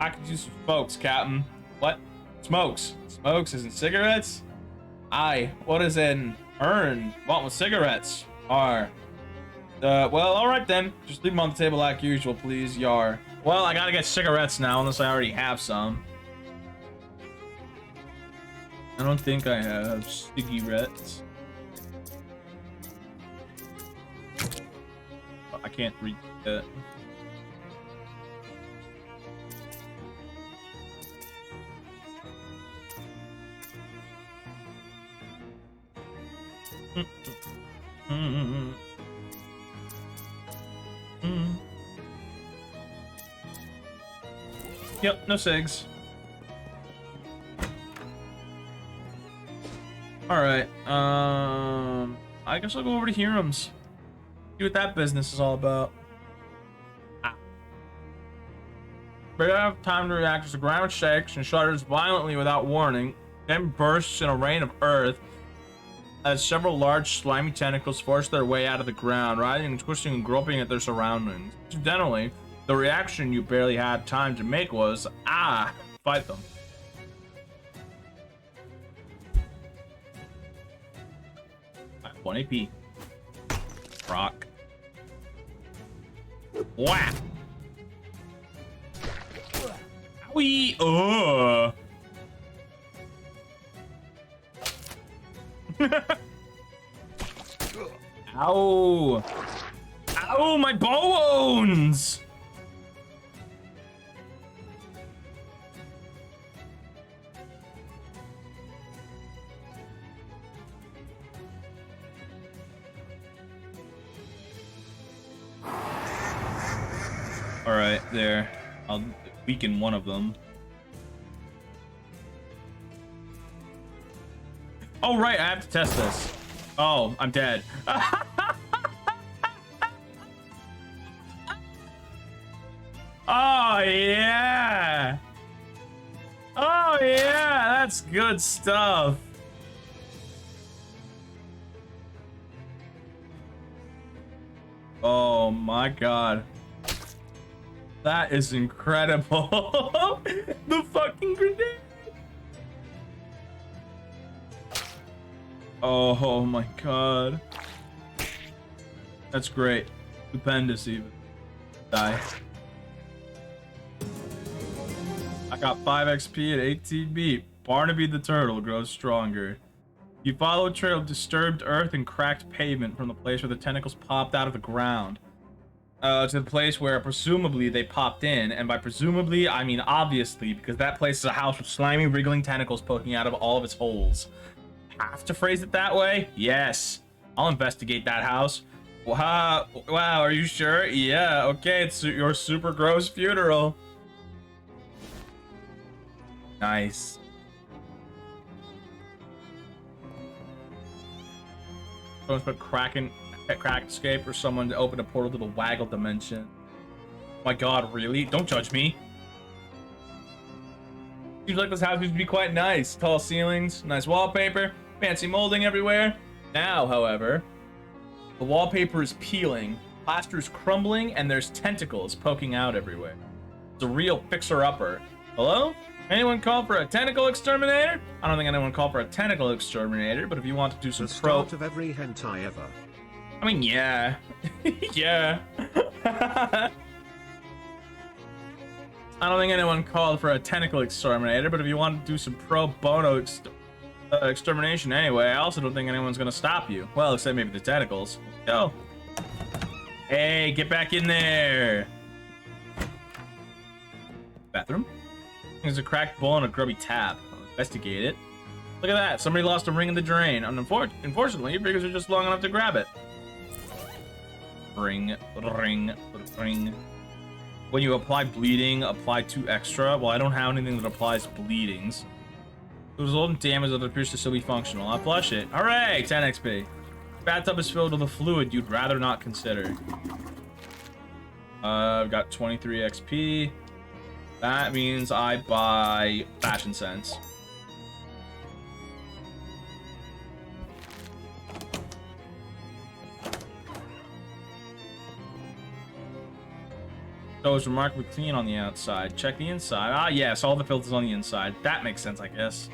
I could use some smokes, Captain. What? Smokes? Smokes isn't cigarettes? Aye, what is an urn? Want with cigarettes? Well, alright then. Just leave them on the table like usual, please, yar. Well, I gotta get cigarettes now, unless I already have some. I don't think I have cigarettes. I can't read that. Yep, no cigs. Alright, I guess I'll go over to Hiram's. See what that business is all about. Barely have time to react as the ground shakes and shudders violently without warning, then bursts in a rain of earth as several large slimy tentacles force their way out of the ground, writhing and twisting and groping at their surroundings. Incidentally, the reaction you barely had time to make was, fight them. 1 AP. Rock. Whap! Owie! Ow! Oh, my bones! All right, there. I'll weaken one of them. Oh, right, I have to test this. Oh, I'm dead. Oh, yeah. Oh, yeah, that's good stuff. Oh, my God. That is incredible. The fucking grenade. Oh my God. That's great. Stupendous even. Die. I got 5 XP at 18 beat. Barnaby the turtle grows stronger. You follow a trail of disturbed earth and cracked pavement from the place where the tentacles popped out of the ground. To the place where presumably they popped in, and by presumably I mean obviously, because that place is a house with slimy, wriggling tentacles poking out of all of its holes. Have to phrase it that way? Yes. I'll investigate that house. Wow, are you sure? Yeah, okay, it's your super gross funeral. Nice. Someone's put crack escape for someone to open a portal to the Waggle dimension. Oh my God, really? Don't judge me. Seems like this house used to be quite nice. Tall ceilings, nice wallpaper, fancy molding everywhere. Now, however, the wallpaper is peeling, plaster is crumbling, and there's tentacles poking out everywhere. It's a real fixer-upper. Hello? Anyone call for a tentacle exterminator? I don't think anyone called for a tentacle exterminator, but if you want to do some The start of every hentai ever. I mean, yeah. Yeah. I don't think anyone called for a tentacle exterminator, but if you want to do some pro bono extermination anyway, I also don't think anyone's gonna stop you. Well, except maybe the tentacles. Go. Hey, get back in there. Bathroom. There's a cracked bowl and a grubby tap. I'll investigate it. Look at that. Somebody lost a ring in the drain. Unfortunately, your fingers are just long enough to grab it. Ring. When you apply bleeding, apply 2 extra. Well, I don't have anything that applies bleedings. The resultant damage that appears to still be functional. I'll flush it. Hooray! 10 XP. Bathtub is filled with a fluid you'd rather not consider. I've got 23 XP. That means I buy Fashion Sense. So it's remarkably clean on the outside. Check the inside. Ah, yes, all the filth is on the inside. That makes sense, I guess.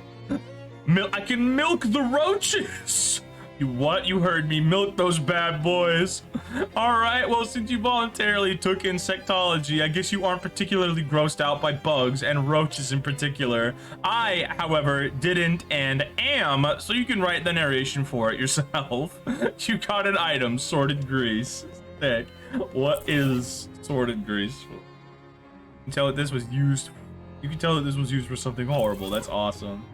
I can milk the roaches! You what? You heard me. Milk those bad boys. Alright, well, since you voluntarily took insectology, I guess you aren't particularly grossed out by bugs, and roaches in particular. I, however, didn't and am, so you can write the narration for it yourself. You got an item, sorted grease. Sick. What is sorted grease? You can tell that this was used. You can tell that this was used for something horrible. That's awesome.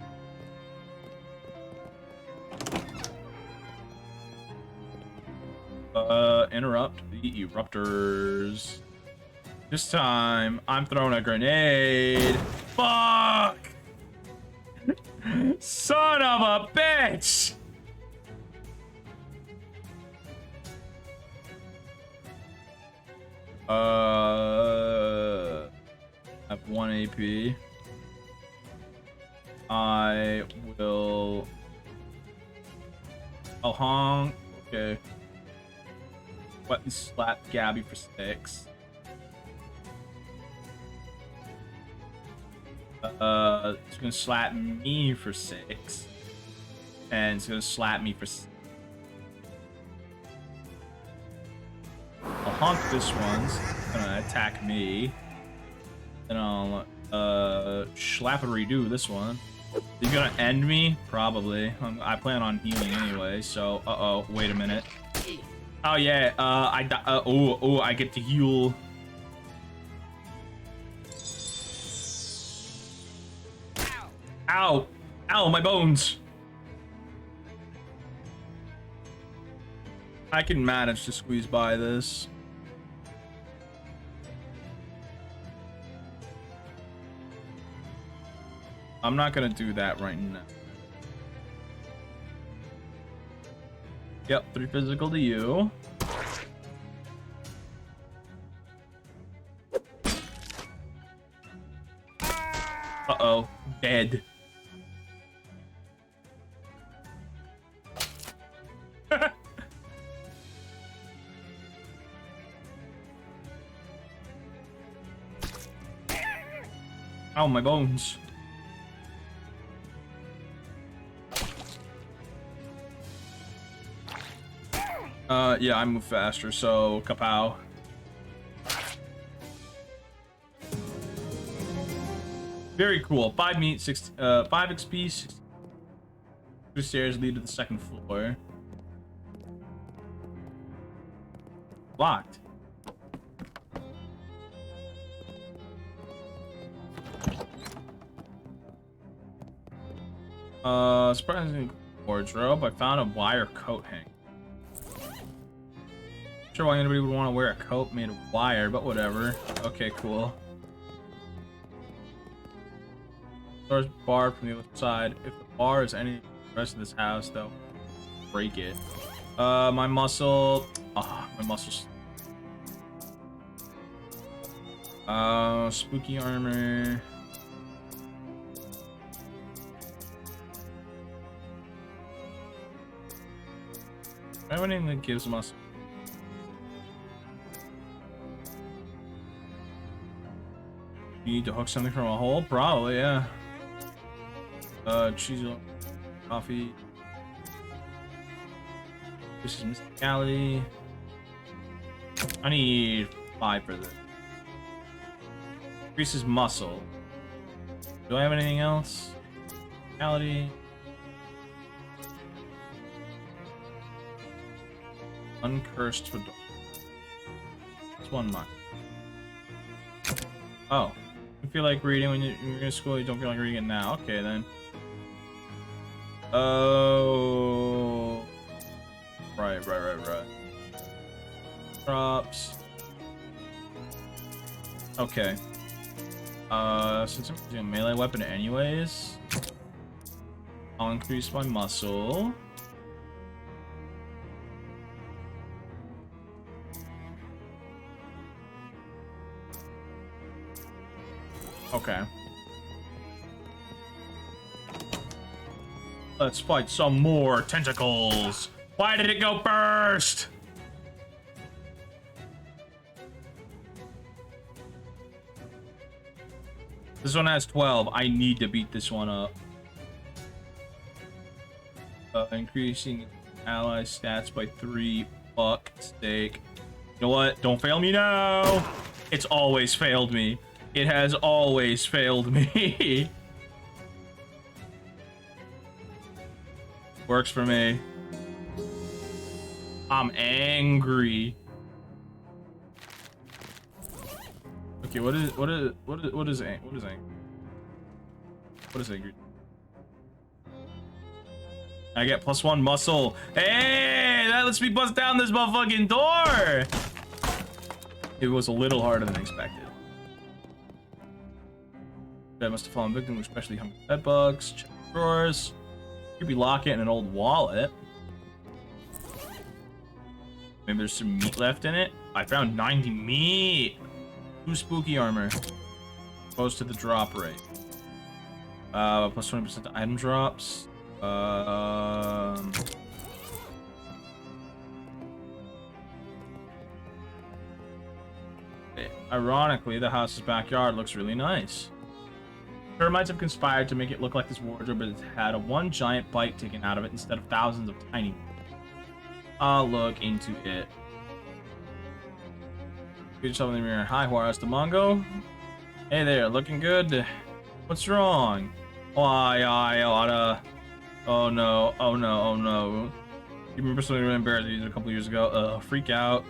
Interrupt the eruptors. This time, I'm throwing a grenade. Fuck! Son of a bitch! I have 1 AP. I'll honk. Okay. Let me slap Gabby for 6. It's gonna slap me for 6. And it's gonna slap me for 6. I'll honk this one's gonna attack me. Then I'll slap and redo this one. Is he gonna end me? Probably. I plan on healing anyway, so wait a minute. Oh yeah, I get to heal. Ow! Ow, my bones! I can manage to squeeze by this. I'm not gonna do that right now. Yep, 3 physical to you. Uh-oh, dead. Ow, my bones. Yeah, I move faster, so kapow. Very cool. 5 meat, 6, 5 XP, 6. 2 stairs lead to the 2nd floor. Locked. Surprisingly wardrobe. I found a wire coat hang. Not sure why anybody would want to wear a coat made of wire, but whatever. Okay, cool. Door's barred from the other side. If the bar is any the rest of this house, though, break it. My muscle. Oh, my muscles. Spooky armor. I have anything that gives muscle. You need to hook something from a hole? Probably, yeah. Cheese, coffee. This is mysticality. I need 5 for this. Increases muscle. Do I have anything else? Mysticality. Uncursed for. It's 1 month. Oh. You feel like reading when you're in school, you don't feel like reading it now. Okay, then. Oh. Right. Drops. Okay. Since I'm using a melee weapon anyways, I'll increase my muscle. Okay. Let's fight some more tentacles. Why did it go first? This one has 12. I need to beat this one up. Increasing ally stats by 3. Fuck stake. You know what? Don't fail me now. It's always failed me. It has always failed me. Works for me. I'm angry. Okay, what is angry? I get +1 muscle. Hey, that lets me bust down this motherfucking door. It was a little harder than expected. I must have fallen victim to especially hungry bed bugs. Check the drawers. Could be locket and an old wallet. Maybe there's some meat left in it. I found 90 meat. 2 spooky armor. Opposed to the drop rate. Plus 20% to item drops. Ironically, the house's backyard looks really nice. Termites have conspired to make it look like this wardrobe, but it's had one giant bite taken out of it instead of thousands of tiny. I'll look into it. Get yourself in the mirror. Hi, Juarez the Mongo. Hey there, looking good. What's wrong? Why, I oughta. Oh no, oh no, oh no. You remember something really embarrassing a couple years ago? Freak out.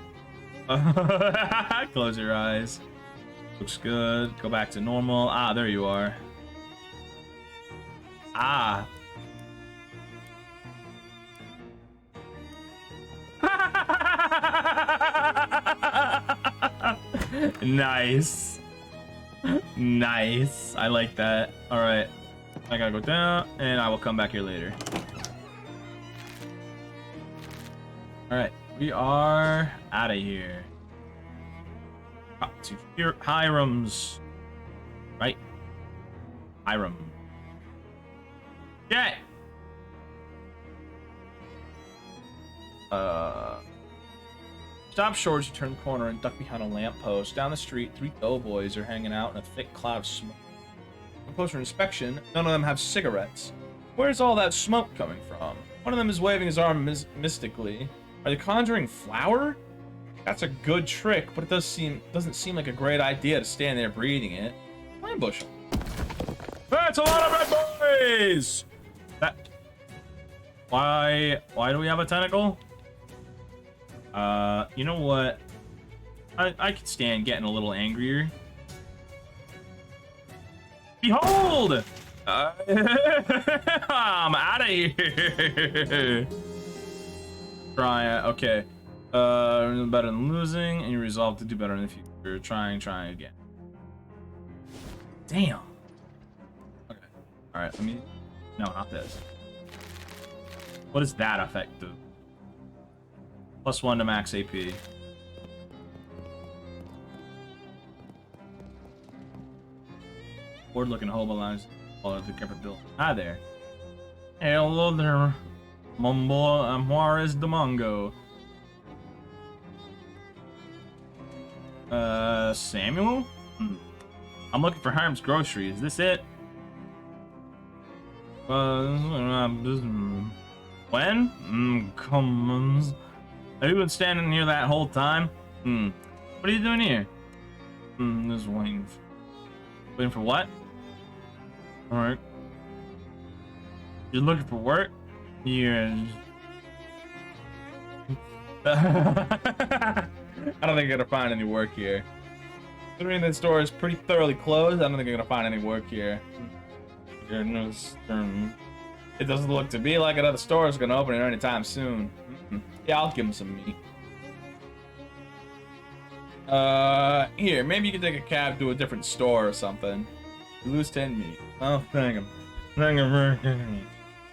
Close your eyes. Looks good. Go back to normal. Ah, there you are. Ah. Nice. Nice. I like that. All right. I gotta go down, and I will come back here later. All right. We are out of here. Up to here. Hiram's. Right? Hiram. Yeah. Stop short as you turn the corner and duck behind a lamppost. Down the street, 3 doughboys are hanging out in a thick cloud of smoke. On closer inspection, none of them have cigarettes. Where's all that smoke coming from? One of them is waving his arm mystically. Are they conjuring flour? That's a good trick, but it doesn't seem like a great idea to stand there breathing it. Ambush them. That's a lot of red boys! Why do we have a tentacle? You know what? I could stand getting a little angrier. Behold! I'm out of here. Try it. Okay. Better than losing, and you resolve to do better in the future. Trying again. Damn. Okay. All right. Let me. No, not this. What does that effect do? +1 to max AP. Bored looking hobo lines all of the capability. Hi there. Hello there, Mumbo. I'm Juarez de Mongo. Samuel? I'm looking for Hiram's grocery. Is this it? When? Comes. Have you been standing here that whole time? What are you doing here? Just waiting. Waiting for what? Alright. You're looking for work? Yeah. I don't think I'm gonna find any work here. Considering this door is pretty thoroughly closed, I don't think I'm gonna find any work here. It doesn't look to be like another store is gonna open here anytime soon. Yeah, I'll give him some meat. Here, maybe you can take a cab to a different store or something. You lose 10 meat. Oh, thank him. Thank him for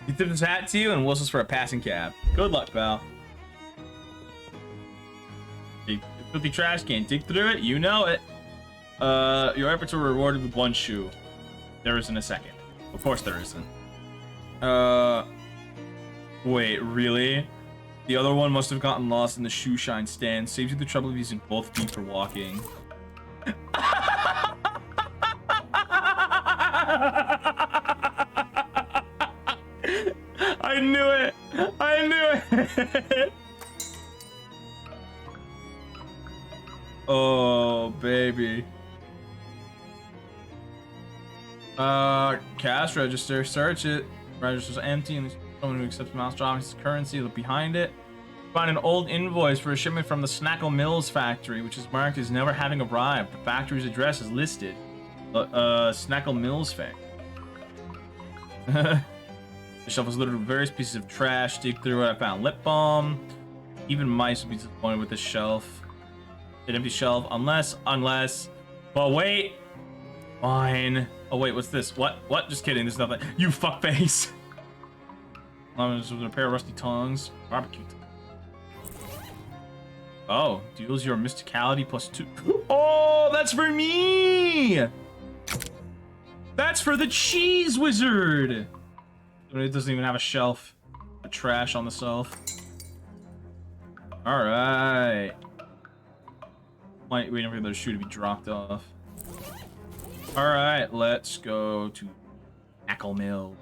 he tipped his hat to you and whistles for a passing cab. Good luck, pal. The filthy trash can. Dig through it, you know it. Your efforts are rewarded with 1 shoe. There isn't a second. Of course there isn't. Wait, really? The other one must have gotten lost in the shoe shine stand. Saves you the trouble of using both feet for walking. I knew it! I knew it! Oh, baby. Cash register. Search it. Register's empty and someone who accepts mouse drops currency. Look behind it. Find an old invoice for a shipment from the Snackle Mills factory, which is marked as never having arrived. The factory's address is listed. Snackle Mills factory. The shelf was littered with various pieces of trash. Dig through it. I found lip balm. Even mice would be disappointed with this shelf. An empty shelf, unless. Well, wait. Fine. Oh wait, what's this? What? Just kidding. There's nothing. You fuckface. With a pair of rusty tongs. Barbecue. Oh, deals your mysticality +2. Oh, that's for me. That's for the cheese wizard. It doesn't even have a shelf. A trash on the shelf. All right. Waiting for the shoe to be dropped off. All right, let's go to Snackle Mill.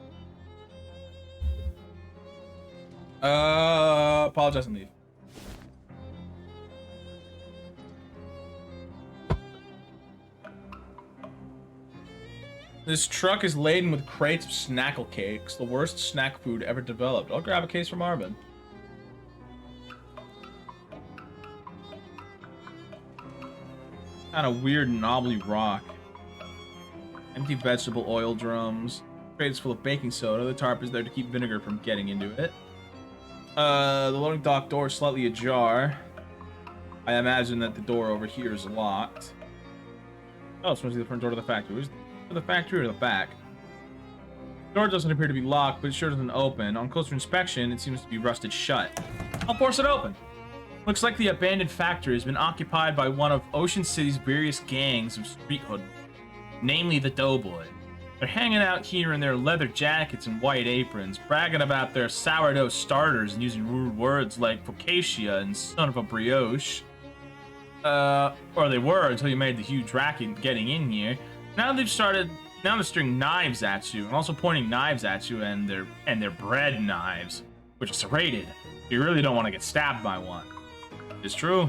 Apologize and leave. This truck is laden with crates of snackle cakes, the worst snack food ever developed. I'll grab a case from Arvin. Kind of weird, knobbly rock. Empty vegetable oil drums. Crates full of baking soda. The tarp is there to keep vinegar from getting into it. The loading dock door is slightly ajar. I imagine that the door over here is locked. Oh, it's supposed to be the front door to the factory. Is it the factory or the back? The door doesn't appear to be locked, but it sure doesn't open. On closer inspection, it seems to be rusted shut. I'll force it open. Looks like the abandoned factory has been occupied by one of Ocean City's various gangs of street hoodlums, namely the Doughboy. They're hanging out here in their leather jackets and white aprons, bragging about their sourdough starters and using rude words like focaccia and son of a brioche. Or they were until you made the huge racket getting in here. Now they're stringing knives at you, and also pointing knives at you and their bread knives, which are serrated. You really don't want to get stabbed by one. It's true.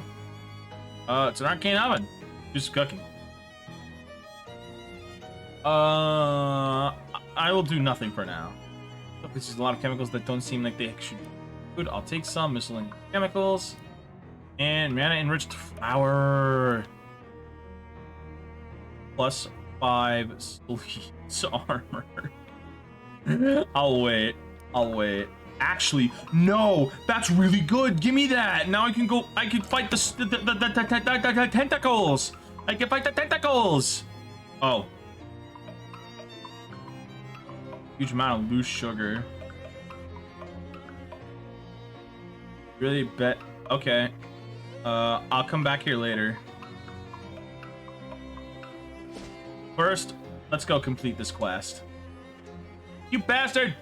It's an arcane oven. Just cooking. I will do nothing for now. This is a lot of chemicals that don't seem like they should be good. I'll take some miscellaneous chemicals. And mana-enriched flour. Plus 5 sleeves armor. I'll wait. Actually, no! That's really good! Give me that! Now I can fight the tentacles! I can fight the tentacles! Oh. Huge amount of loose sugar. Really bet... Okay. I'll come back here later. First, let's go complete this quest. You bastard!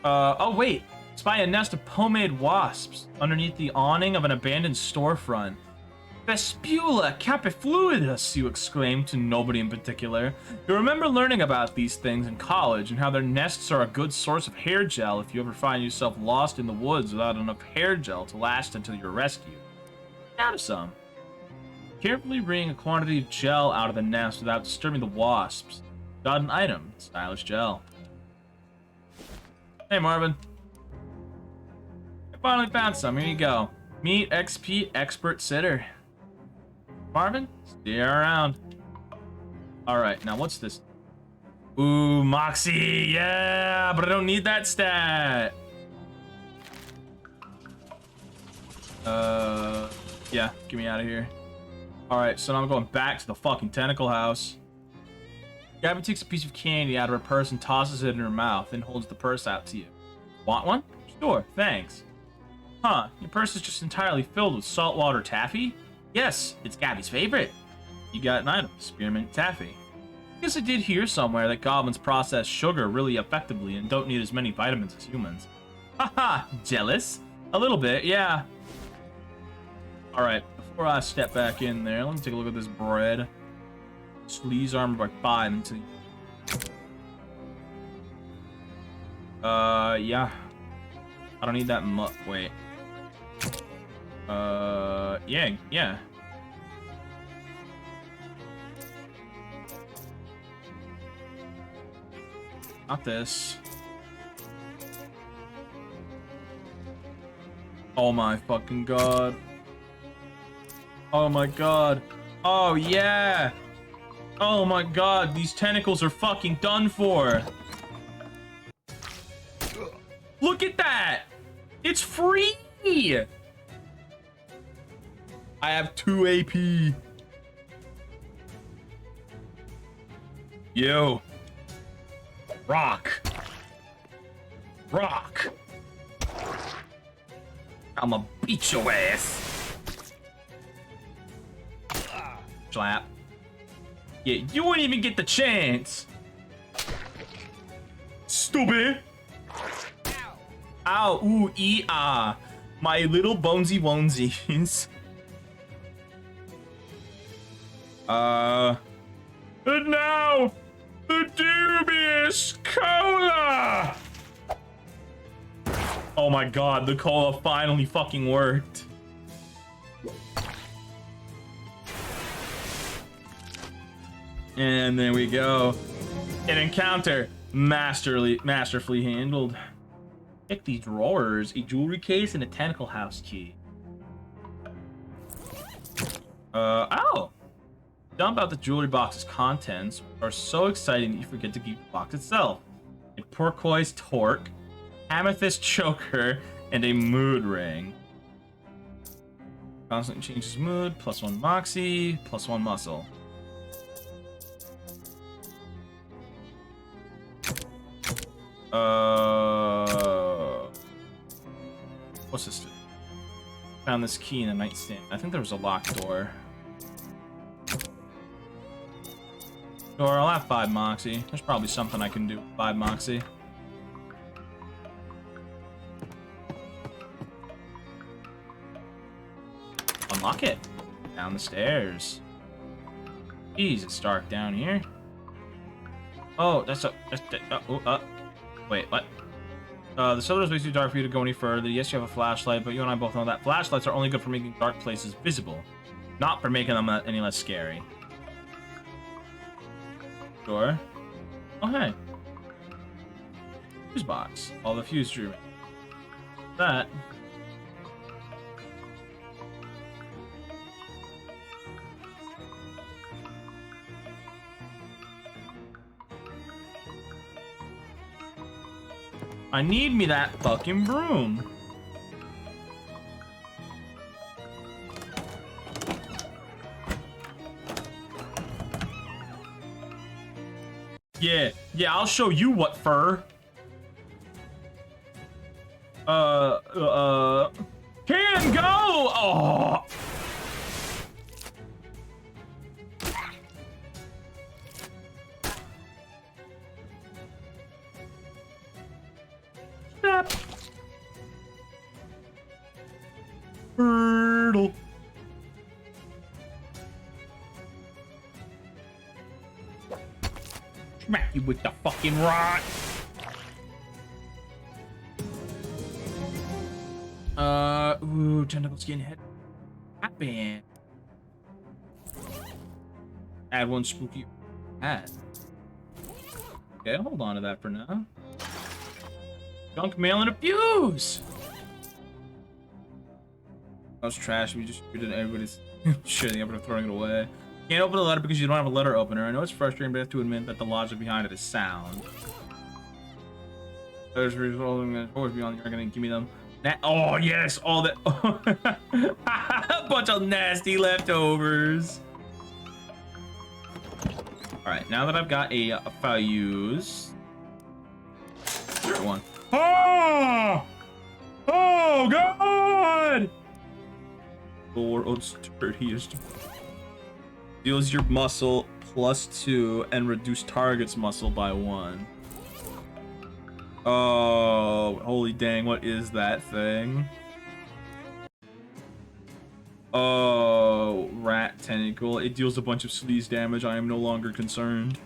Oh wait. Spy a nest of pomade wasps underneath the awning of an abandoned storefront. Vespula capifluidus, you exclaimed to nobody in particular. You remember learning about these things in college and how their nests are a good source of hair gel if you ever find yourself lost in the woods without enough hair gel to last until you're rescued. Out of some. Carefully wring a quantity of gel out of the nest without disturbing the wasps. Got an item, stylish gel. Hey Marvin. I finally found some, here you go. Meet XP Expert Sitter. Marvin, see you around. Alright, now what's this? Ooh, Moxie, yeah, but I don't need that stat. Yeah, get me out of here. Alright, so now I'm going back to the fucking tentacle house. Gabby takes a piece of candy out of her purse and tosses it in her mouth, then holds the purse out to you. Want one? Sure, thanks. Huh, your purse is just entirely filled with saltwater taffy? Yes, it's Gabby's favorite. You got an item, spearmint taffy. Guess I did hear somewhere that goblins process sugar really effectively and don't need as many vitamins as humans. Haha, jealous? A little bit, yeah. Alright, before I step back in there, let me take a look at this bread. Sleeves armor by 5 until... yeah. I don't need that much. Wait. Yeah. Not this. Oh my fucking god. Oh my god. Oh yeah. Oh my god, these tentacles are fucking done for. Look at that! It's free! I have 2 AP. Yo. Rock. I'ma beat your ass. Slap. Yeah, you wouldn't even get the chance. Stupid. Ow, ooh, ah. My little bonesy onesies. And now, the dubious cola! Oh my god, the cola finally fucking worked. And there we go. An encounter masterfully handled. Check these drawers, a jewelry case, and a tentacle house key. Oh! Dump out the jewelry box's contents are so exciting that you forget to keep the box itself. A turquoise torque, amethyst choker, and a mood ring. Constantly changes mood, +1 moxie, +1 muscle. What's this? Found this key in a nightstand. I think there was a locked door. Or I'll have 5 moxie. There's probably something I can do with 5 moxie. Unlock it. Down the stairs. Jeez, it's dark down here. Oh, wait, what? The cellar is way too dark for you to go any further. Yes, you have a flashlight, but you and I both know that flashlights are only good for making dark places visible, not for making them any less scary. Sure. Oh, hey. Fuse box. All the fuse drew. That. I need me that fucking broom. Yeah, I'll show you what fur. Can go! Oh! Snap. Hurdle. Smack you with the fucking rock. Ooh, tentacle skin head. Happen. Add 1 spooky. Add. Okay, hold on to that for now. Junk mail and a fuse. That was trash. We just treated everybody's shitting up and throwing it away. Can't open the letter because you don't have a letter opener. I know it's frustrating, but I have to admit that the logic behind it is sound. There's resolving that always beyond you're gonna give me them. Oh yes, all that. A bunch of nasty leftovers. All right, now that I've got a fuse. Sure one. Oh! Oh God! The world's dirtiest. Deals your muscle +2 and reduce target's muscle by 1. Oh, holy dang, what is that thing? Oh, rat tentacle. It deals a bunch of sleaze damage. I am no longer concerned.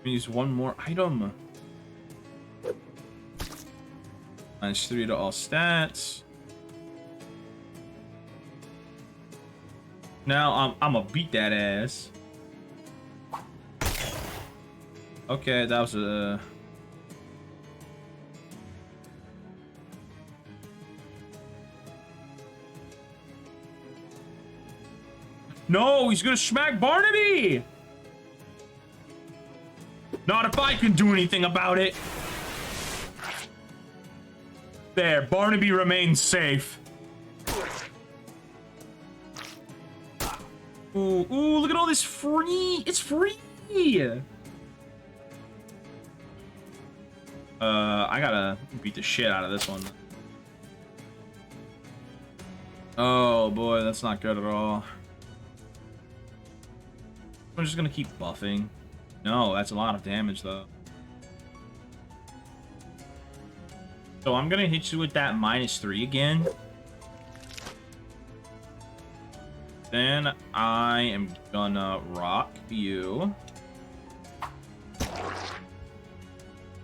Use one more item. -3 to all stats. Now I'm gonna beat that ass. Okay, that was a. No, he's gonna smack Barnaby! Not if I can do anything about it. There, Barnaby remains safe. Ooh, ooh, look at all this free. It's free. I gotta beat the shit out of this one. Oh boy, that's not good at all. I'm just gonna keep buffing. No, that's a lot of damage though. So I'm gonna hit you with that -3 again. Then I am gonna rock you.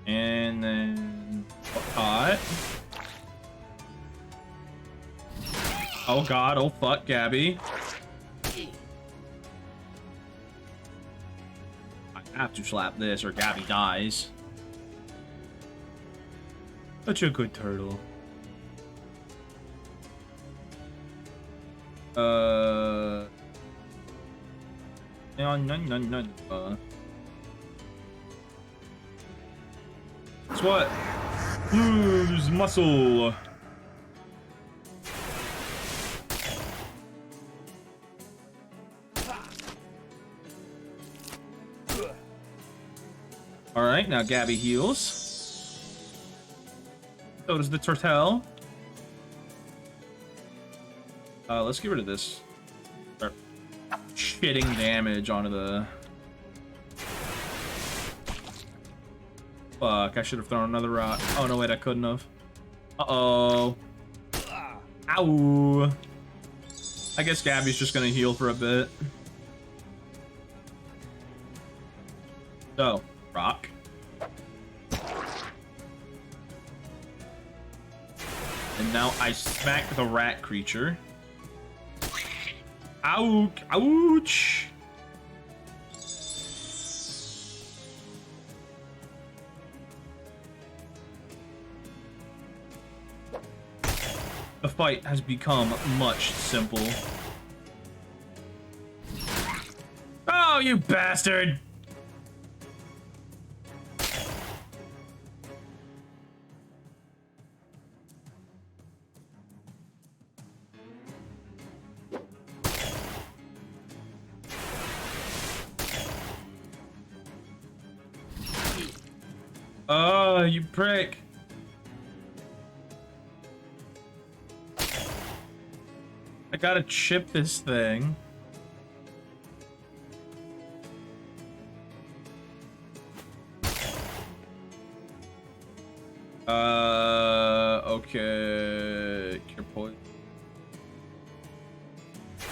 And then hot. Oh god, oh fuck, Gabby. I have to slap this or Gabby dies. Such a good turtle. No, no, no, no. Guess what? Lose muscle. All right, now Gabby heals. So does the turtle. Let's get rid of this. Start shitting damage onto the. Fuck! I should have thrown another rock. Oh no, wait, I couldn't have. Uh-oh. Ow. I guess Gabby's just gonna heal for a bit. So, rock. And now I smack the rat creature. Ouch! Ouch! The fight has become much simple. Oh, you bastard! Oh, you prick. I gotta chip this thing. Okay. Cure poison.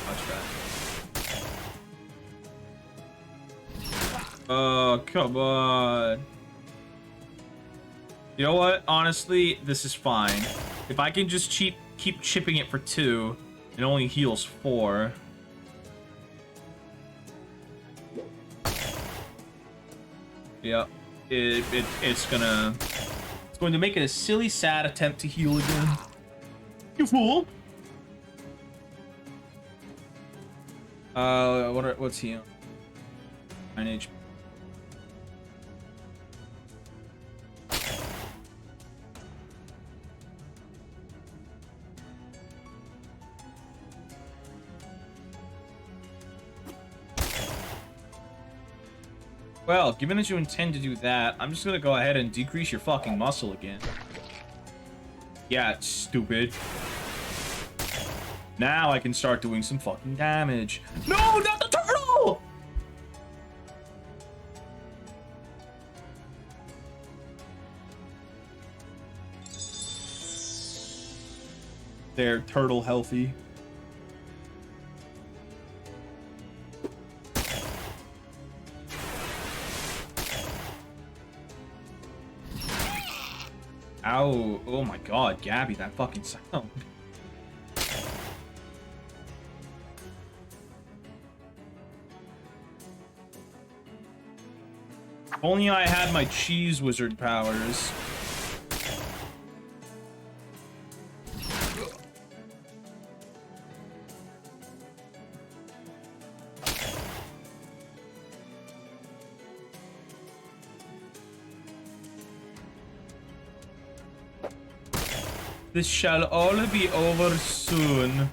Watch that. Oh, come on. You know what? Honestly, this is fine. If I can just keep chipping it for 2, it only heals 4. Yep. It's going to make it a silly, sad attempt to heal again. You fool! What's he on? 9 HP. Well, given that you intend to do that, I'm just gonna go ahead and decrease your fucking muscle again. Yeah, it's stupid. Now I can start doing some fucking damage. No, not the turtle! They're turtle healthy. Ow. Oh my god, Gabby, that fucking sound. If only I had my cheese wizard powers. This shall all be over soon.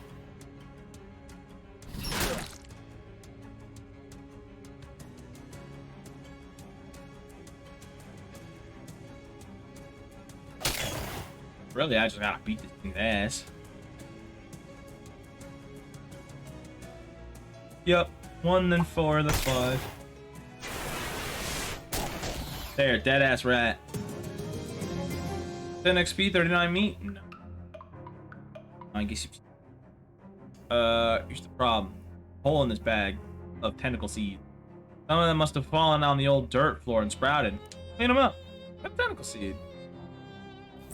Really, I just gotta beat this thing's ass. Yep, 1 then 4, that's 5. There, dead ass rat. 10 XP, 39 meat. No. I guess here's the problem. Hole in this bag of tentacle seeds. Some of them must have fallen on the old dirt floor and sprouted. Clean them up. Got a tentacle seed.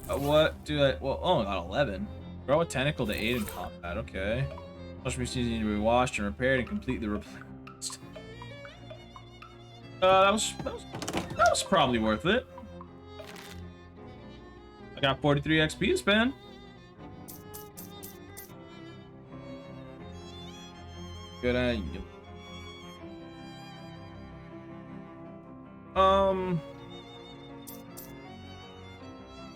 What do I? Well, oh, I got 11. Grow a tentacle to aid in combat. Okay. Much seeds need to be washed and repaired and completely replaced. That was probably worth it. I got 43 XP to spend. Good idea.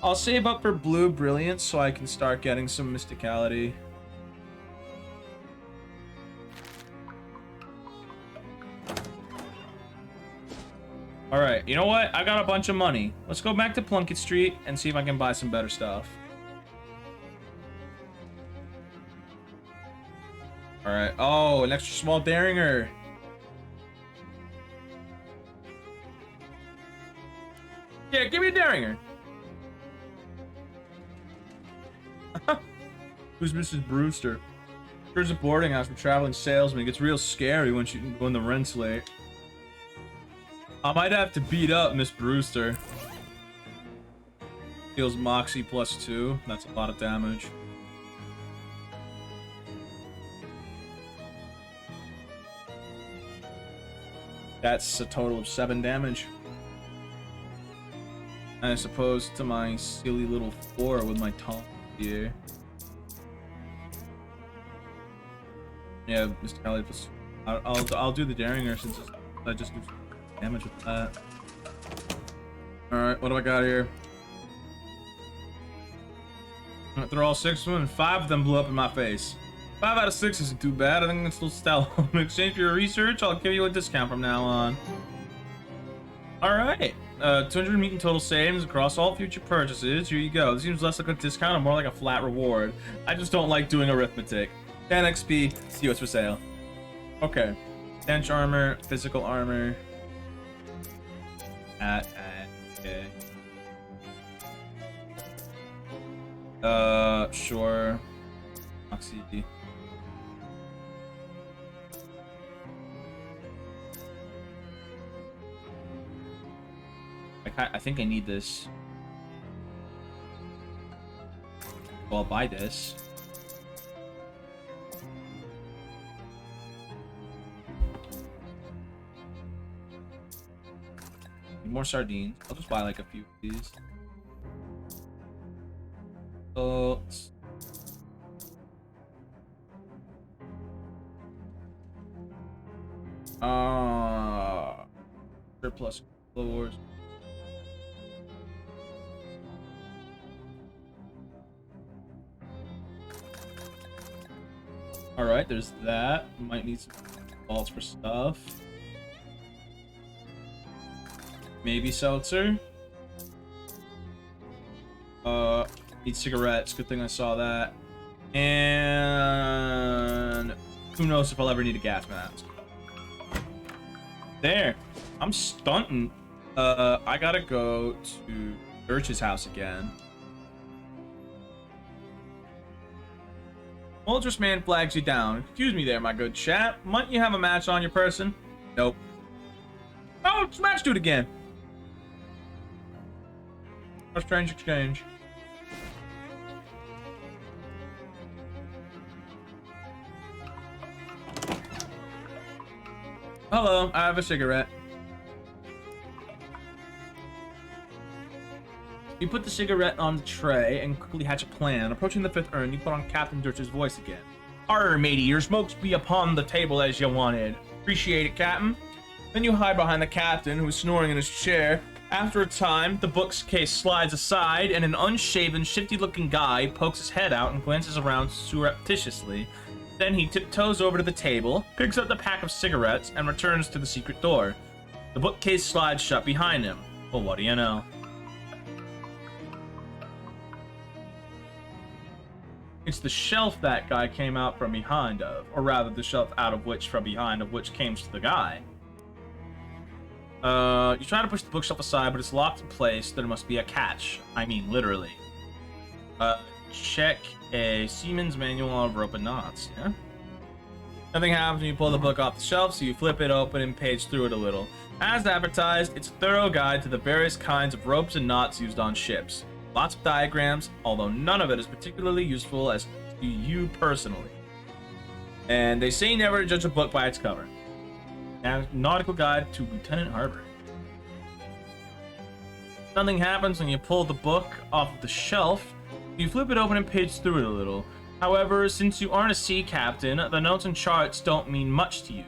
I'll save up for blue brilliance so I can start getting some mysticality. Alright, you know what? I got a bunch of money. Let's go back to Plunkett Street and see if I can buy some better stuff. Alright. Oh, an extra small Derringer. Yeah, give me a Derringer. Who's Mrs. Brewster? There's a boarding house for traveling salesman. It gets real scary when the rent's late. I might have to beat up Miss Brewster. Heals Moxie +2. That's a lot of damage. That's a total of 7 damage. And I suppose to my silly little 4 with my taunt here. Yeah, Mr. Kelly, I'll do the Derringer since I just do damage with that. Alright, what do I got here? They're all 6 of them, and 5 of them blew up in my face. 5 out of 6 isn't too bad. I think it's still stellar. In exchange for your research, I'll give you a discount from now on. Alright. 200 meat in total savings across all future purchases. Here you go. This seems less like a discount and more like a flat reward. I just don't like doing arithmetic. 10 XP, see what's for sale. Okay. Stench armor, physical armor. Okay. Sure. Moxie. I think I need this. Well, I'll buy this. Need more sardines. I'll just buy like a few of these. So, surplus floors. Alright, there's that. Might need some balls for stuff. Maybe seltzer. Need cigarettes. Good thing I saw that. And who knows if I'll ever need a gas mask. There. I'm stunting. I gotta go to Birch's house again. Ultras man flags you down. Excuse me there, my good chap. Might you have a match on your person? Nope. Oh, it's match dude again. A strange exchange. Hello, I have a cigarette. You put the cigarette on the tray and quickly hatch a plan. Approaching the 5th urn, you put on Captain Dirch's voice again. Arr, matey, your smokes be upon the table as you wanted. Appreciate it, Captain. Then you hide behind the captain, who is snoring in his chair. After a time, the bookcase slides aside, and an unshaven, shifty-looking guy pokes his head out and glances around surreptitiously. Then he tiptoes over to the table, picks up the pack of cigarettes, and returns to the secret door. The bookcase slides shut behind him. Well, what do you know? It's the shelf that guy came out from behind of, or rather the shelf out of which from behind of which came to the guy. You try to push the bookshelf aside, but it's locked in place. There must be a catch. I mean, literally. Check a seaman's manual on rope and knots, yeah? Nothing happens when you pull the book off the shelf, so you flip it open and page through it a little. As advertised, it's a thorough guide to the various kinds of ropes and knots used on ships. Lots of diagrams, although none of it is particularly useful as to you personally. And they say never to judge a book by its cover. Nautical Guide to Lieutenant Harbour. Nothing happens when you pull the book off the shelf. You flip it open and page through it a little. However, since you aren't a sea captain, the notes and charts don't mean much to you,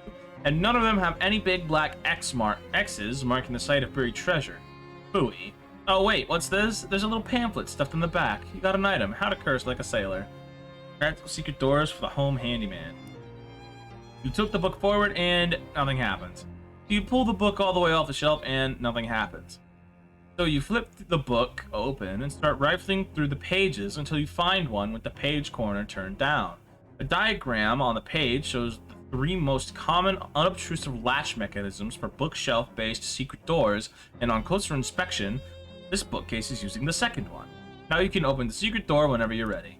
and none of them have any big black X's marking the site of buried treasure. Phooey. Oh wait, what's this? There's a little pamphlet stuffed in the back. You got an item. How to curse like a sailor. Practical secret doors for the home handyman. You took the book forward and nothing happens. You pull the book all the way off the shelf and nothing happens. So you flip the book open and start rifling through the pages until you find one with the page corner turned down. A diagram on the page shows the 3 most common unobtrusive latch mechanisms for bookshelf-based secret doors, and on closer inspection, this bookcase is using the second one. Now you can open the secret door whenever you're ready.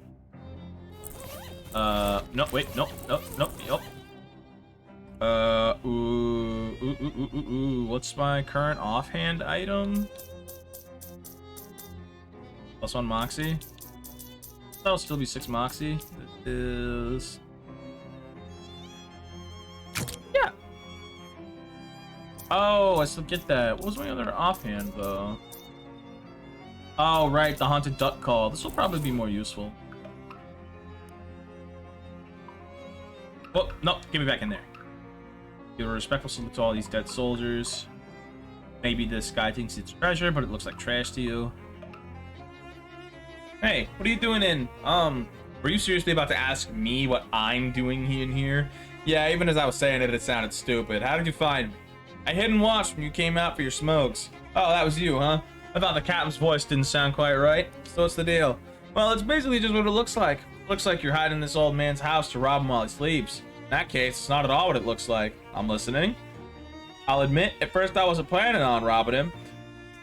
No, wait, no. What's my current offhand item? +1 Moxie. That'll still be 6 Moxie. It is... Yeah. Oh, I still get that. What was my other offhand, though? Oh, right, the Haunted Duck Call. This will probably be more useful. Oh, no, get me back in there. Give a respectful salute to all these dead soldiers. Maybe this guy thinks it's treasure, but it looks like trash to you. Hey, what are you doing in? Were you seriously about to ask me what I'm doing in here? Yeah, even as I was saying it, it sounded stupid. How did you find me? I hid and watched when you came out for your smokes. Oh, that was you, huh? I thought the captain's voice didn't sound quite right. So what's the deal? Well, it's basically just what it looks like. Looks like you're hiding in this old man's house to rob him while he sleeps. In that case, it's not at all what it looks like. I'm listening. I'll admit, at first I wasn't planning on robbing him.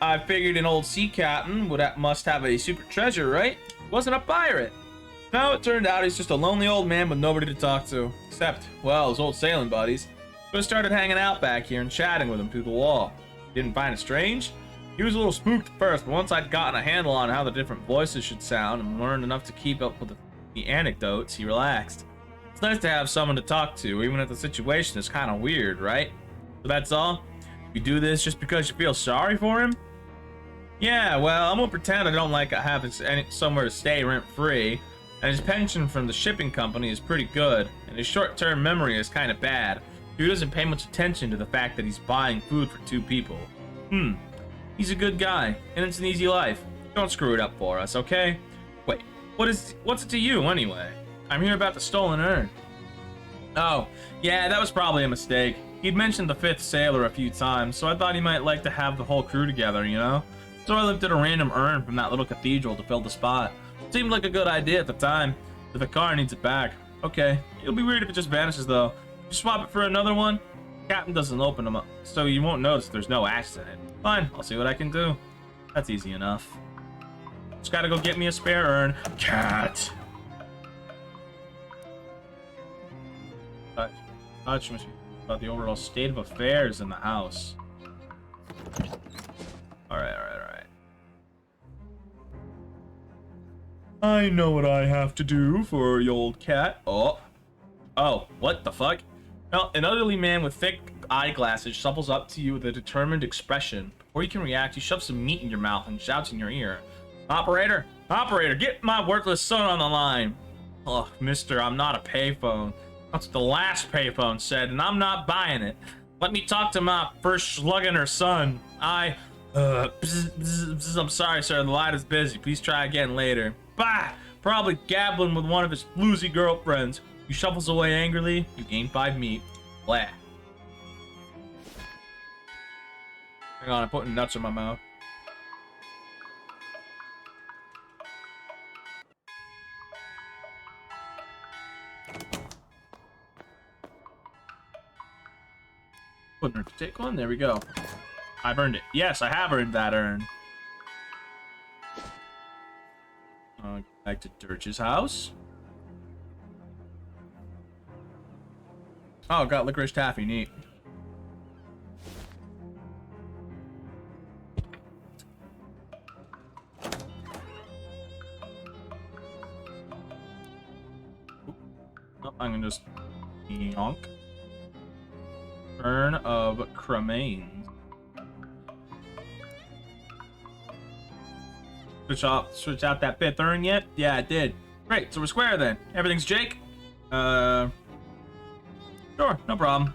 I figured an old sea captain must have a secret treasure, right? Wasn't a pirate. No, it turned out he's just a lonely old man with nobody to talk to. Except, well, his old sailing buddies. So I started hanging out back here and chatting with him through the wall. Didn't find it strange? He was a little spooked at first, but once I'd gotten a handle on how the different voices should sound and learned enough to keep up with the anecdotes, he relaxed. It's nice to have someone to talk to, even if the situation is kind of weird, right? So that's all? You do this just because you feel sorry for him? Yeah, well, I'm gonna pretend I don't like having somewhere to stay rent-free, and his pension from the shipping company is pretty good, and his short-term memory is kind of bad. He doesn't pay much attention to the fact that he's buying food for 2 people. He's a good guy, and it's an easy life. Don't screw it up for us, okay? Wait, what's it to you, anyway? I'm here about the stolen urn. Oh, yeah, that was probably a mistake. He'd mentioned the 5th sailor a few times, so I thought he might like to have the whole crew together, you know? So I lifted a random urn from that little cathedral to fill the spot. Seemed like a good idea at the time. But the car needs it back. Okay, it'll be weird if it just vanishes, though. You swap it for another one? Captain doesn't open them up, so you won't notice there's no ashes in it. Fine, I'll see what I can do. That's easy enough. Just gotta go get me a spare urn. Cat! Touch must be about the overall state of affairs in the house. Alright. I know what I have to do for your old cat. Oh, what the fuck? Well, an elderly man with thick eyeglasses shuffles up to you with a determined expression. Before you can react, he shoves some meat in your mouth and shouts in your ear. Operator, get my worthless son on the line. Ugh, mister, I'm not a payphone. That's what the last payphone said, and I'm not buying it. Let me talk to my first slugger son. I'm sorry, sir, the line is busy. Please try again later. Bah! Probably gabbling with one of his floozy girlfriends. He shuffles away angrily. You gain 5 meat. Blah. Hang on, I'm putting nuts in my mouth. Putting her to take one. There we go. I've earned it. Yes, I have earned that urn. Back to Dirge's house. Oh, got licorice taffy. Neat. Oh, I'm gonna just yonk. Urn of cremains. Switch out that 5th urn yet? Yeah, I did. Great, so we're square then. Everything's Jake? Sure, no problem.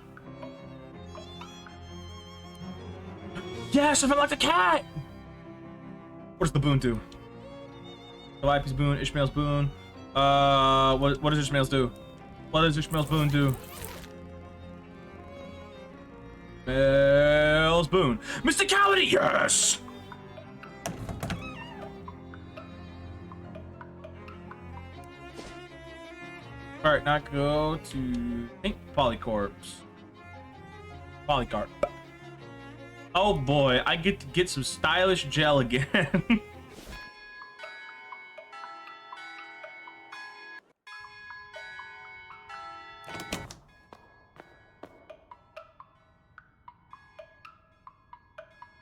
Yes, I felt like the cat! What does the boon do? Calliope's boon, Ishmael's boon. What does Ishmael's do? What does Ishmael's boon do? Ishmael's boon. Mysticality, yes! Alright, now go to, I think, Polycarp. Oh boy, I get to get some stylish gel again.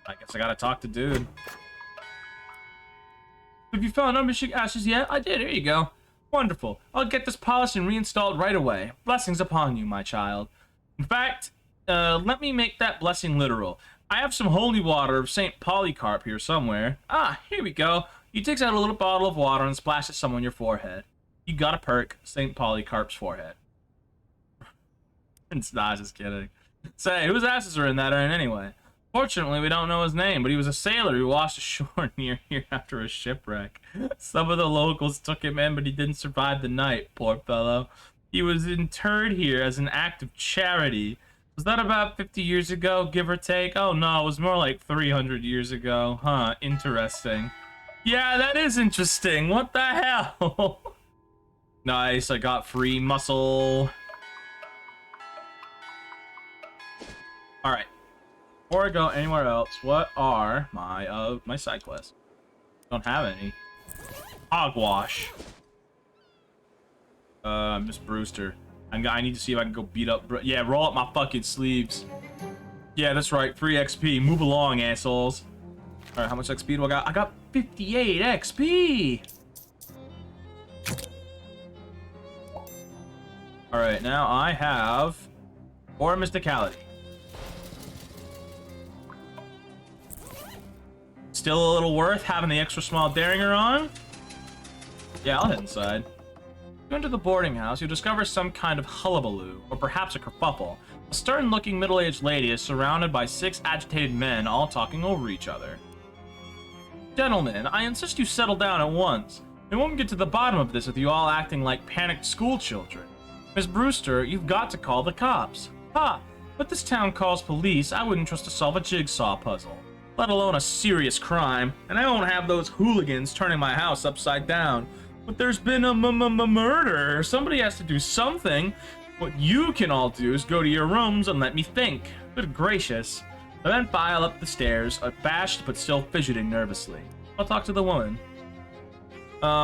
I guess I gotta talk to dude. Have you found unbashing ashes yet? I did, here you go. Wonderful. I'll get this polished and reinstalled right away. Blessings upon you, my child. In fact, let me make that blessing literal. I have some holy water of St. Polycarp here somewhere. Ah, here we go. He takes out a little bottle of water and splashes some on your forehead. You got a perk, St. Polycarp's forehead. It's not, just kidding. Say, whose asses are in that urn anyway? Fortunately, we don't know his name, but he was a sailor who washed ashore near here after a shipwreck. Some of the locals took him in, but he didn't survive the night, poor fellow. He was interred here as an act of charity. Was that about 50 years ago, give or take? Oh no, it was more like 300 years ago. Huh, interesting. Yeah, that is interesting. What the hell? Nice, I got free muscle. Alright. Before I go anywhere else, what are my side quests? Don't have any. Hogwash. Miss Brewster. I need to see if I can go beat up. Yeah, roll up my fucking sleeves. Yeah, that's right. Free XP. Move along, assholes. All right, how much XP do I got? I got 58 XP. All right, now I have 4 mysticality. Still a little worth having the extra small Derringer on. Yeah, I'll head inside. You enter the boarding house, you discover some kind of hullabaloo, or perhaps a kerfuffle. A stern-looking middle-aged lady is surrounded by 6 agitated men, all talking over each other. Gentlemen, I insist you settle down at once. We won't get to the bottom of this with you all acting like panicked schoolchildren. Miss Brewster, you've got to call the cops. Ha! What this town calls police, I wouldn't trust to solve a jigsaw puzzle, let alone a serious crime, and I won't have those hooligans turning my house upside down. But there's been a murder. Somebody has to do something. What you can all do is go to your rooms and let me think. Good gracious. I then file up the stairs, abashed but still fidgeting nervously. I'll talk to the woman.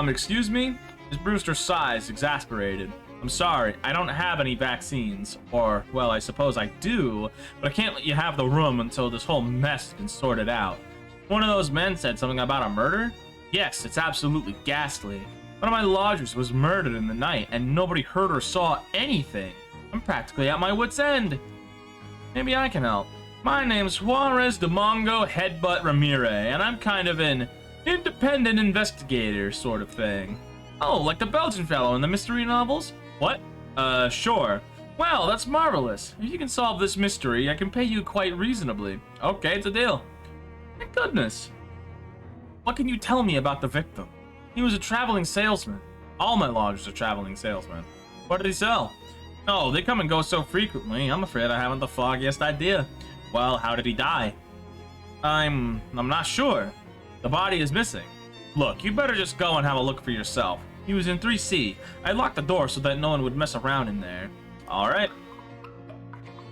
Excuse me? Miss Brewster sighs, exasperated. I'm sorry, I don't have any vaccines. Or, well, I suppose I do, but I can't let you have the room until this whole mess has been sorted out. One of those men said something about a murder? Yes, it's absolutely ghastly. One of my lodgers was murdered in the night, and nobody heard or saw anything. I'm practically at my wit's end. Maybe I can help. My name's Juarez de Mongo Headbutt Ramirez, and I'm kind of an independent investigator sort of thing. Oh, like the Belgian fellow in the mystery novels? What? Sure. Well, that's marvelous. If you can solve this mystery, I can pay you quite reasonably. Okay, it's a deal. Thank goodness. What can you tell me about the victim? He was a traveling salesman. All my lodgers are traveling salesmen. What did he sell? Oh, they come and go so frequently, I'm afraid I haven't the foggiest idea. Well, how did he die? I'm not sure. The body is missing. Look, you better just go and have a look for yourself. He was in 3C. I locked the door so that no one would mess around in there. Alright.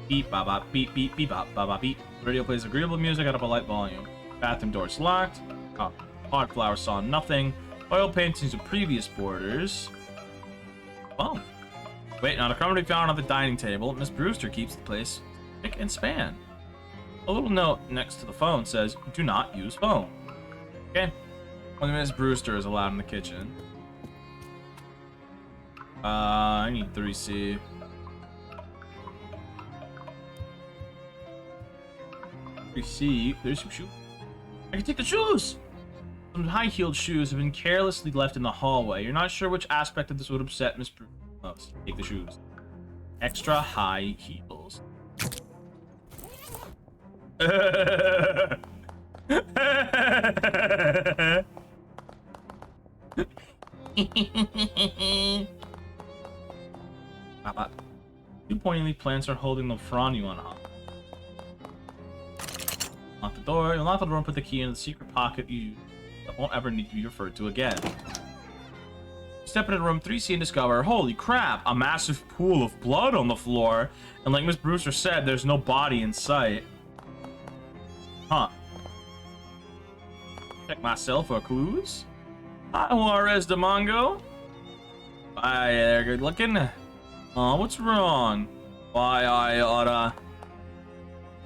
Beep, ba ba beep, beep, beep, ba ba beep. Radio plays agreeable music at a polite volume. Bathroom doors locked. Oh, Hardflower saw nothing. Oil paintings of previous boarders. Oh. Wait, now the crumb to be found on the dining table. Miss Brewster keeps the place spick and span. A little note next to the phone says, do not use phone. Okay. Only Miss Brewster is allowed in the kitchen. I need 3C. 3C, there's some shoes. I can take the shoes! Some high-heeled shoes have been carelessly left in the hallway. You're not sure which aspect of this would upset Miss Bruce most. Take the shoes. Extra high heels. Two pointy plants are holding the frond on hop. Lock the door. You'll lock the door and put the key in the secret pocket you that won't ever need to be referred to again. Step into room 3C and discover, holy crap, a massive pool of blood on the floor. And like Miss Brewster said, there's no body in sight. Huh. Check myself for clues. Hi, Juarez de Mongo. Hi there, good looking. What's wrong? Why, I oughta...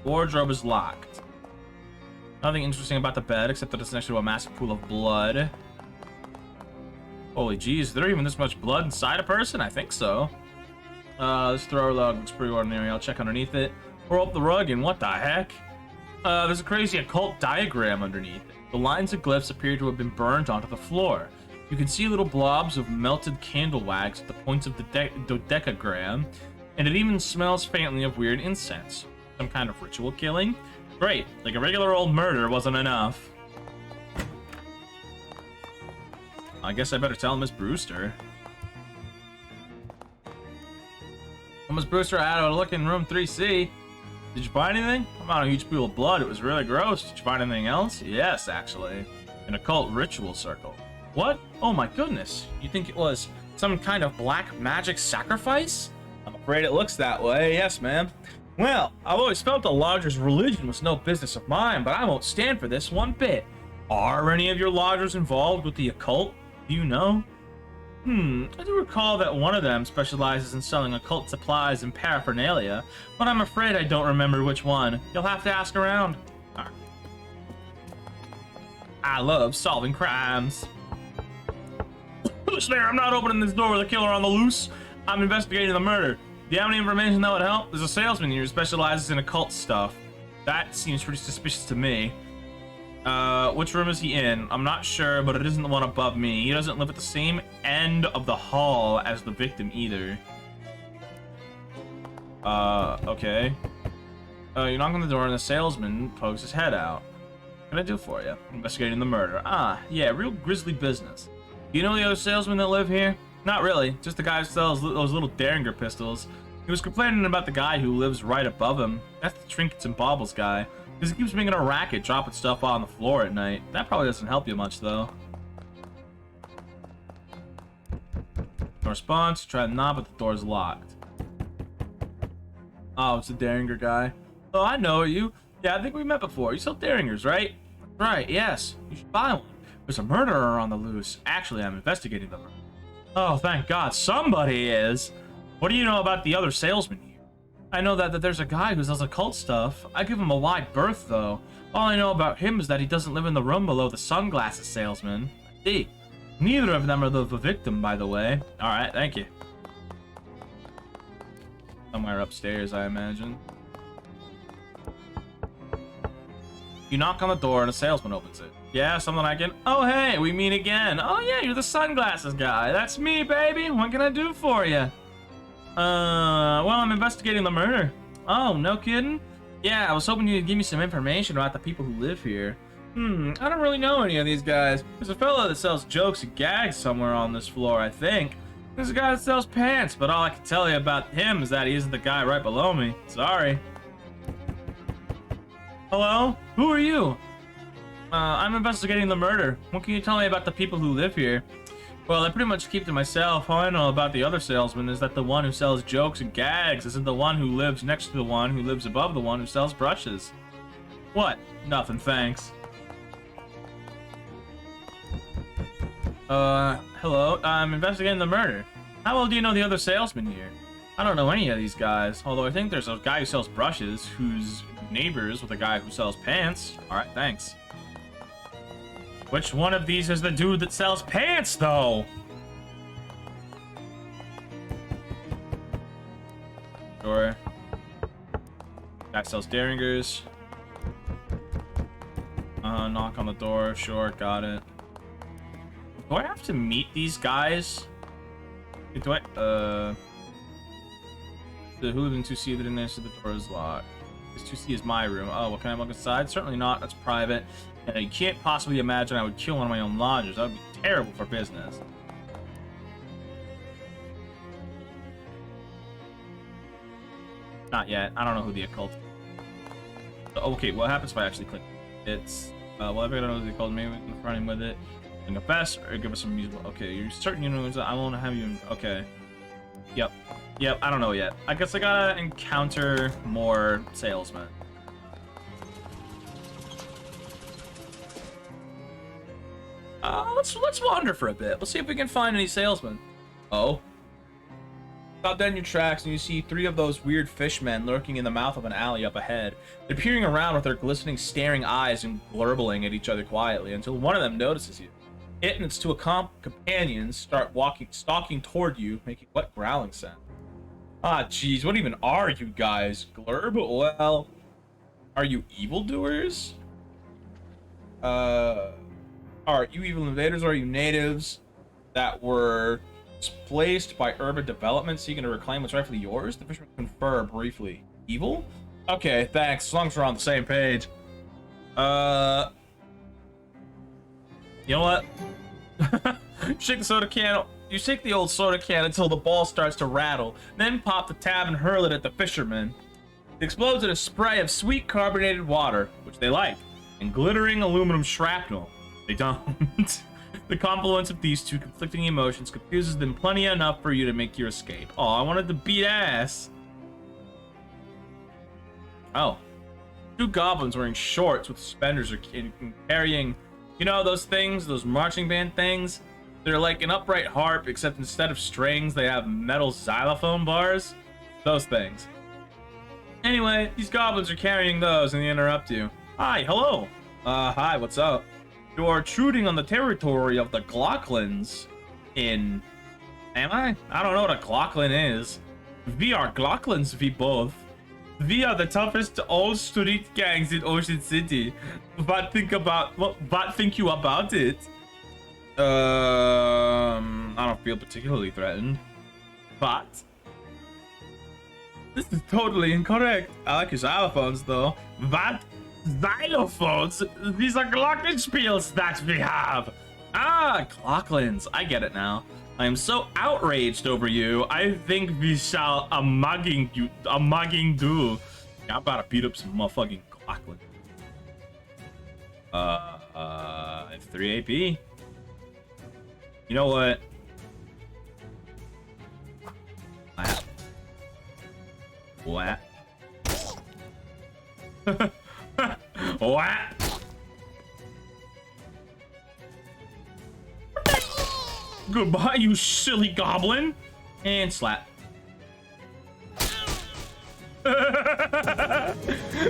Wardrobe is locked. Nothing interesting about the bed, except that it's next to a massive pool of blood. Holy jeez, is there even this much blood inside a person? I think so. This thrower log looks pretty ordinary. I'll check underneath it. Or up the rug, and what the heck? There's a crazy occult diagram underneath it. The lines and glyphs appear to have been burned onto the floor. You can see little blobs of melted candle wax at the points of the dodecagram, and it even smells faintly of weird incense. Some kind of ritual killing? Great, like a regular old murder wasn't enough. I guess I better tell Miss Brewster. Well, Miss Brewster, I had a look in room 3C. Did you find anything? I found a huge pool of blood. It was really gross. Did you find anything else? Yes, actually. An occult ritual circle. What? Oh my goodness. You think it was some kind of black magic sacrifice? I'm afraid it looks that way. Yes, ma'am. Well, I've always felt the lodger's religion was no business of mine, but I won't stand for this one bit. Are any of your lodgers involved with the occult? Do you know? I do recall that one of them specializes in selling occult supplies and paraphernalia, but I'm afraid I don't remember which one. You'll have to ask around. Right. I love solving crimes. Who's there? I'm not opening this door with a killer on the loose. I'm investigating the murder. Do you have any information that would help? There's a salesman here who specializes in occult stuff. That seems pretty suspicious to me. Which room is he in? I'm not sure, but it isn't the one above me. He doesn't live at the same end of the hall as the victim either. Okay. You knock on the door and the salesman pokes his head out. What can I do for you? Investigating the murder. Ah, yeah, real grisly business. Do you know the other salesmen that live here? Not really, just the guy who sells those little Derringer pistols. He was complaining about the guy who lives right above him. That's the trinkets and baubles guy. Because he keeps making a racket, dropping stuff on the floor at night. That probably doesn't help you much, though. No response. Try the knob, but the door's locked. Oh, it's the Derringer guy. Oh, I know you. Yeah, I think we met before. You sell Derringers, right? Right, yes. You should buy one. There's a murderer on the loose. Actually, I'm investigating the murder. Oh, thank God. Somebody is. What do you know about the other salesman here? I know that there's a guy who sells occult stuff. I give him a wide berth, though. All I know about him is that he doesn't live in the room below the sunglasses salesman. I see. Neither of them are the victim, by the way. Alright, thank you. Somewhere upstairs, I imagine. You knock on the door and a salesman opens it. Yeah, something I can... Oh, hey, we meet again. Oh, yeah, you're the sunglasses guy. That's me, baby. What can I do for you? Well, I'm investigating the murder. Oh, no kidding? Yeah, I was hoping you'd give me some information about the people who live here. I don't really know any of these guys. There's a fellow that sells jokes and gags somewhere on this floor, I think. There's a guy that sells pants, but all I can tell you about him is that he isn't the guy right below me. Sorry. Hello? Who are you? I'm investigating the murder. What can you tell me about the people who live here? Well, I pretty much keep to myself. All I know about the other salesman is that the one who sells jokes and gags isn't the one who lives next to the one who lives above the one who sells brushes. What? Nothing, thanks. Hello? I'm investigating the murder. How well do you know the other salesman here? I don't know any of these guys, although I think there's a guy who sells brushes who's neighbors with a guy who sells pants. Alright, thanks. Which one of these is the dude that sells pants, though? Sure. Guy sells Derringers. Knock on the door. Sure, got it. Do I have to meet these guys? Do I, the who lives in 2C that didn't answer the door is locked. This 2C is my room. Oh, well, can I look inside? Certainly not. That's private. And you can't possibly imagine I would kill one of my own lodgers. That would be terrible for business. Not yet. I don't know who the occult is. Okay, what happens if I actually click? It's, well, if I don't know who the occult is, maybe we can confront him with it. And confess or give us some musical. Okay, you're certain you know I won't have you. Okay. Yep. Yep, I don't know yet. I guess I gotta encounter more salesmen. Let's wander for a bit. Let's see if we can find any salesmen. Oh. Stop dead in your tracks and you see 3 of those weird fishmen lurking in the mouth of an alley up ahead. They're peering around with their glistening, staring eyes and glurbling at each other quietly until one of them notices you. It and its 2 companions start stalking toward you, making wet growling sound. Ah, jeez, what even are you guys? Glurb? Well, are you evildoers? Are you evil invaders or are you natives that were displaced by urban development seeking to reclaim what's rightfully yours? The fishermen confer briefly. Evil? Okay, thanks. As long as we're on the same page. You know what? Shake the soda can. You shake the old soda can until the ball starts to rattle, then pop the tab and hurl it at the fisherman. It explodes in a spray of sweet carbonated water, which they like, and glittering aluminum shrapnel. They don't. The confluence of these 2 conflicting emotions confuses them plenty enough for you to make your escape. Oh, I wanted to beat ass. Oh. 2 goblins wearing shorts with suspenders are carrying, you know, those things, those marching band things? They're like an upright harp, except instead of strings, they have metal xylophone bars. Those things. Anyway, these goblins are carrying those and they interrupt you. Hi, hello. Hi, what's up? You are intruding on the territory of the Glocklins in... Am I? I don't know what a Glocklin is. We are Glocklins, we both. We are the toughest all street gangs in Ocean City. What think you about it? I don't feel particularly threatened. But this is totally incorrect. I like your xylophones though. What? Xylophones? These are glockenspiels that we have. Ah, Glocklins. I get it now. I am so outraged over you. I think we shall a mugging do. I'm about to beat up some motherfucking Glocklin. 3 AP. You know what? What? What? Goodbye, you silly goblin. And slap.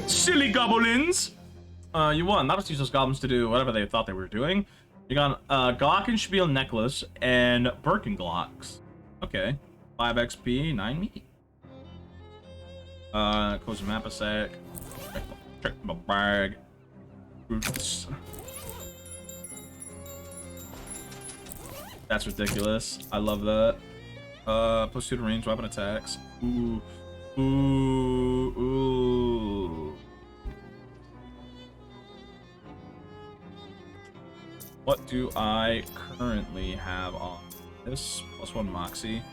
Silly goblins. You won. That'll teach those goblins to do whatever they thought they were doing. You got a Glockenspiel necklace and Birkenglocks. Okay. 5 XP, 9 meat. Close the map a sec. Check my bag. Oops. That's ridiculous. I love that. Plus 2 to range weapon attacks. Ooh. Ooh. Ooh. What do I currently have on this? Plus 1 Moxie.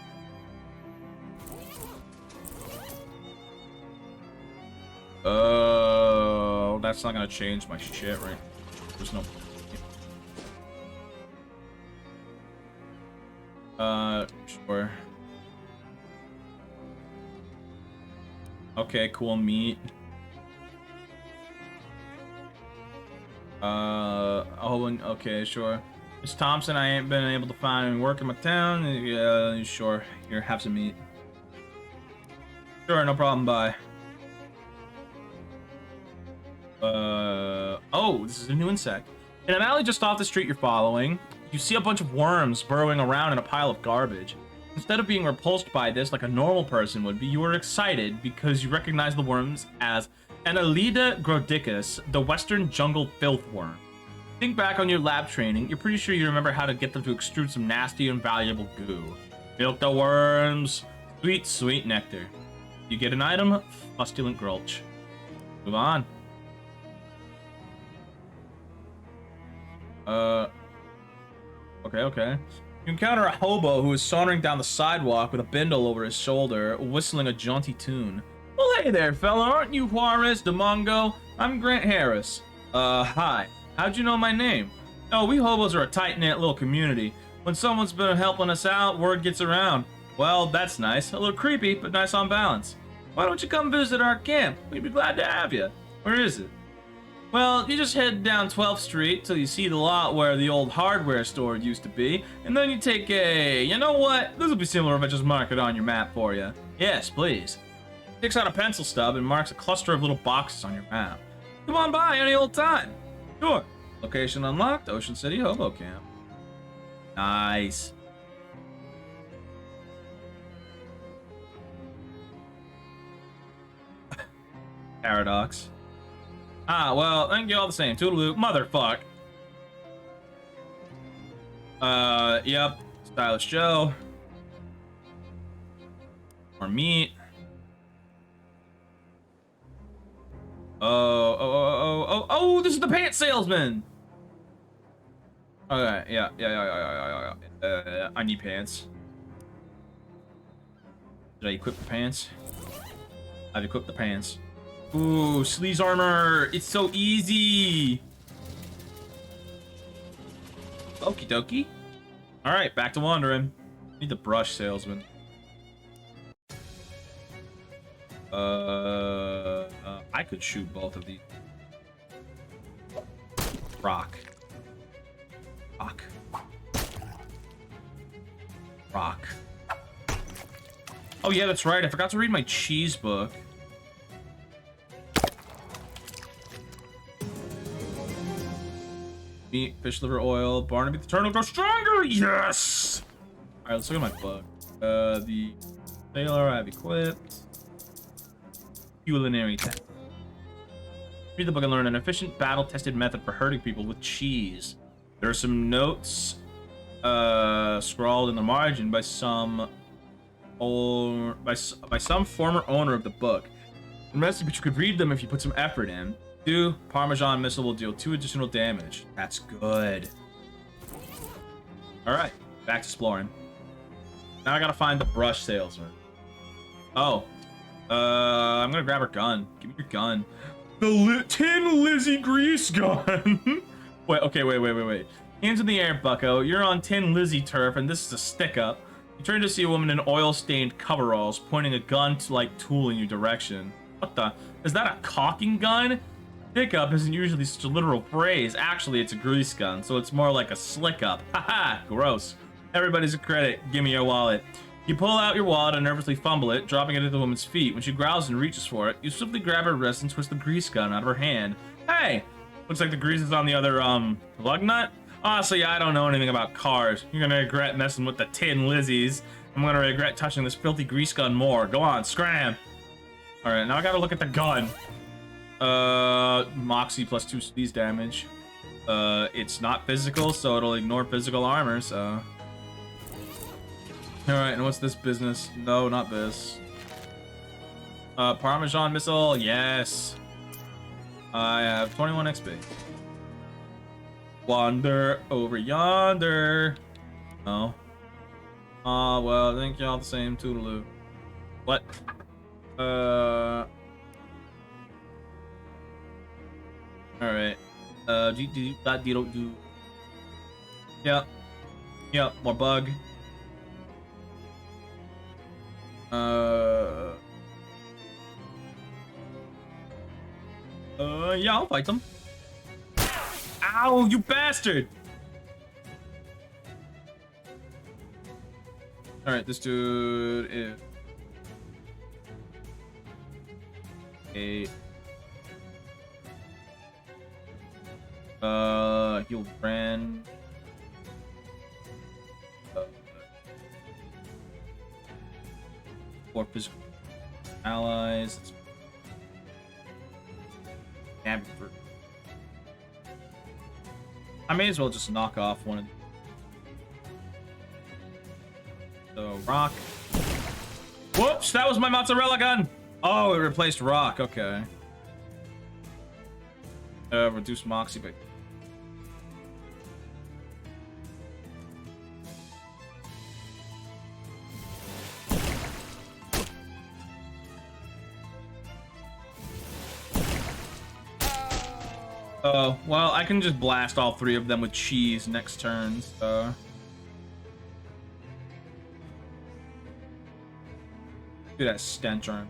Oh, that's not gonna change my shit, right? There's no. Sure. Okay, cool meat. Okay, sure. Miss Thompson, I ain't been able to find any work in my town. Yeah, sure. Here, have some meat. Sure, no problem, bye. Oh, this is a new insect. In an alley just off the street you're following, you see a bunch of worms burrowing around in a pile of garbage. Instead of being repulsed by this like a normal person would be, you are excited because you recognize the worms as Annelida grodicus, the western jungle filth worm. Think back on your lab training. You're pretty sure you remember how to get them to extrude some nasty and valuable goo. Milk the worms. Sweet, sweet nectar. You get an item, Fustulent Gulch. Move on. Okay. You encounter a hobo who is sauntering down the sidewalk with a bindle over his shoulder, whistling a jaunty tune. Well, hey there, fella. Aren't you Juarez de Mongo? I'm Grant Harris. Hi. How'd you know my name? Oh, we hobos are a tight-knit little community. When someone's been helping us out, word gets around. Well, that's nice. A little creepy, but nice on balance. Why don't you come visit our camp? We'd be glad to have you. Where is it? Well, you just head down 12th Street till you see the lot where the old hardware store used to be, and then you take a... You know what? This will be similar if I just mark it on your map for you. Yes, please. Takes out a pencil stub and marks a cluster of little boxes on your map. Come on by any old time. Sure. Location unlocked, Ocean City Hobo Camp. Nice. Paradox. Ah, well, thank you all the same. Toodaloo. Motherfuck. Yep. Stylish Joe. More meat. Oh, this is the pants salesman! Okay, yeah. I need pants. Did I equip the pants? I've equipped the pants. Ooh, sleaze armor! It's so easy! Okie dokie. Alright, back to wandering. Need the brush salesman. I could shoot both of these. Rock. Oh yeah, that's right. I forgot to read my cheese book. Meat, fish liver oil, Barnaby the turtle grows stronger! Yes! Alright, let's look at my book. The sailor I've equipped. Culinary test. Read the book and learn an efficient, battle-tested method for hurting people with cheese. There are some notes scrawled in the margin by some former owner of the book. The message, but you could read them if you put some effort in. 2 Parmesan missile will deal 2 additional damage. That's good. All right, back to exploring. Now I gotta find the brush salesman. Oh. I'm gonna grab her gun. Give me your gun. The Tin Lizzie Grease Gun. Wait. Hands in the air, bucko. You're on Tin Lizzie turf, and this is a stick-up. You turn to see a woman in oil-stained coveralls, pointing a gun-like tool in your direction. What the? Is that a caulking gun? Stick-up isn't usually such a literal phrase. Actually, it's a grease gun, so it's more like a slick-up. Haha, gross. Everybody's a credit. Give me your wallet. You pull out your wallet and nervously fumble it, dropping it at the woman's feet. When she growls and reaches for it, you swiftly grab her wrist and twist the grease gun out of her hand. Hey! Looks like the grease is on the other, lug nut? Honestly, I don't know anything about cars. You're gonna regret messing with the Tin Lizzies. I'm gonna regret touching this filthy grease gun more. Go on, scram! Alright, now I gotta look at the gun. Moxie plus 2 squeeze damage. It's not physical, so it'll ignore physical armor, so... Alright, and what's this business? No, not this. Parmesan missile, yes. I have 21 XP. Wander over yonder. No. Oh, well, I think y'all the same. Toodaloo. What? Alright. Do. Yep. Yep, more bug. Yeah, I'll fight them. Ow, you bastard! Alright, this dude is... Heal friend. Or physical allies. I may as well just knock off one of these. So, rock. Whoops, that was my mozzarella gun! Oh, it replaced rock, okay. Reduce Moxie, but... Oh, well, I can just blast all three of them with cheese next turn, so... Do that stench arm.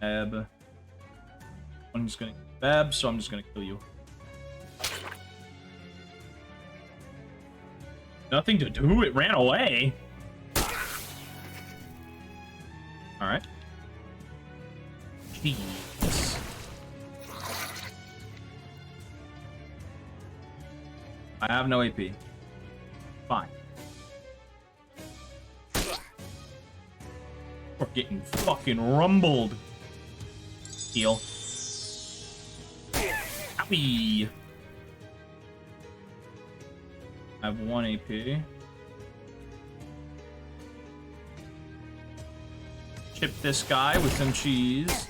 Ebb. I'm just gonna Ebb, so I'm just gonna kill you. Nothing to do, it ran away. Alright. Jeez. I have no AP. Fine. We're getting fucking rumbled. Heal. Owie. I have 1 AP. Chip this guy with some cheese.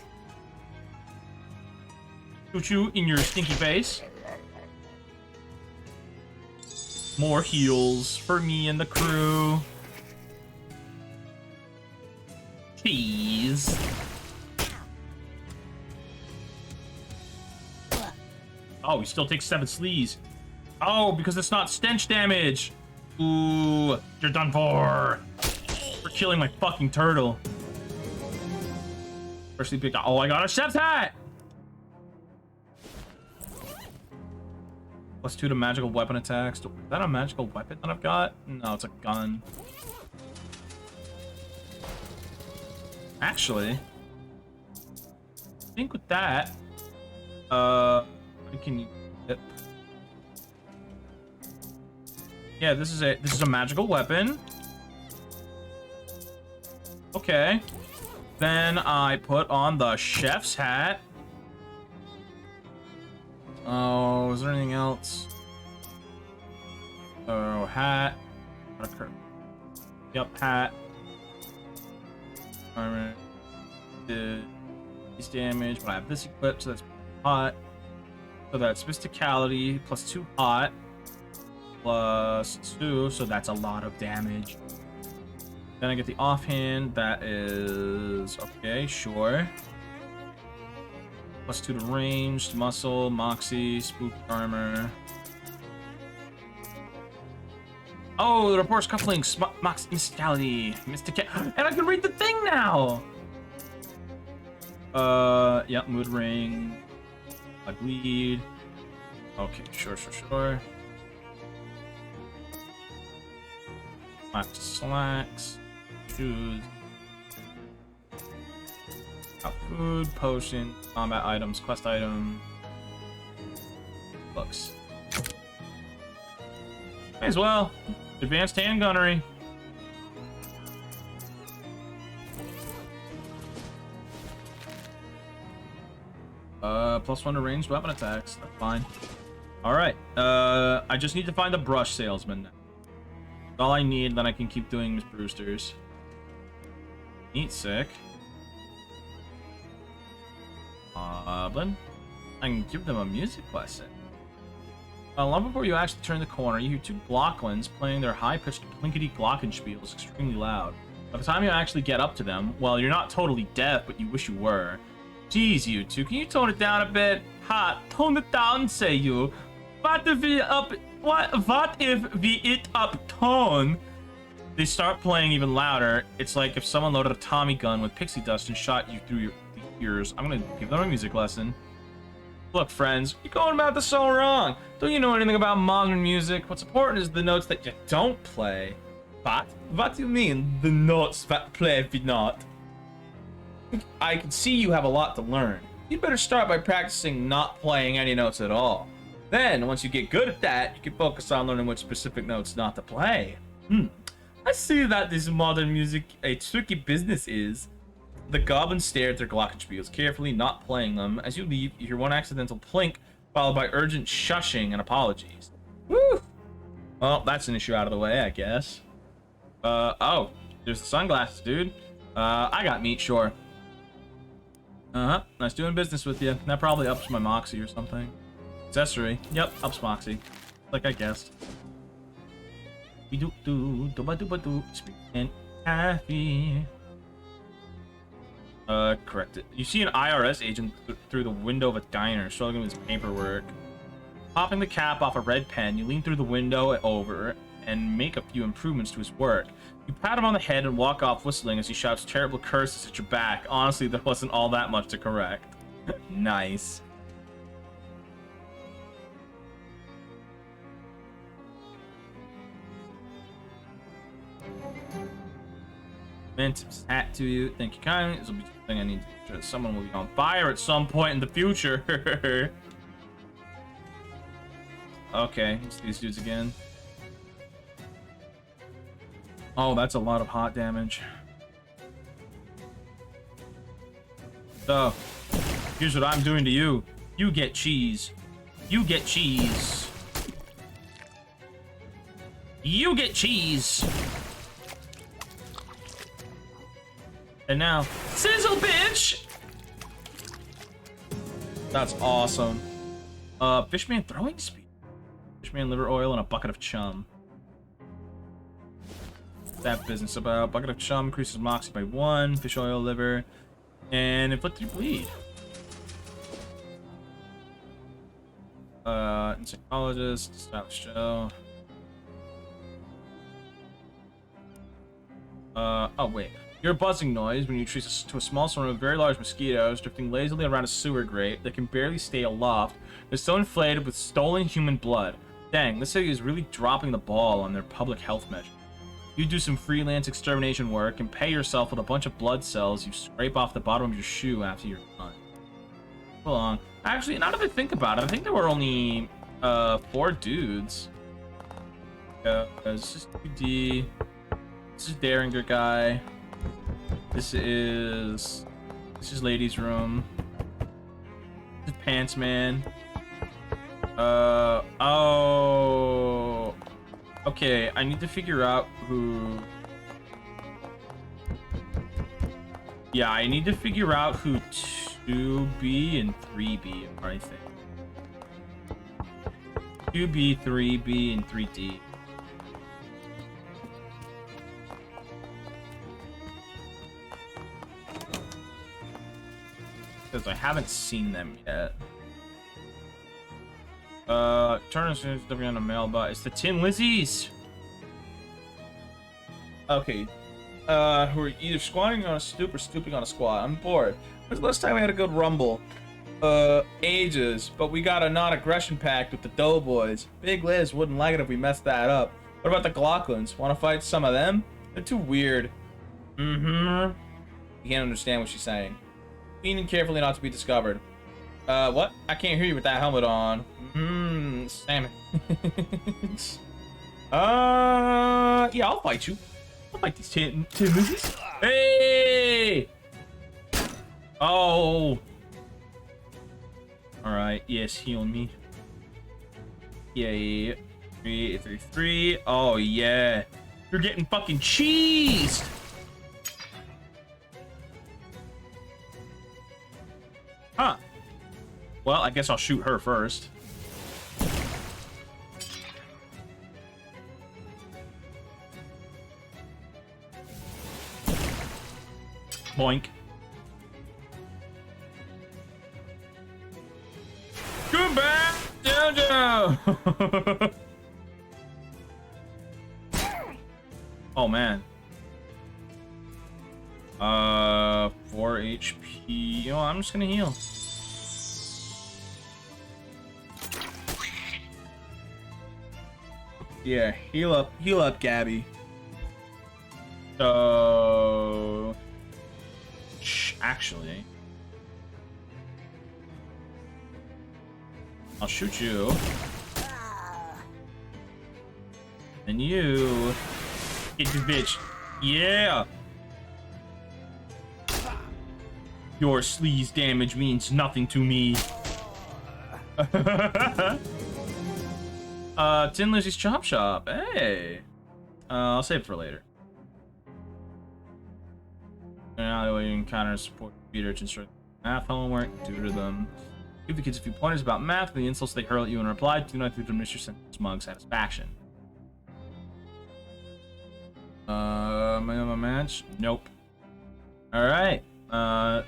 Shoot you in your stinky face. More heals for me and the crew. Cheese. Oh, he still takes 7 sleaze. Oh, because it's not stench damage. Ooh, you're done for. For killing my fucking turtle. Firstly picked. Oh, I got a chef's hat. +2 to magical weapon attacks. Is that a magical weapon that I've got? No, it's a gun. Actually, I think with that, I can. Yeah, this is a magical weapon. Okay. Then I put on the chef's hat. Oh, is there anything else? Oh, hat. Yep, hat. Armor. These damage, but I have this equipped, so that's hot. So that's mysticality +2 hot. +2, so that's a lot of damage. Then I get the offhand, that is okay, sure. +2 to ranged, muscle, moxie, spook armor. Oh, the report's cufflinks, mox mysticality, and I can read the thing now. Yeah, mood ring, like lead. Okay, sure. Max slacks, shoes, got food, potion, combat items, quest item, books. May as well. Advanced hand gunnery. +1 to ranged weapon attacks. That's fine. Alright. I just need to find the brush salesman now. That's all I need, then I can keep doing Miss Brewster's. Eat sick. Goblin. I can give them a music lesson. Long before you actually turn the corner, you hear 2 Glocklins playing their high-pitched plinkety glockenspiels extremely loud. By the time you actually get up to them, well, you're not totally deaf, but you wish you were. Jeez, you two, can you tone it down a bit? Ha, tone it down, say you. What if we it up tone? They start playing even louder. It's like if someone loaded a Tommy gun with pixie dust and shot you through your ears. I'm gonna give them a music lesson. Look, friends, you're going about this so wrong. Don't you know anything about modern music? What's important is the notes that you don't play. What? What do you mean, the notes that play if not? I can see you have a lot to learn. You'd better start by practicing not playing any notes at all. Then, once you get good at that, you can focus on learning which specific notes not to play. I see that this modern music a tricky business is. The goblins stare at their glockenspiels carefully, not playing them. As you leave, you hear one accidental plink, followed by urgent shushing and apologies. Woo! Well, that's an issue out of the way, I guess. Oh, there's the sunglasses, dude. I got meat, sure. Nice doing business with you. That probably ups my moxie or something. Accessory. Yep, ups moxie. Like I guessed. We do speaking happy. Correct it. You see an IRS agent through the window of a diner, struggling with his paperwork. Popping the cap off a red pen, you lean through the window over and make a few improvements to his work. You pat him on the head and walk off whistling as he shouts terrible curses at your back. Honestly, there wasn't all that much to correct. Nice. Meant his hat to you. Thank you kindly. This will be something I need to ensure that someone will be on fire at some point in the future. Okay, let's see these dudes again. Oh, that's a lot of hot damage. So, here's what I'm doing to you. You get cheese. You get cheese. You get cheese. And now, sizzle, bitch! That's awesome. Fishman throwing speed. Fishman liver oil and a bucket of chum. That business about. Bucket of chum increases moxie by 1. Fish oil, liver, and inflict 3 bleed. Psychologist, stylish show. Oh wait. Your buzzing noise when you treat to a small swarm of very large mosquitoes drifting lazily around a sewer grate that can barely stay aloft is so inflated with stolen human blood. Dang, this city is really dropping the ball on their public health measures. You do some freelance extermination work and pay yourself with a bunch of blood cells you scrape off the bottom of your shoe after you're done. Hold on. Actually, now that I think about it, I think there were only 4 dudes. This is 2D. This is Derringer guy. This is ladies' room. This is Pants Man. Oh. Okay, I need to figure out who. Yeah, I need to figure out who 2B and 3B are, I think. 2B, 3B, and 3D. Because I haven't seen them yet. Turner's on a mailbot. It's the Tin Lizzies! Okay. Who are either squatting on a stoop or stooping on a squat. I'm bored. When's the last time we had a good rumble? Ages. But we got a non-aggression pact with the Doughboys. Big Liz wouldn't like it if we messed that up. What about the Glocklins? Want to fight some of them? They're too weird. You can't understand what she's saying. Leaning carefully not to be discovered. What? I can't hear you with that helmet on. Salmon. Yeah, I'll fight you. I'll fight these tin lizards. Hey! Oh. Alright, yes, heal me. Yeah. 3. Oh, yeah. You're getting fucking cheesed! Huh. Well, I guess I'll shoot her first. Boink. Goodbye, Jojo! Oh, man. 4 HP. You know, I'm just gonna heal. Yeah, heal up, Gabby. So... Actually... I'll shoot you. And you... Get this bitch. Yeah! Your sleaze damage means nothing to me. Tin Lizzy's Chop Shop. Hey! I'll save it for later. Now you encounter support speed urchins for math homework, tutor them. Give the kids a few pointers about math and the insults they hurl at you in reply. Do not diminish your smug satisfaction. My match? Nope. Alright.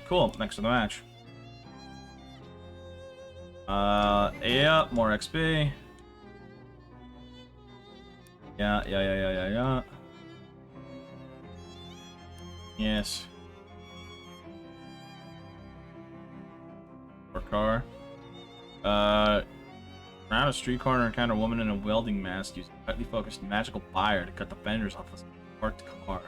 Cool. Next to the match. Yeah, more XP. Yeah. Yes. Or car. Around a street corner, encounter a woman in a welding mask using a tightly focused magical fire to cut the fenders off a parked car.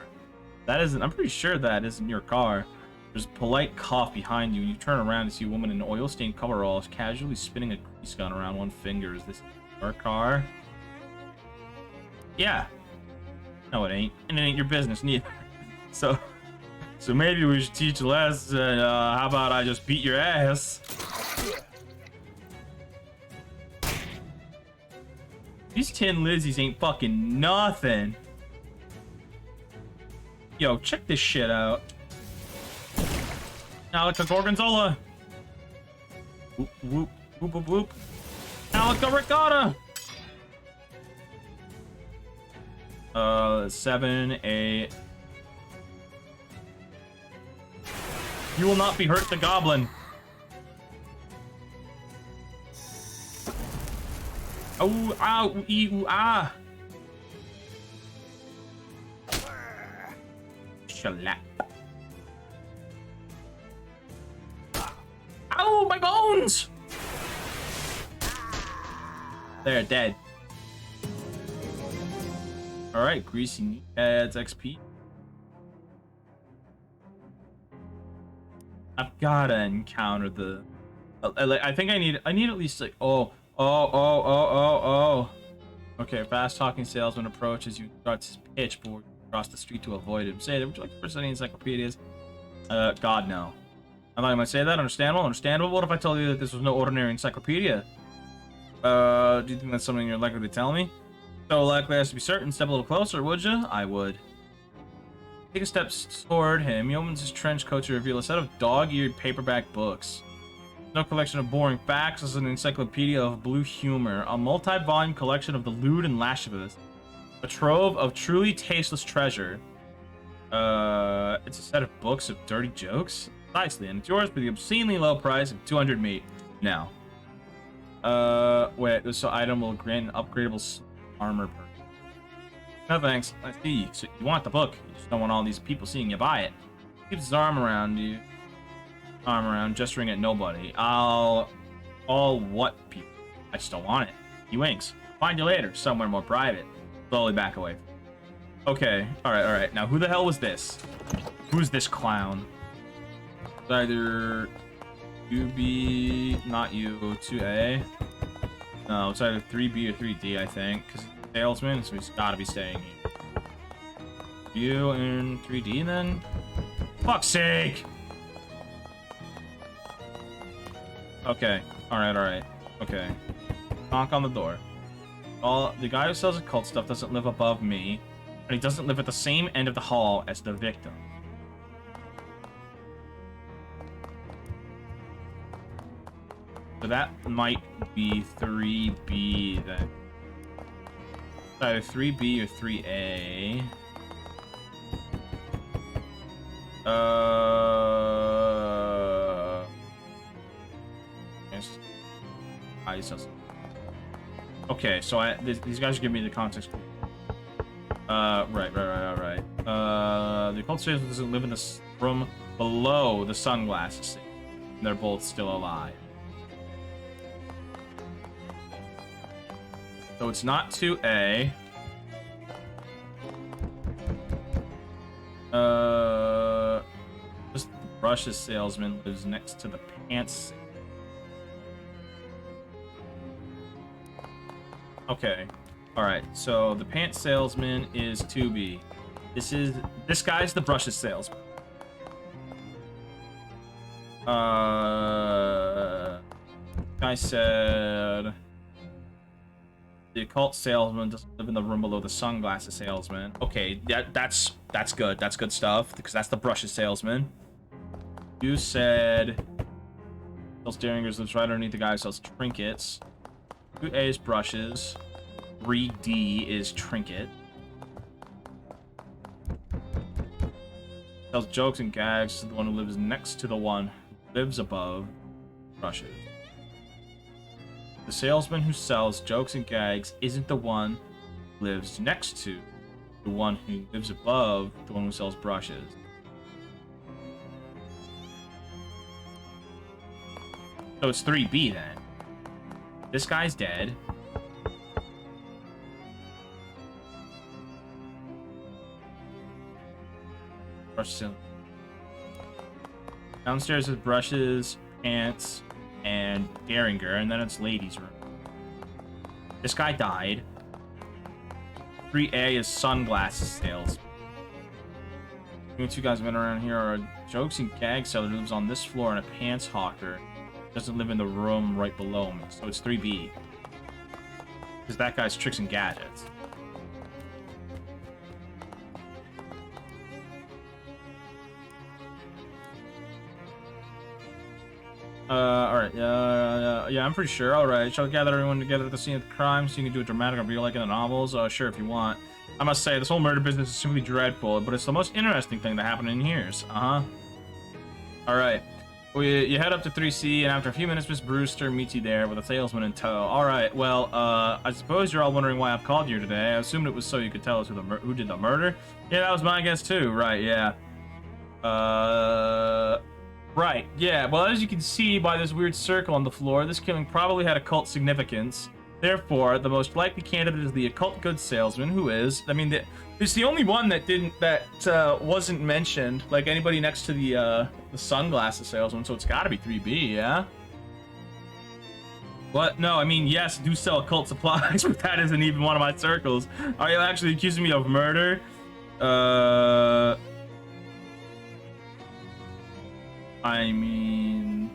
That isn't. I'm pretty sure that isn't your car. There's a polite cough behind you, and you turn around to see a woman in oil-stained coveralls casually spinning a grease gun around one finger. Is this your car? Yeah. No, it ain't. And it ain't your business neither. So maybe we should teach a lesson. How about I just beat your ass? These Tin Lizzies ain't fucking nothing. Yo, check this shit out. Alaka Gorgonzola. Whoop, whoop, whoop, whoop, whoop. Alaka Ricotta. 7, 8. You will not be hurt, the goblin. Oh, ow, ee, ooh, ah. Shalap. Ow, my bones! They're dead. Alright, greasy adds XP. I've gotta encounter the... I think I need at least like... Oh. Okay, fast-talking salesman approaches you, starts his pitch board across the street to avoid him. Say, would you like to present any encyclopedias? God, no. I thought you might say that. Understandable? Understandable? What if I told you that this was no ordinary encyclopedia? Do you think that's something you're likely to tell me? So likely as to be certain. Step a little closer, would you? I would. Take a step toward him. He opens his trench coat to reveal a set of dog-eared paperback books. No collection of boring facts. This is an encyclopedia of blue humor, a multi-volume collection of the lewd and lascivious, a trove of truly tasteless treasure. It's a set of books of dirty jokes. Precisely, and it's yours for the obscenely low price of 200 meat. Now, wait, this item will grant an upgradable armor perk. No thanks. I see. So you want the book? You just don't want all these people seeing you buy it. He keeps his arm around you. Gesturing at nobody. All what people? I just don't want it. He winks. Find you later, somewhere more private. Slowly back away. Okay, alright. Now, who the hell was this? Who's this clown? It's either 2B, not you, 2A. No, it's either 3B or 3D, I think. Because he's a salesman, so he's gotta be staying here. You in 3D, then? Fuck's sake! Okay. Alright. Okay. Knock on the door. The guy who sells occult stuff doesn't live above me, and he doesn't live at the same end of the hall as the victim. So that might be 3B then. It's either 3B or 3A. Okay, so these guys are giving me the context. Right. The occult salesman doesn't live in the room below the sunglasses. And they're both still alive. So it's not 2A. Just the brushes salesman lives next to the pants. Okay. Alright, so the pants salesman is 2B. This guy's the brushes salesman. I said the occult salesman doesn't live in the room below the sunglasses salesman. Okay, that's good. That's good stuff because that's the brushes salesman. You said sells derringers lives right underneath the guy who sells trinkets. 2A is brushes. 3D is trinket. Sells jokes and gags to the one who lives next to the one who lives above brushes. The salesman who sells jokes and gags isn't the one who lives next to the one who lives above the one who sells brushes. So it's 3B then. This guy's dead. Downstairs is brushes, pants, and Derringer, and then it's ladies' room. This guy died. 3A is sunglasses sales. The two guys been around here are a jokes and gag seller who lives on this floor and a pants hawker. Doesn't live in the room right below me, so it's 3B. Because that guy's tricks and gadgets. Alright, yeah, I'm pretty sure. Alright, shall gather everyone together at the scene of the crime so you can do a dramatic reveal like in the novels? Sure, if you want. I must say, this whole murder business is simply dreadful, but it's the most interesting thing that happened in years. Alright. Well, you head up to 3C, and after a few minutes, Miss Brewster meets you there with a salesman in tow. Alright, well, I suppose you're all wondering why I've called you today. I assumed it was so you could tell us who did the murder. Yeah, that was my guess too. Right, yeah. Right, yeah. Well, as you can see by this weird circle on the floor, this killing probably had occult significance. Therefore, the most likely candidate is the occult goods salesman, who is, I mean, it's the only one that wasn't mentioned, like anybody next to the sunglasses salesman, so it's gotta be 3B, yeah? What? No, I mean, yes, do sell occult supplies, but that isn't even one of my circles. Are you actually accusing me of murder? I mean...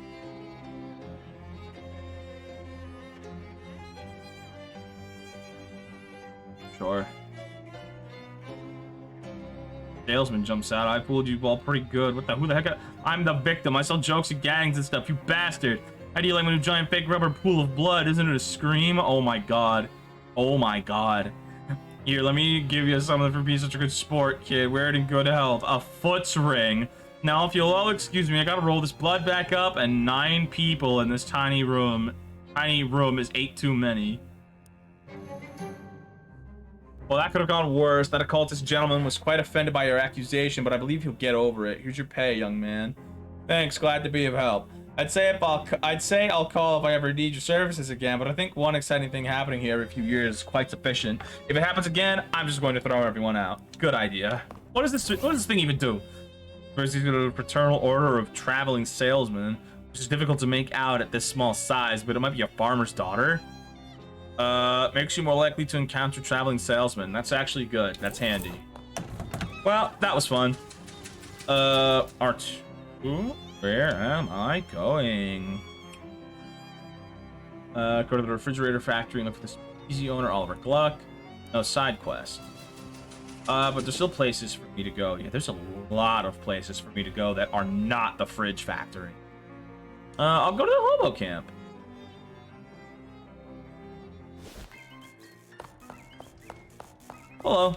Sure. Salesman jumps out. I fooled you all pretty good. Who the heck? I'm the victim. I sell jokes and gangs and stuff, you bastard. How do you like my new giant fake rubber pool of blood? Isn't it a scream? Oh my god. Oh my god. Here, let me give you something for being such a good sport, kid. Wear it in good health. A foot's ring. Now, if you'll all excuse me, I gotta roll this blood back up, and 9 people in this tiny room. Tiny room is 8 too many. Well, that could have gone worse. That occultist gentleman was quite offended by your accusation, but I believe he'll get over it. Here's your pay, young man. Thanks, glad to be of help. I'd say I'll call if I ever need your services again, but I think one exciting thing happening here every few years is quite sufficient. If it happens again, I'm just going to throw everyone out. Good idea. What does this thing even do? First, he's got a fraternal order of traveling salesmen, which is difficult to make out at this small size, but it might be a farmer's daughter. Makes you more likely to encounter traveling salesmen. That's actually good. That's handy. Well, that was fun. Art. Where am I going? Go to the refrigerator factory and look for this easy owner, Oliver Gluck. No, side quest. But there's still places for me to go. Yeah, there's a lot of places for me to go that are not the fridge factory. I'll go to the hobo camp. Hello.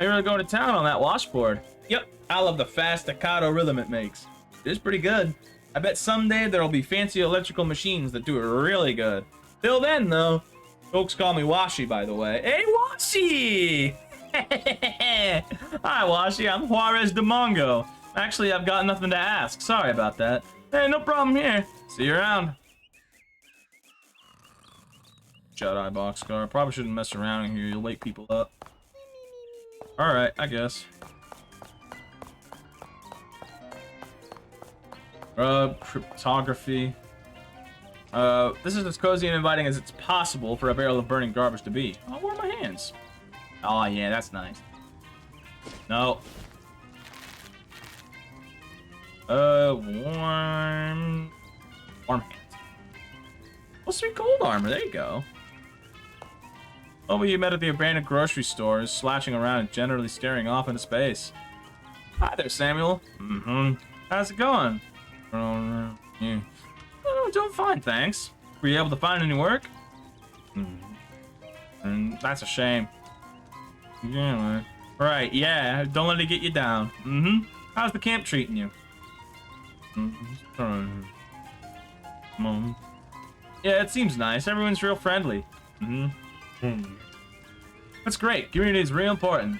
You're really going to town on that washboard. Yep, I love the fast staccato rhythm it makes. It is pretty good. I bet someday there'll be fancy electrical machines that do it really good. Till then, though, folks call me Washi, by the way. Hey, Washi! Hi, Washi. I'm Juarez de Mongo. Actually, I've got nothing to ask. Sorry about that. Hey, no problem here. See you around. Jedi boxcar. Probably shouldn't mess around in here. You'll wake people up. Alright, I guess. Cryptography. This is as cozy and inviting as it's possible for a barrel of burning garbage to be. I'll warm my hands. Oh, yeah, that's nice. No. Warm hands. Well, sweet cold armor. There you go. Oh, you met at the abandoned grocery stores, slashing around and generally staring off into space. Hi there, Samuel. How's it going? Yeah. Oh, doing fine, thanks. Were you able to find any work? That's a shame. Yeah, right, yeah, don't let it get you down. How's the camp treating you? Yeah, it seems nice. Everyone's real friendly. That's great. Community is real important.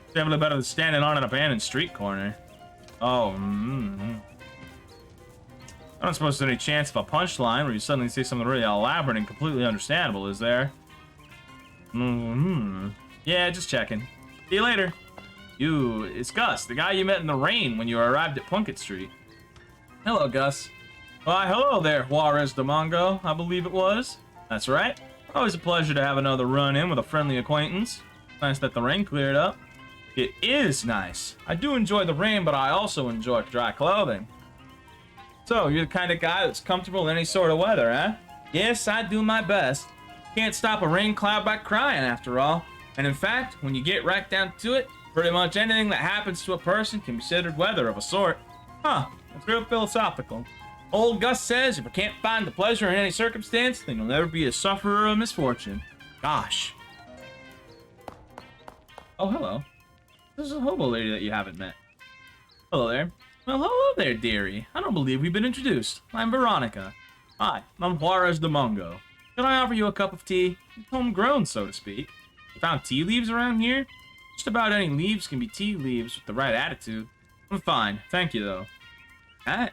It's definitely better than standing on an abandoned street corner. Oh, I don't suppose there's any chance of a punchline where you suddenly say something really elaborate and completely understandable, is there? Yeah, just checking. See you later. It's Gus, the guy you met in the rain when you arrived at Plunkett Street. Hello, Gus. Why, hello there, Juarez de Mongo, I believe it was. That's right. Always a pleasure to have another run-in with a friendly acquaintance. Nice that the rain cleared up. It is nice. I do enjoy the rain, but I also enjoy dry clothing. So, you're the kind of guy that's comfortable in any sort of weather, huh? Yes, I do my best. Can't stop a rain cloud by crying, after all. And in fact, when you get right down to it, pretty much anything that happens to a person can be considered weather of a sort. Huh, that's real philosophical. Old Gus says if you can't find the pleasure in any circumstance, then you'll never be a sufferer of misfortune. Gosh. Oh, hello. This is a hobo lady that you haven't met. Hello there. Well, hello there, dearie. I don't believe we've been introduced. I'm Veronica. Hi, I'm Juarez de Mongo. Can I offer you a cup of tea? It's homegrown, so to speak. You found tea leaves around here? Just about any leaves can be tea leaves with the right attitude. I'm fine, thank you, though. That?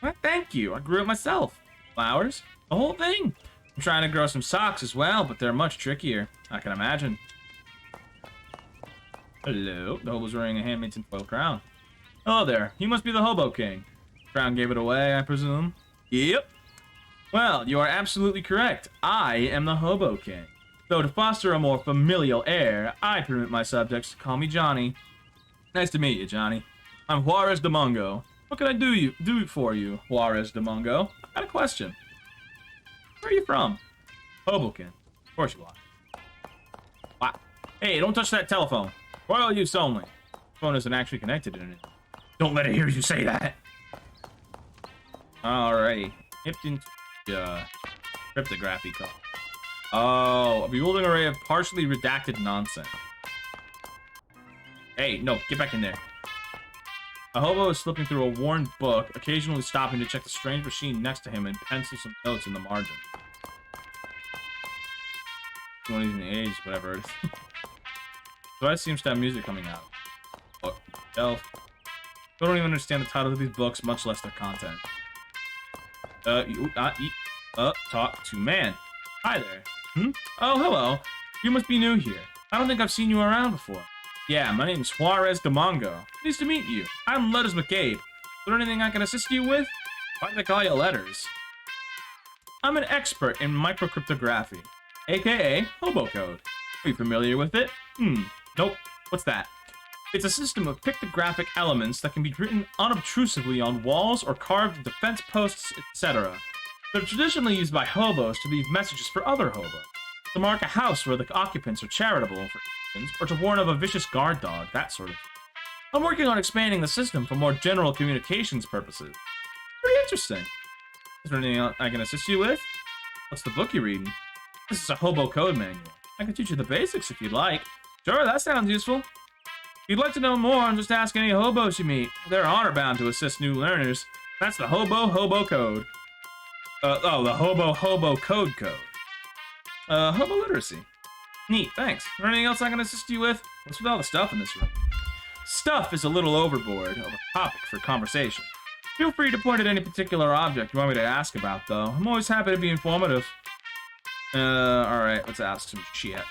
Well, thank you. I grew it myself. Flowers? The whole thing. I'm trying to grow some socks as well, but they're much trickier. I can imagine. Hello. The hobo's wearing a handmade tinfoil crown. Hello there. You must be the Hobo King. Crown gave it away, I presume? Yep. Well, you are absolutely correct. I am the Hobo King. Though to foster a more familial air, I permit my subjects to call me Johnny. Nice to meet you, Johnny. I'm Juarez de Mongo. What can I do for you, Juarez de Mongo? I got a question. Where are you from? Hoboken. Of course you are. Wow. Hey, don't touch that telephone. Royal use only. The phone isn't actually connected in it. Don't let it hear you say that. Alrighty. Cryptography call. Oh, a bewildering array of partially redacted nonsense. Hey, no, get back in there. A hobo is flipping through a worn book, occasionally stopping to check the strange machine next to him and pencil some notes in the margin. 20 age, whatever it is. So I seems to have music coming out. Book, shelf. I don't even understand the titles of these books, much less their content. Talk to man. Hi there. Oh, hello. You must be new here. I don't think I've seen you around before. Yeah, my name's Juarez de Mongo. Pleased to meet you. I'm Letters McCabe. Is there anything I can assist you with? Why do they call you Letters? I'm an expert in microcryptography, aka hobo code. Are you familiar with it? Nope. What's that? It's a system of pictographic elements that can be written unobtrusively on walls or carved in defense posts, etc. They're traditionally used by hobos to leave messages for other hobos, to mark a house where the occupants are charitable, for instance, or to warn of a vicious guard dog, that sort of thing. I'm working on expanding the system for more general communications purposes. Pretty interesting. Is there anything else I can assist you with? What's the book you're reading? This is a hobo code manual. I can teach you the basics if you'd like. Sure, that sounds useful. If you'd like to know more, just ask any hobos you meet. They're honor-bound to assist new learners. That's the hobo code. The hobo code. Hobo literacy. Neat, thanks. Is there anything else I can assist you with? What's with all the stuff in this room? Stuff is a little overboard of a topic for conversation. Feel free to point at any particular object you want me to ask about, though. I'm always happy to be informative. Alright, let's ask some shit.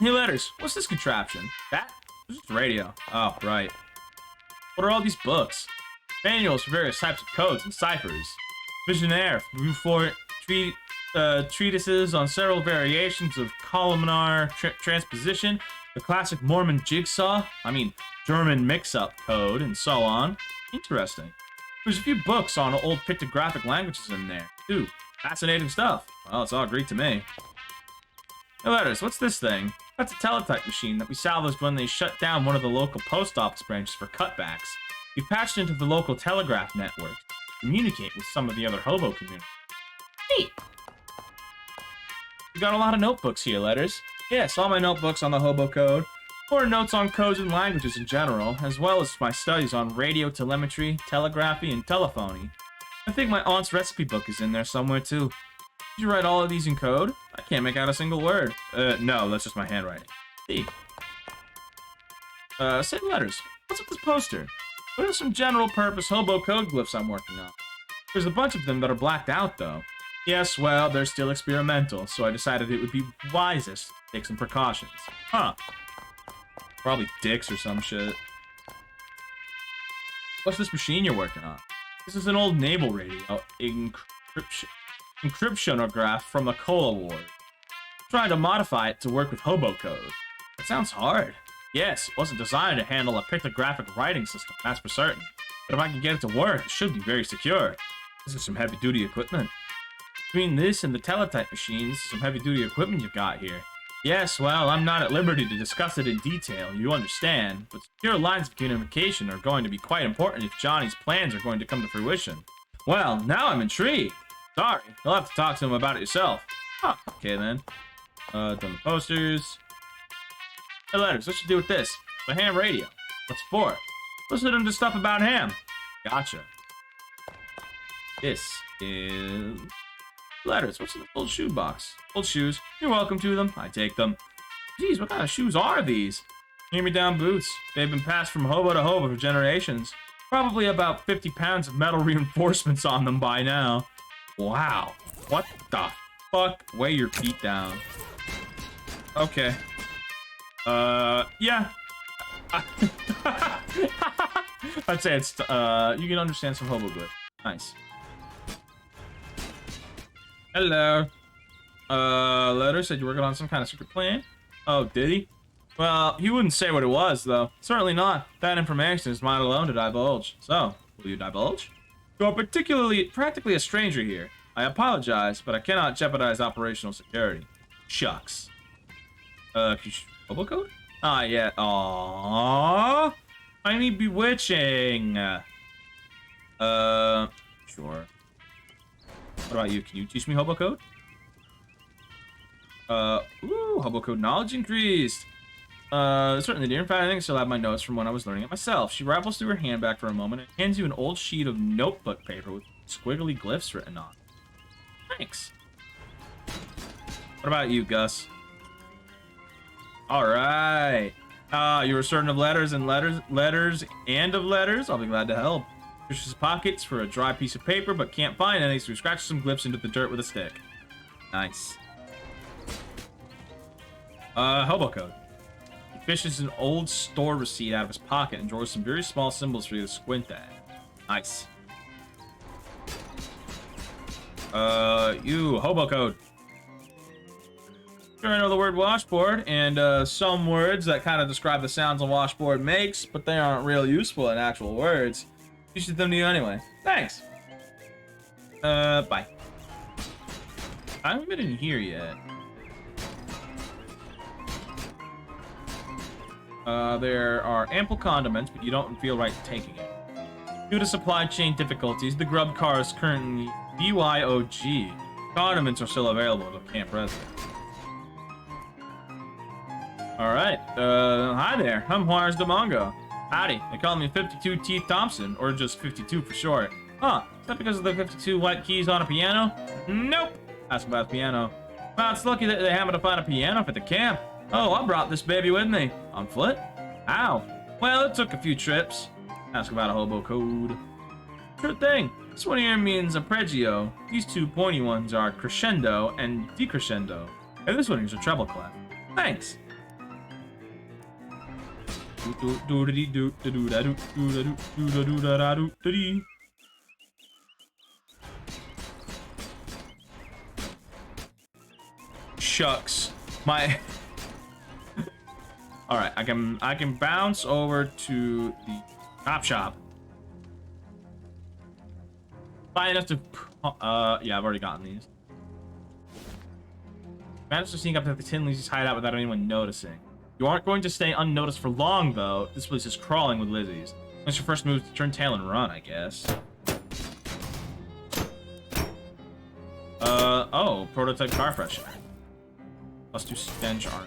Hey, Letters, what's this contraption? That? This is radio. Oh, right. What are all these books? Manuals for various types of codes and ciphers. Visionaire for treatises on several variations of columnar transposition, the classic Mormon jigsaw, German mix-up code, and so on. Interesting. There's a few books on old pictographic languages in there, too. Fascinating stuff. Well, it's all Greek to me. Hey, letters, what's this thing? That's a teletype machine that we salvaged when they shut down one of the local post office branches for cutbacks. We patched into the local telegraph network to communicate with some of the other hobo community. Neat! You got a lot of notebooks here, letters. Yes, all my notebooks on the hobo code, or notes on codes and languages in general, as well as my studies on radio telemetry, telegraphy, and telephony. I think my aunt's recipe book is in there somewhere, too. Did you write all of these in code? I can't make out a single word. No, that's just my handwriting. See. Say letters. What's up with this poster? What are some general-purpose hobo code glyphs I'm working on? There's a bunch of them that are blacked out, though. Yes, well, they're still experimental, so I decided it would be wisest to take some precautions. Huh. Probably dicks or some shit. What's this machine you're working on? This is an old naval radio encryptionograph from the Cola War. I'm trying to modify it to work with hobo code. That sounds hard. Yes, it wasn't designed to handle a pictographic writing system, that's for certain. But if I can get it to work, it should be very secure. This is some heavy-duty equipment. Between this and the teletype machine, this is some heavy-duty equipment you've got here. Yes, well, I'm not at liberty to discuss it in detail, you understand, but secure lines of communication are going to be quite important if Johnny's plans are going to come to fruition. Well, now I'm intrigued. Sorry, you'll have to talk to him about it yourself. Huh, okay then. Done the posters. Hey, letters, what you do with this? The ham radio. What's it for? Listen to stuff about ham. Gotcha. This is... letters. What's in the old shoe box? Old shoes. You're welcome to them. I take them. Geez, what kind of shoes are these? Hand-me-down boots. They've been passed from hobo to hobo for generations. Probably about 50 pounds of metal reinforcements on them by now. Wow. What the fuck? Weigh your feet down. Okay. Yeah. I'd say it's, you can understand some hobo glyph. Nice. Hello. Letter said you're working on some kind of secret plan. Oh, did he? Well, he wouldn't say what it was, though. Certainly not. That information is mine alone to divulge. So, will you divulge? You're practically a stranger here. I apologize, but I cannot jeopardize operational security. Shucks. Hobo code? Ah, yeah. Aww. I need bewitching. Sure. What about you? Can you teach me hobo code? Ooh, hobo code knowledge increased. Certainly dear. In fact, I think I still have my notes from when I was learning it myself. She rifles through her handbag for a moment and hands you an old sheet of notebook paper with squiggly glyphs written on. Thanks. What about you, Gus? Alright. You were certain of letters and letters and of letters? I'll be glad to help. Fishes pockets for a dry piece of paper, but can't find any, so he scratches some glyphs into the dirt with a stick. Nice. Hobo code. He fishes an old store receipt out of his pocket and draws some very small symbols for you to squint at. Nice. You, hobo code. Sure, I know the word washboard, and some words that kind of describe the sounds a washboard makes, but they aren't real useful in actual words. Teach them to you anyway. Thanks. Bye. I haven't been in here yet. There are ample condiments, but you don't feel right taking it. Due to supply chain difficulties, the grub car is currently BYOG. Condiments are still available at Camp Resident. Alright, hi there. I'm Juarez de Mongo. Howdy, they call me 52 Teeth Thompson, or just 52 for short. Huh, is that because of the 52 white keys on a piano? Nope. Ask about the piano. Well, it's lucky that they happened to find a piano at the camp. Oh, I brought this baby with me. On foot? How? Well, it took a few trips. Ask about a hobo code. Sure thing. This one here means arpeggio. These two pointy ones are crescendo and decrescendo. And this one here's a treble clef. Thanks. Shucks. My Alright, I can bounce over to the top shop. Buy enough to yeah, I've already gotten these. Managed to sneak up to the Tin Lizzie's hideout without anyone noticing. You aren't going to stay unnoticed for long, though. This place is crawling with Lizzies. Once your first move is to turn tail and run, I guess. Oh, prototype car freshener. Plus 2 stench arm.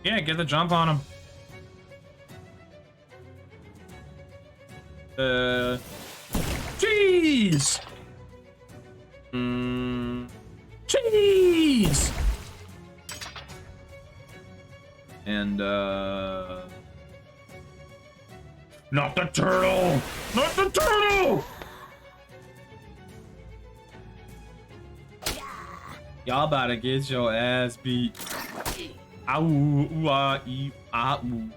Yeah, get the jump on him. Jeez! Jeez! And, not the turtle! Not the turtle! Y'all about to get your ass beat. Ow, ooh, ah, ee, ah, ooh.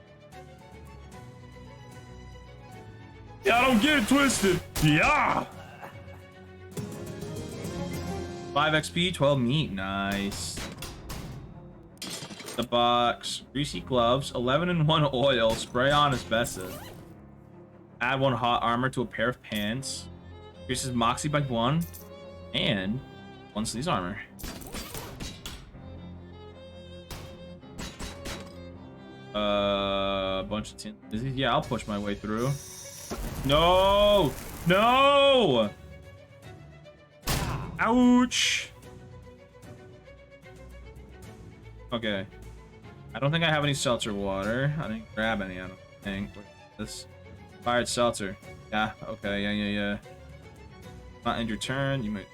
Yeah, don't get it twisted. Yeah! 5 XP, 12 meat. Nice. The box. Greasy gloves. 11 and 1 oil. Spray on asbestos. Add 1 hot armor to a pair of pants. Increases moxie by 1. And 1 sleeves armor. A bunch of tin. Yeah, I'll push my way through. No! No! Ouch! Okay. I don't think I have any seltzer water. I didn't grab any, I don't think. This fired seltzer. Yeah, okay, yeah. Not end your turn, you might.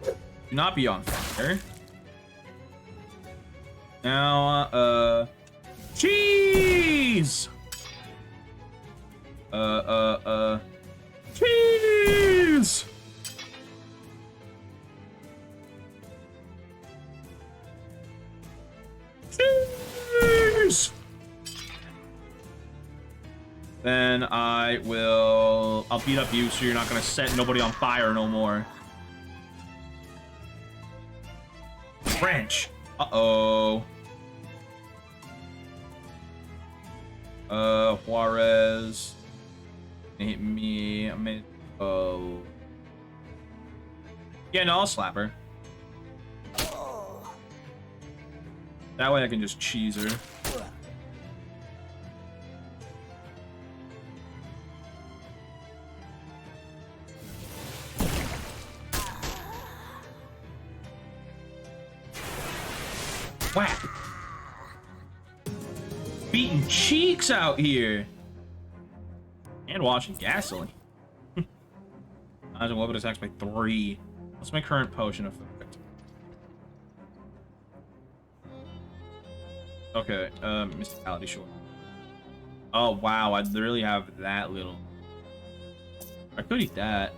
Do not be on fire. Now, cheese! Cheese! Cheese! Then I'll beat up you so you're not gonna set nobody on fire no more. French! Uh-oh. Juarez. Hit me. I mean, oh. Yeah, no, I'll slap her. That way I can just cheese her. Whack! Beating cheeks out here! And washing gasoline. Imagine weapon attacks by 3. What's my current potion effect? Okay, Mysticality, sure. Oh, wow, I literally have that little. I could eat that.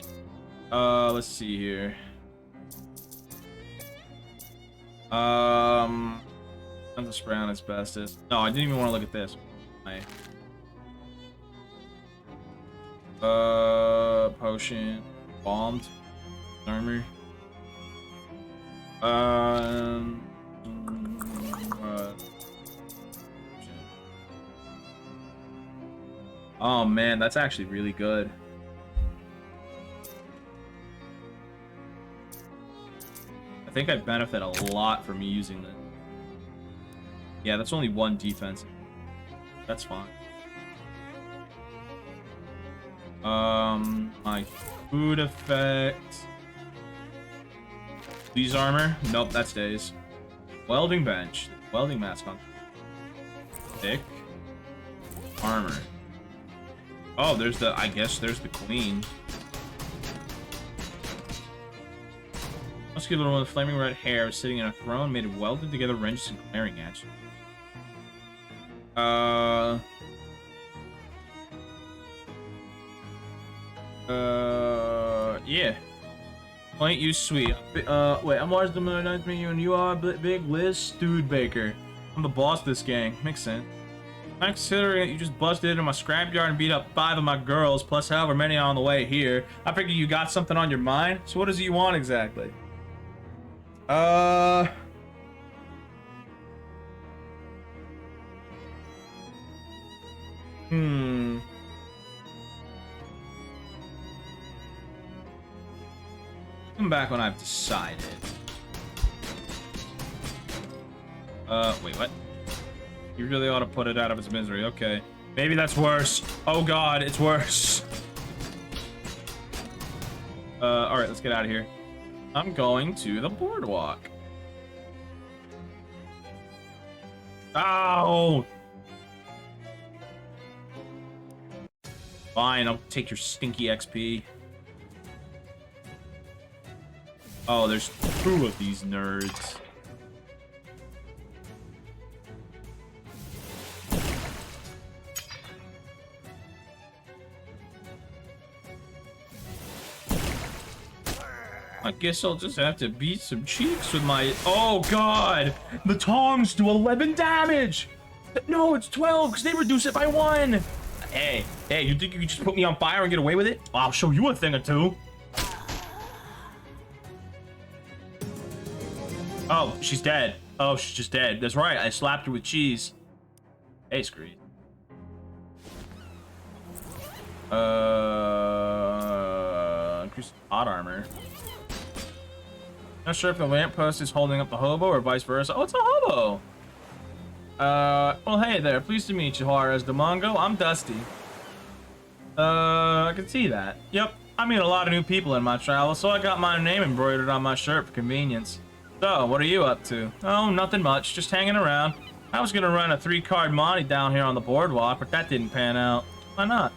Let's see here. I'm the spray on asbestos. No, I didn't even want to look at this. Potion. Bombed. Armor. Oh man, that's actually really good. I think I benefit a lot from using this. Yeah, that's only 1 defense. That's fine. My food effect. These armor? Nope, that stays. Welding bench. Welding mask on. Thick. Armor. Oh, there's the, I guess there's the queen. Muscular woman with flaming red hair is sitting in a throne made of welded together wrenches and glaring at you. Yeah. Ain't you sweet? Wait, I'm Lars the Miller, nice to meet you, and you are Big Liz Studebaker. I'm the boss of this gang. Makes sense. I'm considering that you just busted into my scrapyard and beat up 5 of my girls, plus however many on the way here. I figure you got something on your mind. So what does you want exactly? Come back when I've decided. Wait, what? You really ought to put it out of its misery. Okay. Maybe that's worse. Oh god, it's worse. Alright, let's get out of here. I'm going to the boardwalk. Ow! Fine, I'll take your stinky XP. Oh, there's 2 of these nerds. I guess I'll just have to beat some cheeks with my... Oh, God! The tongs do 11 damage! No, it's 12, because they reduce it by 1! Hey, you think you can just put me on fire and get away with it? I'll show you a thing or two. Oh, she's dead. Oh, she's just dead. That's right, I slapped her with cheese. Hey, Screed. Increase hot armor. Not sure if the lamppost is holding up the hobo or vice versa. Oh, it's a hobo! Well, hey there. Pleased to meet you, Juarez de Mongo. I'm Dusty. I can see that. Yep, I meet a lot of new people in my travels, so I got my name embroidered on my shirt for convenience. So, what are you up to? Oh, nothing much. Just hanging around. I was gonna run a 3-card Monty down here on the boardwalk, but that didn't pan out. Why not?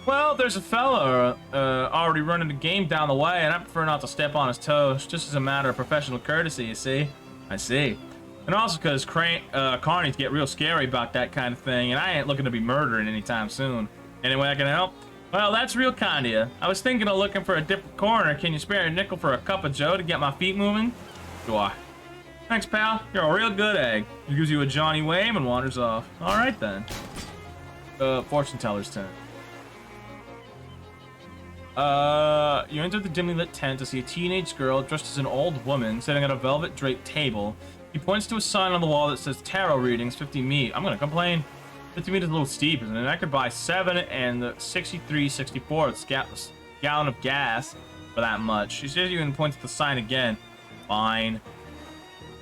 Well, there's a fella already running the game down the way, and I prefer not to step on his toes, just as a matter of professional courtesy, you see? I see. And also because carnies get real scary about that kind of thing, and I ain't looking to be murdering anytime soon. Any way I can help? Well, that's real kind of you. I was thinking of looking for a different corner. Can you spare a nickel for a cup of joe to get my feet moving? Sure. Thanks, pal. You're a real good egg. He gives you a Johnny wave and wanders off. All right, then. Fortune teller's turn. You enter the dimly lit tent to see a teenage girl dressed as an old woman sitting at a velvet draped table. He points to a sign on the wall that says tarot readings 50 meat. I'm gonna complain. 50 meat is a little steep, isn't it? I could buy 7 and 63.64 gallon of gas for that much. She says you can point to the sign again. Fine.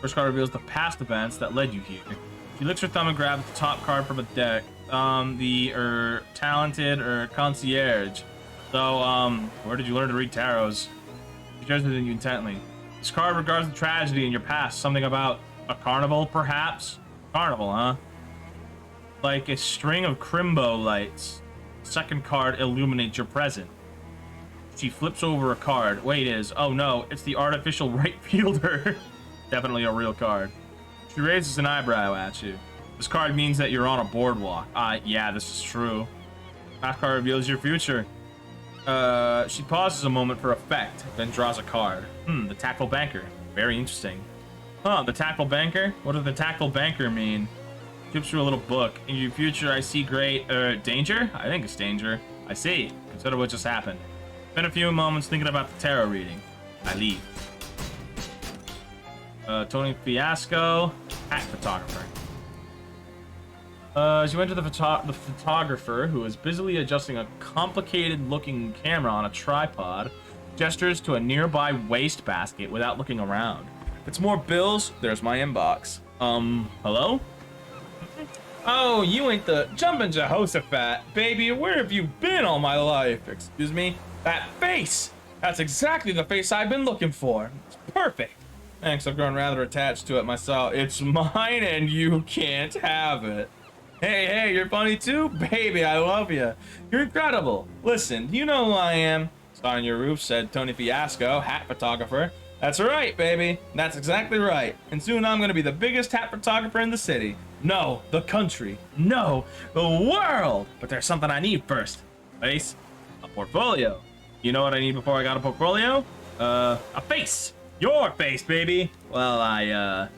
First card reveals the past events that led you here. She licks her thumb and grabs the top card from a deck. The talented concierge. So, where did you learn to read tarots? She judges you intently. This card regards the tragedy in your past. Something about a carnival, perhaps? Carnival, huh? Like a string of crimbo lights. Second card illuminates your present. She flips over a card. Wait, oh no, it's the artificial right fielder. Definitely a real card. She raises an eyebrow at you. This card means that you're on a boardwalk. Yeah, this is true. That card reveals your future. She pauses a moment for effect, then draws a card. The Tactile Banker. Very interesting. Huh, the Tactile Banker? What does the Tactile Banker mean? Flips through a little book. In your future, I see great, danger? I think it's danger. I see. Consider what just happened. Spend a few moments thinking about the tarot reading. I leave. Tony Fiasco, hat photographer. As you enter the photographer, who is busily adjusting a complicated-looking camera on a tripod, gestures to a nearby wastebasket without looking around. If it's more bills, there's my inbox. Hello? Oh, you ain't the Jumpin' Jehoshaphat. Baby, where have you been all my life? Excuse me? That face! That's exactly the face I've been looking for. It's perfect. Thanks, I've grown rather attached to it myself. It's mine and you can't have it. Hey, you're funny too? Baby, I love you. You're incredible. Listen, you know who I am? Star on your roof, said Tony Fiasco, hat photographer. That's right, baby. That's exactly right. And soon I'm gonna be the biggest hat photographer in the city. No, the country. No, the world. But there's something I need first. Face, a portfolio. You know what I need before I got a portfolio? A face. Your face, baby. Well,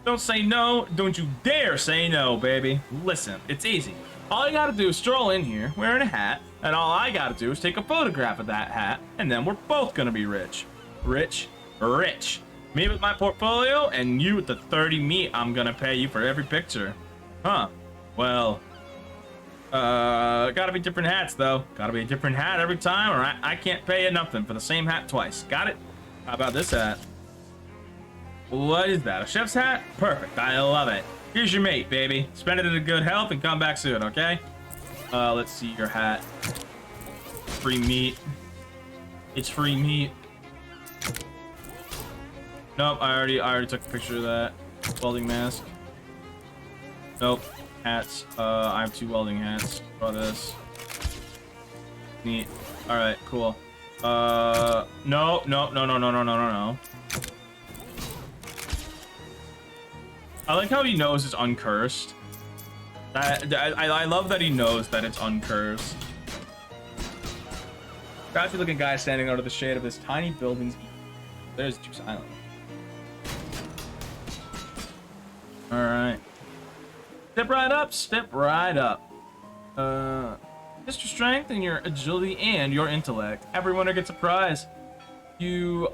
don't say no. Don't you dare say no, baby. Listen, it's easy. All you gotta do is stroll in here wearing a hat, and all I gotta do is take a photograph of that hat, and then we're both gonna be rich. Rich, rich. Me with my portfolio, and you with the 30 meat I'm gonna pay you for every picture. Huh. Well, gotta be different hats, though. Gotta be a different hat every time, or I can't pay you nothing for the same hat twice. Got it? How about this hat? What is that? A chef's hat? Perfect. I love it. Here's your mate, baby. Spend it in a good health and come back soon, okay? Let's see your hat. Free meat. It's free meat. Nope, I already took a picture of that. Welding mask. Nope. Hats. I have 2 welding hats. Draw this. Neat. Alright, cool. No, no, no, no, no, no, no, no, no. I like how he knows it's uncursed. I love that he knows that it's uncursed. Grouchy looking guy standing under the shade of this tiny building's. There's Juice Island. Alright. Step right up, step right up. Just your strength and your agility and your intellect. Every winner gets a prize. You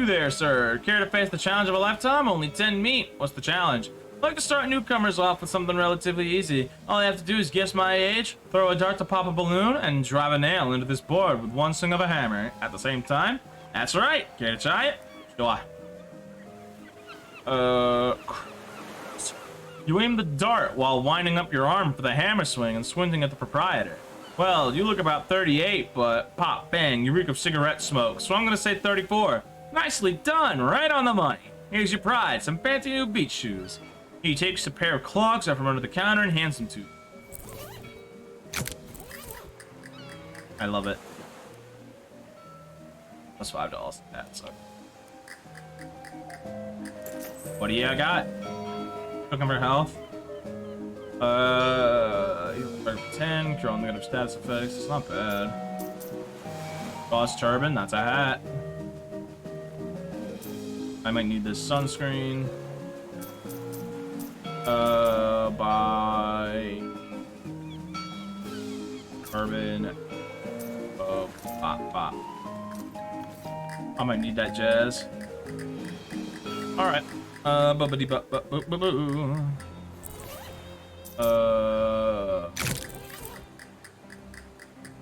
there, sir. Care to face the challenge of a lifetime? Only 10 meat. What's the challenge? I'd like to start newcomers off with something relatively easy. All I have to do is guess my age, throw a dart to pop a balloon, and drive a nail into this board with one swing of a hammer. At the same time? That's right. Care to try it? Sure. You aim the dart while winding up your arm for the hammer swing and squinting at the proprietor. Well, you look about 38, but pop, bang, you reek of cigarette smoke, so I'm gonna say 34. Nicely done, right on the money. Here's your prize, some fancy new beach shoes. He takes a pair of clogs out from under the counter and hands them to you. I love it. That's $5 that sucks. What do you got? Cucumber health. He's 10. Cure all negative status effects. It's not bad. Boss turban. That's a hat. I might need this sunscreen. Buy turban. Pop. I might need that jazz. All right. Bubbity bop bop boo boo boo.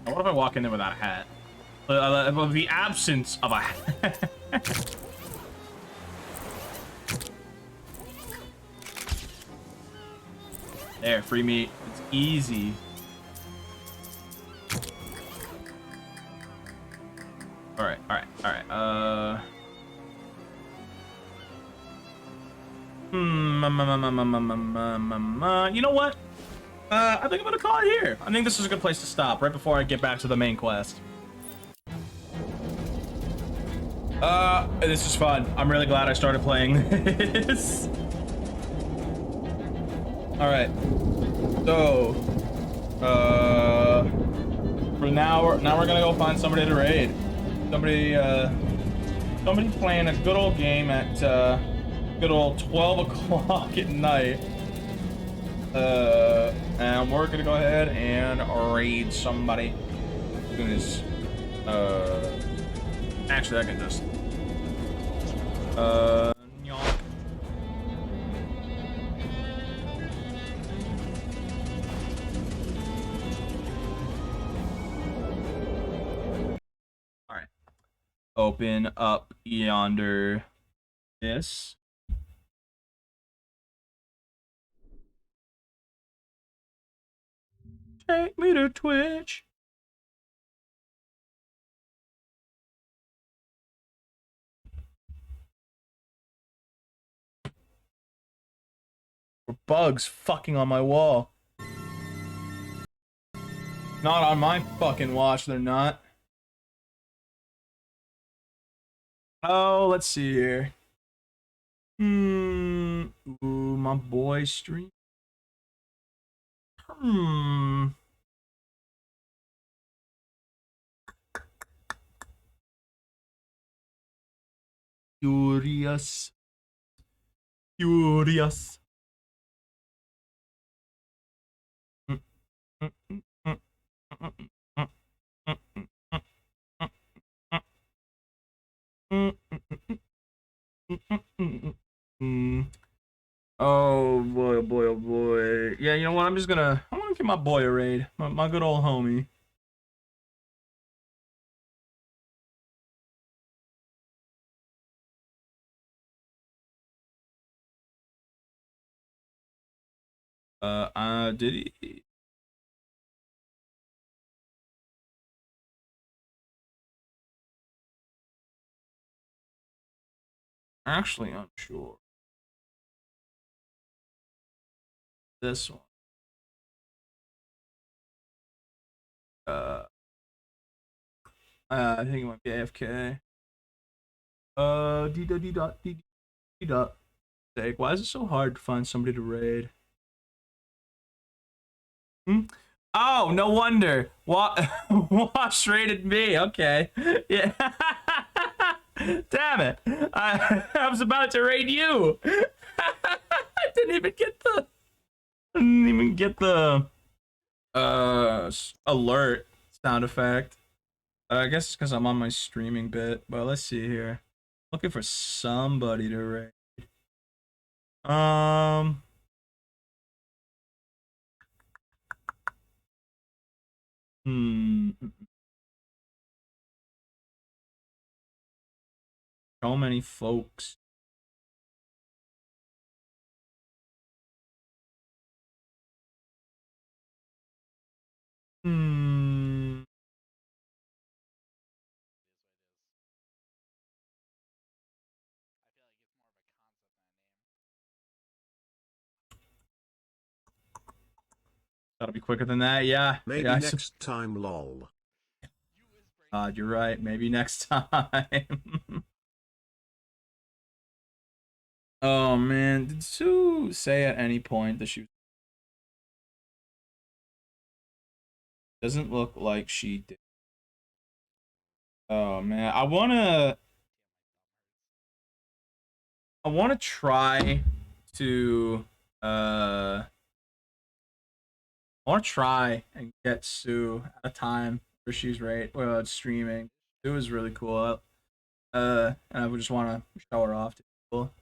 What if I walk in there without a hat? The absence of a hat. There, free meat. It's easy. All right. You know what? I think I'm gonna call it here. I think this is a good place to stop right before I get back to the main quest. This is fun. I'm really glad I started playing this. All right. So, for now we're gonna go find somebody to raid. Somebody playing a good old game at good old 12 o'clock at night. And we're gonna go ahead and raid somebody. Goodness. Actually, I can just. Nyonk. All right. Open up yonder. This. Take me to Twitch. Bugs fucking on my wall. Not on my fucking watch, they're not. Oh, let's see here. Ooh, my boy stream. Curious. Curious. Oh boy, oh boy, oh boy. Yeah, you know what? I'm gonna give my boy a raid. My good old homie. Did he? Actually, unsure. This one. Uh, I think it might be AFK. D dot D dot D dot. Sake. Why is it so hard to find somebody to raid? Hmm? Oh, no wonder. Wash raided me. Okay. Yeah. Damn it. I was about to raid you. I didn't even get the alert sound effect. I guess it's because I'm on my streaming bit, but let's see here. Looking for somebody to raid. Um hmm. So many folks. Hmm. Gotta be quicker than that. Yeah. Maybe Yeah. next time, lol. You're right. Maybe next time. Oh man, did Sue say at any point that she doesn't look like she did? Oh man, I wanna try to uh I wanna try and get Sue at a time where she's right streaming. It was really cool. And I would just wanna show her off to people.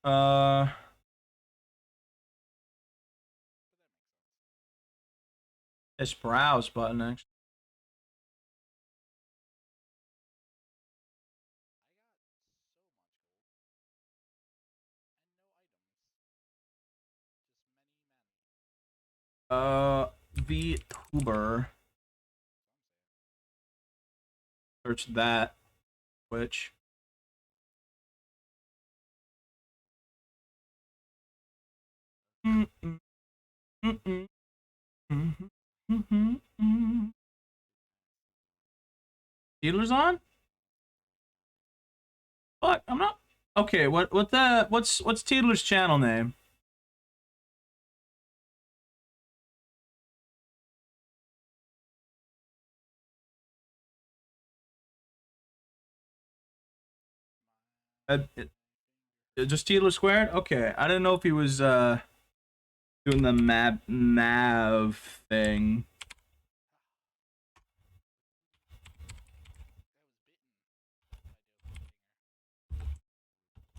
Uh it's browse button actually. VTuber. Search that. Twitch. Mm-mm, mm-mm, mm-hmm, mm-hmm, mm-hmm. Dealer's on? Fuck, I'm not. Okay, what's Teedler's channel name? Just Teedler squared? Okay, I didn't know if he was doing the Mav thing.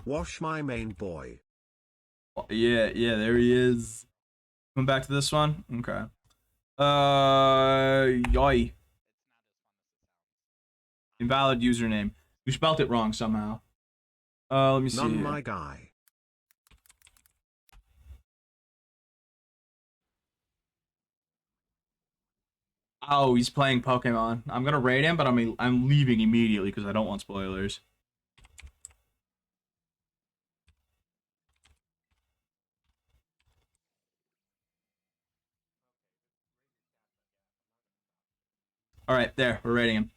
Wash my main boy. Yeah, yeah, there he is. Coming back to this one? Okay. Yoy. Invalid username. You spelled it wrong somehow. Let me see. None my guy. Oh, he's playing Pokemon. I'm gonna raid him, but I'm leaving immediately because I don't want spoilers. All right, there, we're rating him.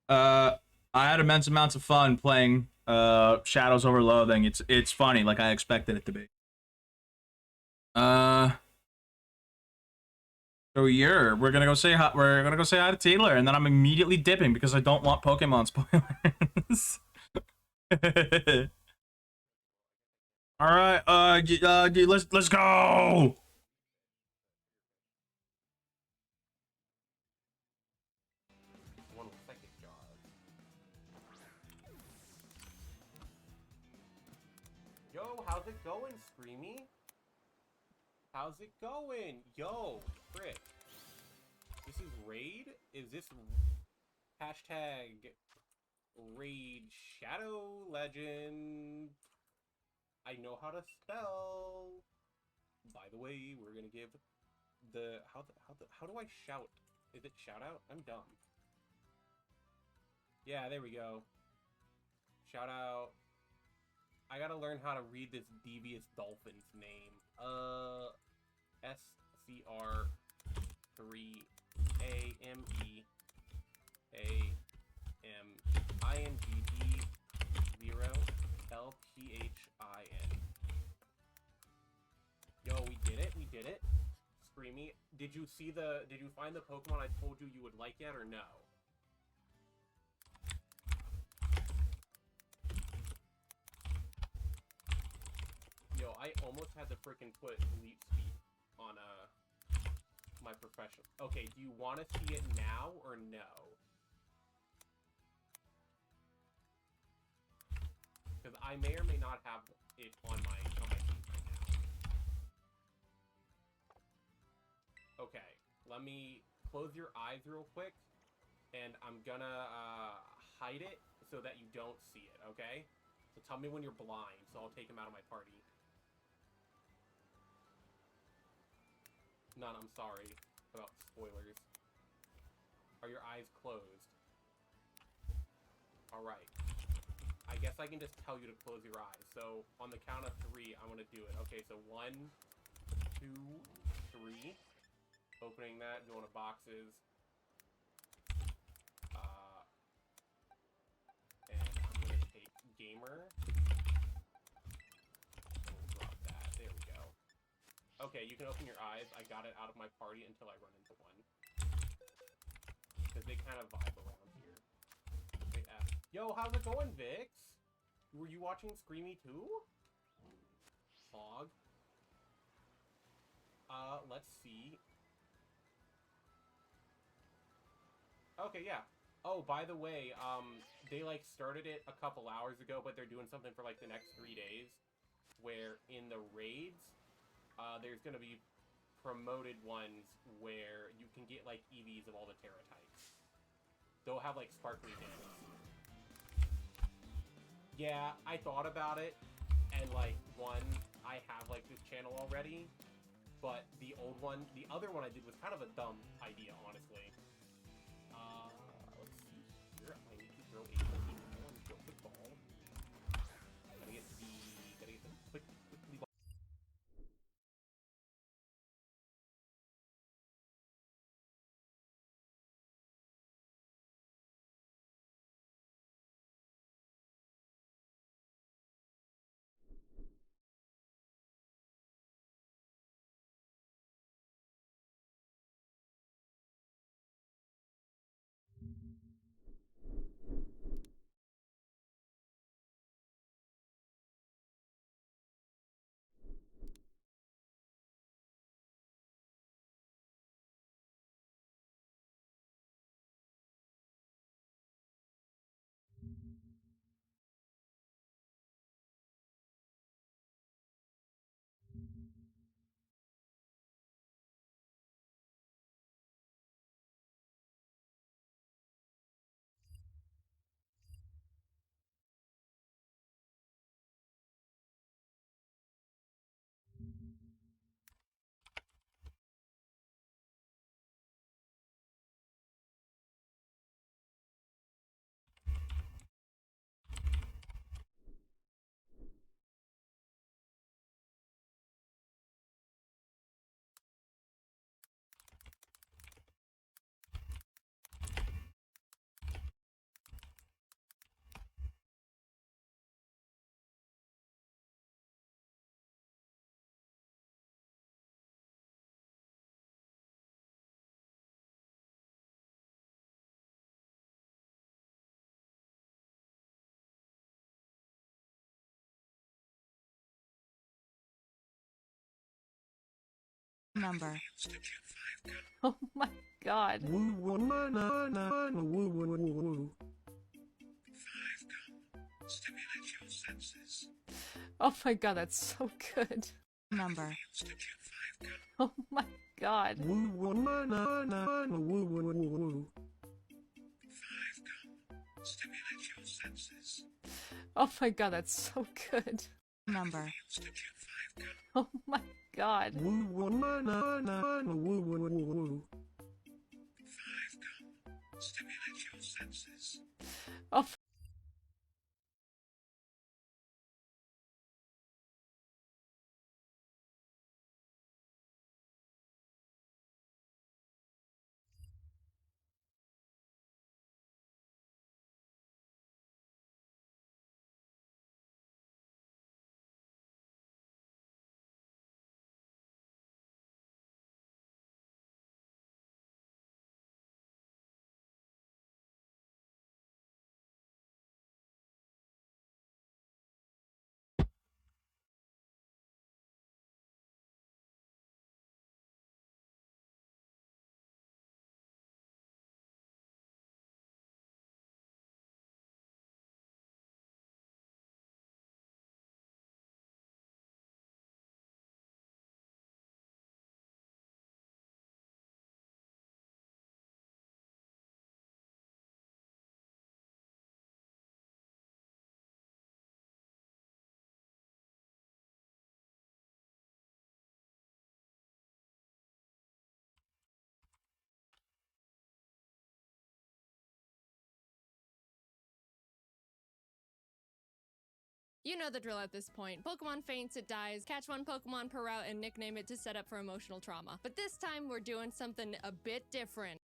I had immense amounts of fun playing Shadows over Loathing. It's funny, like I expected it to be. Uh, so yeah, we're gonna go say hi to Taylor, and then I'm immediately dipping because I don't want Pokemon spoilers. All right, let's go. One second, Jaws. Yo, how's it going, Screamy? How's it going? Yo, Frick. This is Raid? Is this hashtag Raid Shadow Legend? I know how to spell. By the way, we're gonna give the how do I shout? Is it shout out? I'm dumb. Yeah, there we go. Shout out. I gotta learn how to read this devious dolphin's name. SCR3AMEAMINGD0LPHIN. Yo, we did it. We did it. Screamy, did you find the Pokemon I told you would like yet or no? Yo, I almost had to freaking put leap speed on my professional. Okay, do you want to see it now or no? Because I may or may not have it on my feed right now. Okay, let me close your eyes real quick, and I'm gonna hide it so that you don't see it. Okay? So tell me when you're blind, so I'll take him out of my party. None, I'm sorry about spoilers. Are your eyes closed? Alright. I guess I can just tell you to close your eyes. So, on the count of 3, I'm gonna do it. Okay, so 1, 2, 3. Opening that, going to boxes. And I'm gonna take Gamer. And we'll drop that. There we go. Okay, you can open your eyes. I got it out of my party until I run into one. Because they kind of vibe around here. Wait, yo, how's it going, Vix? Were you watching Screamy too? Hog. Let's see. Okay, yeah. Oh, by the way, they, like, started it a couple hours ago, but they're doing something for, like, the next 3 days, where in the raids, there's gonna be promoted ones where you can get, like, EVs of all the Terra types. They'll have, like, sparkly dams. Yeah, I thought about it, and, like, one, I have, like, this channel already, but the old one, the other one I did was kind of a dumb idea, honestly. Let's see here. I need to throw a Pokemon, throw a quick ball. Gotta get the quickly ball. Number. Oh my god. Woo woo na na na na woo woo woo woo. 5 come. Stimulate your senses. Oh my god, that's so good. Number. Oh my god. Woo woo na na na na woo woo woo woo. 5 come. Stimulate your senses. Oh my god, that's so good. Number. Oh my god. Woo woo na na na na woo woo woo woo. 5 come. Stimulate your senses. Oh. You know the drill at this point. Pokemon faints, it dies, catch one Pokemon per route and nickname it to set up for emotional trauma. But this time we're doing something a bit different.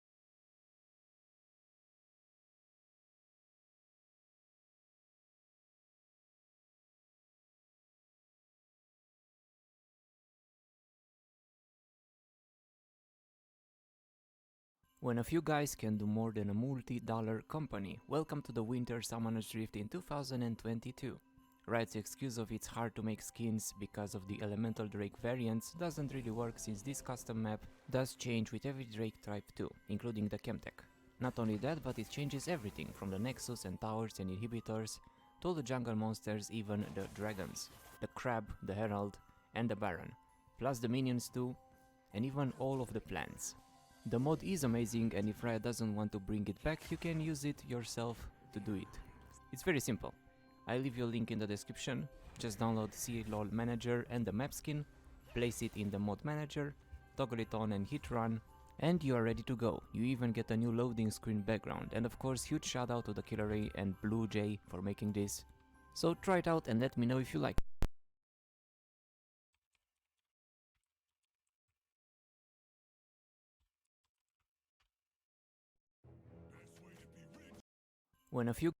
When a few guys can do more than a multi-dollar company, welcome to the Winter Summoner's Rift in 2022. Riot's excuse of it's hard to make skins because of the Elemental Drake variants doesn't really work, since this custom map does change with every Drake type too, including the Chemtech. Not only that, but it changes everything from the Nexus and towers and inhibitors to all the jungle monsters, even the dragons, the Crab, the Herald and the Baron, plus the minions too, and even all of the plants. The mod is amazing, and if Riot doesn't want to bring it back, you can use it yourself to do it. It's very simple. I'll leave you a link in the description. Just download CLOL Manager and the map skin, place it in the mod manager, toggle it on and hit run, and you are ready to go. You even get a new loading screen background, and of course huge shout out to the Killer Ray and Blue Jay for making this. So try it out and let me know if you like it. When a few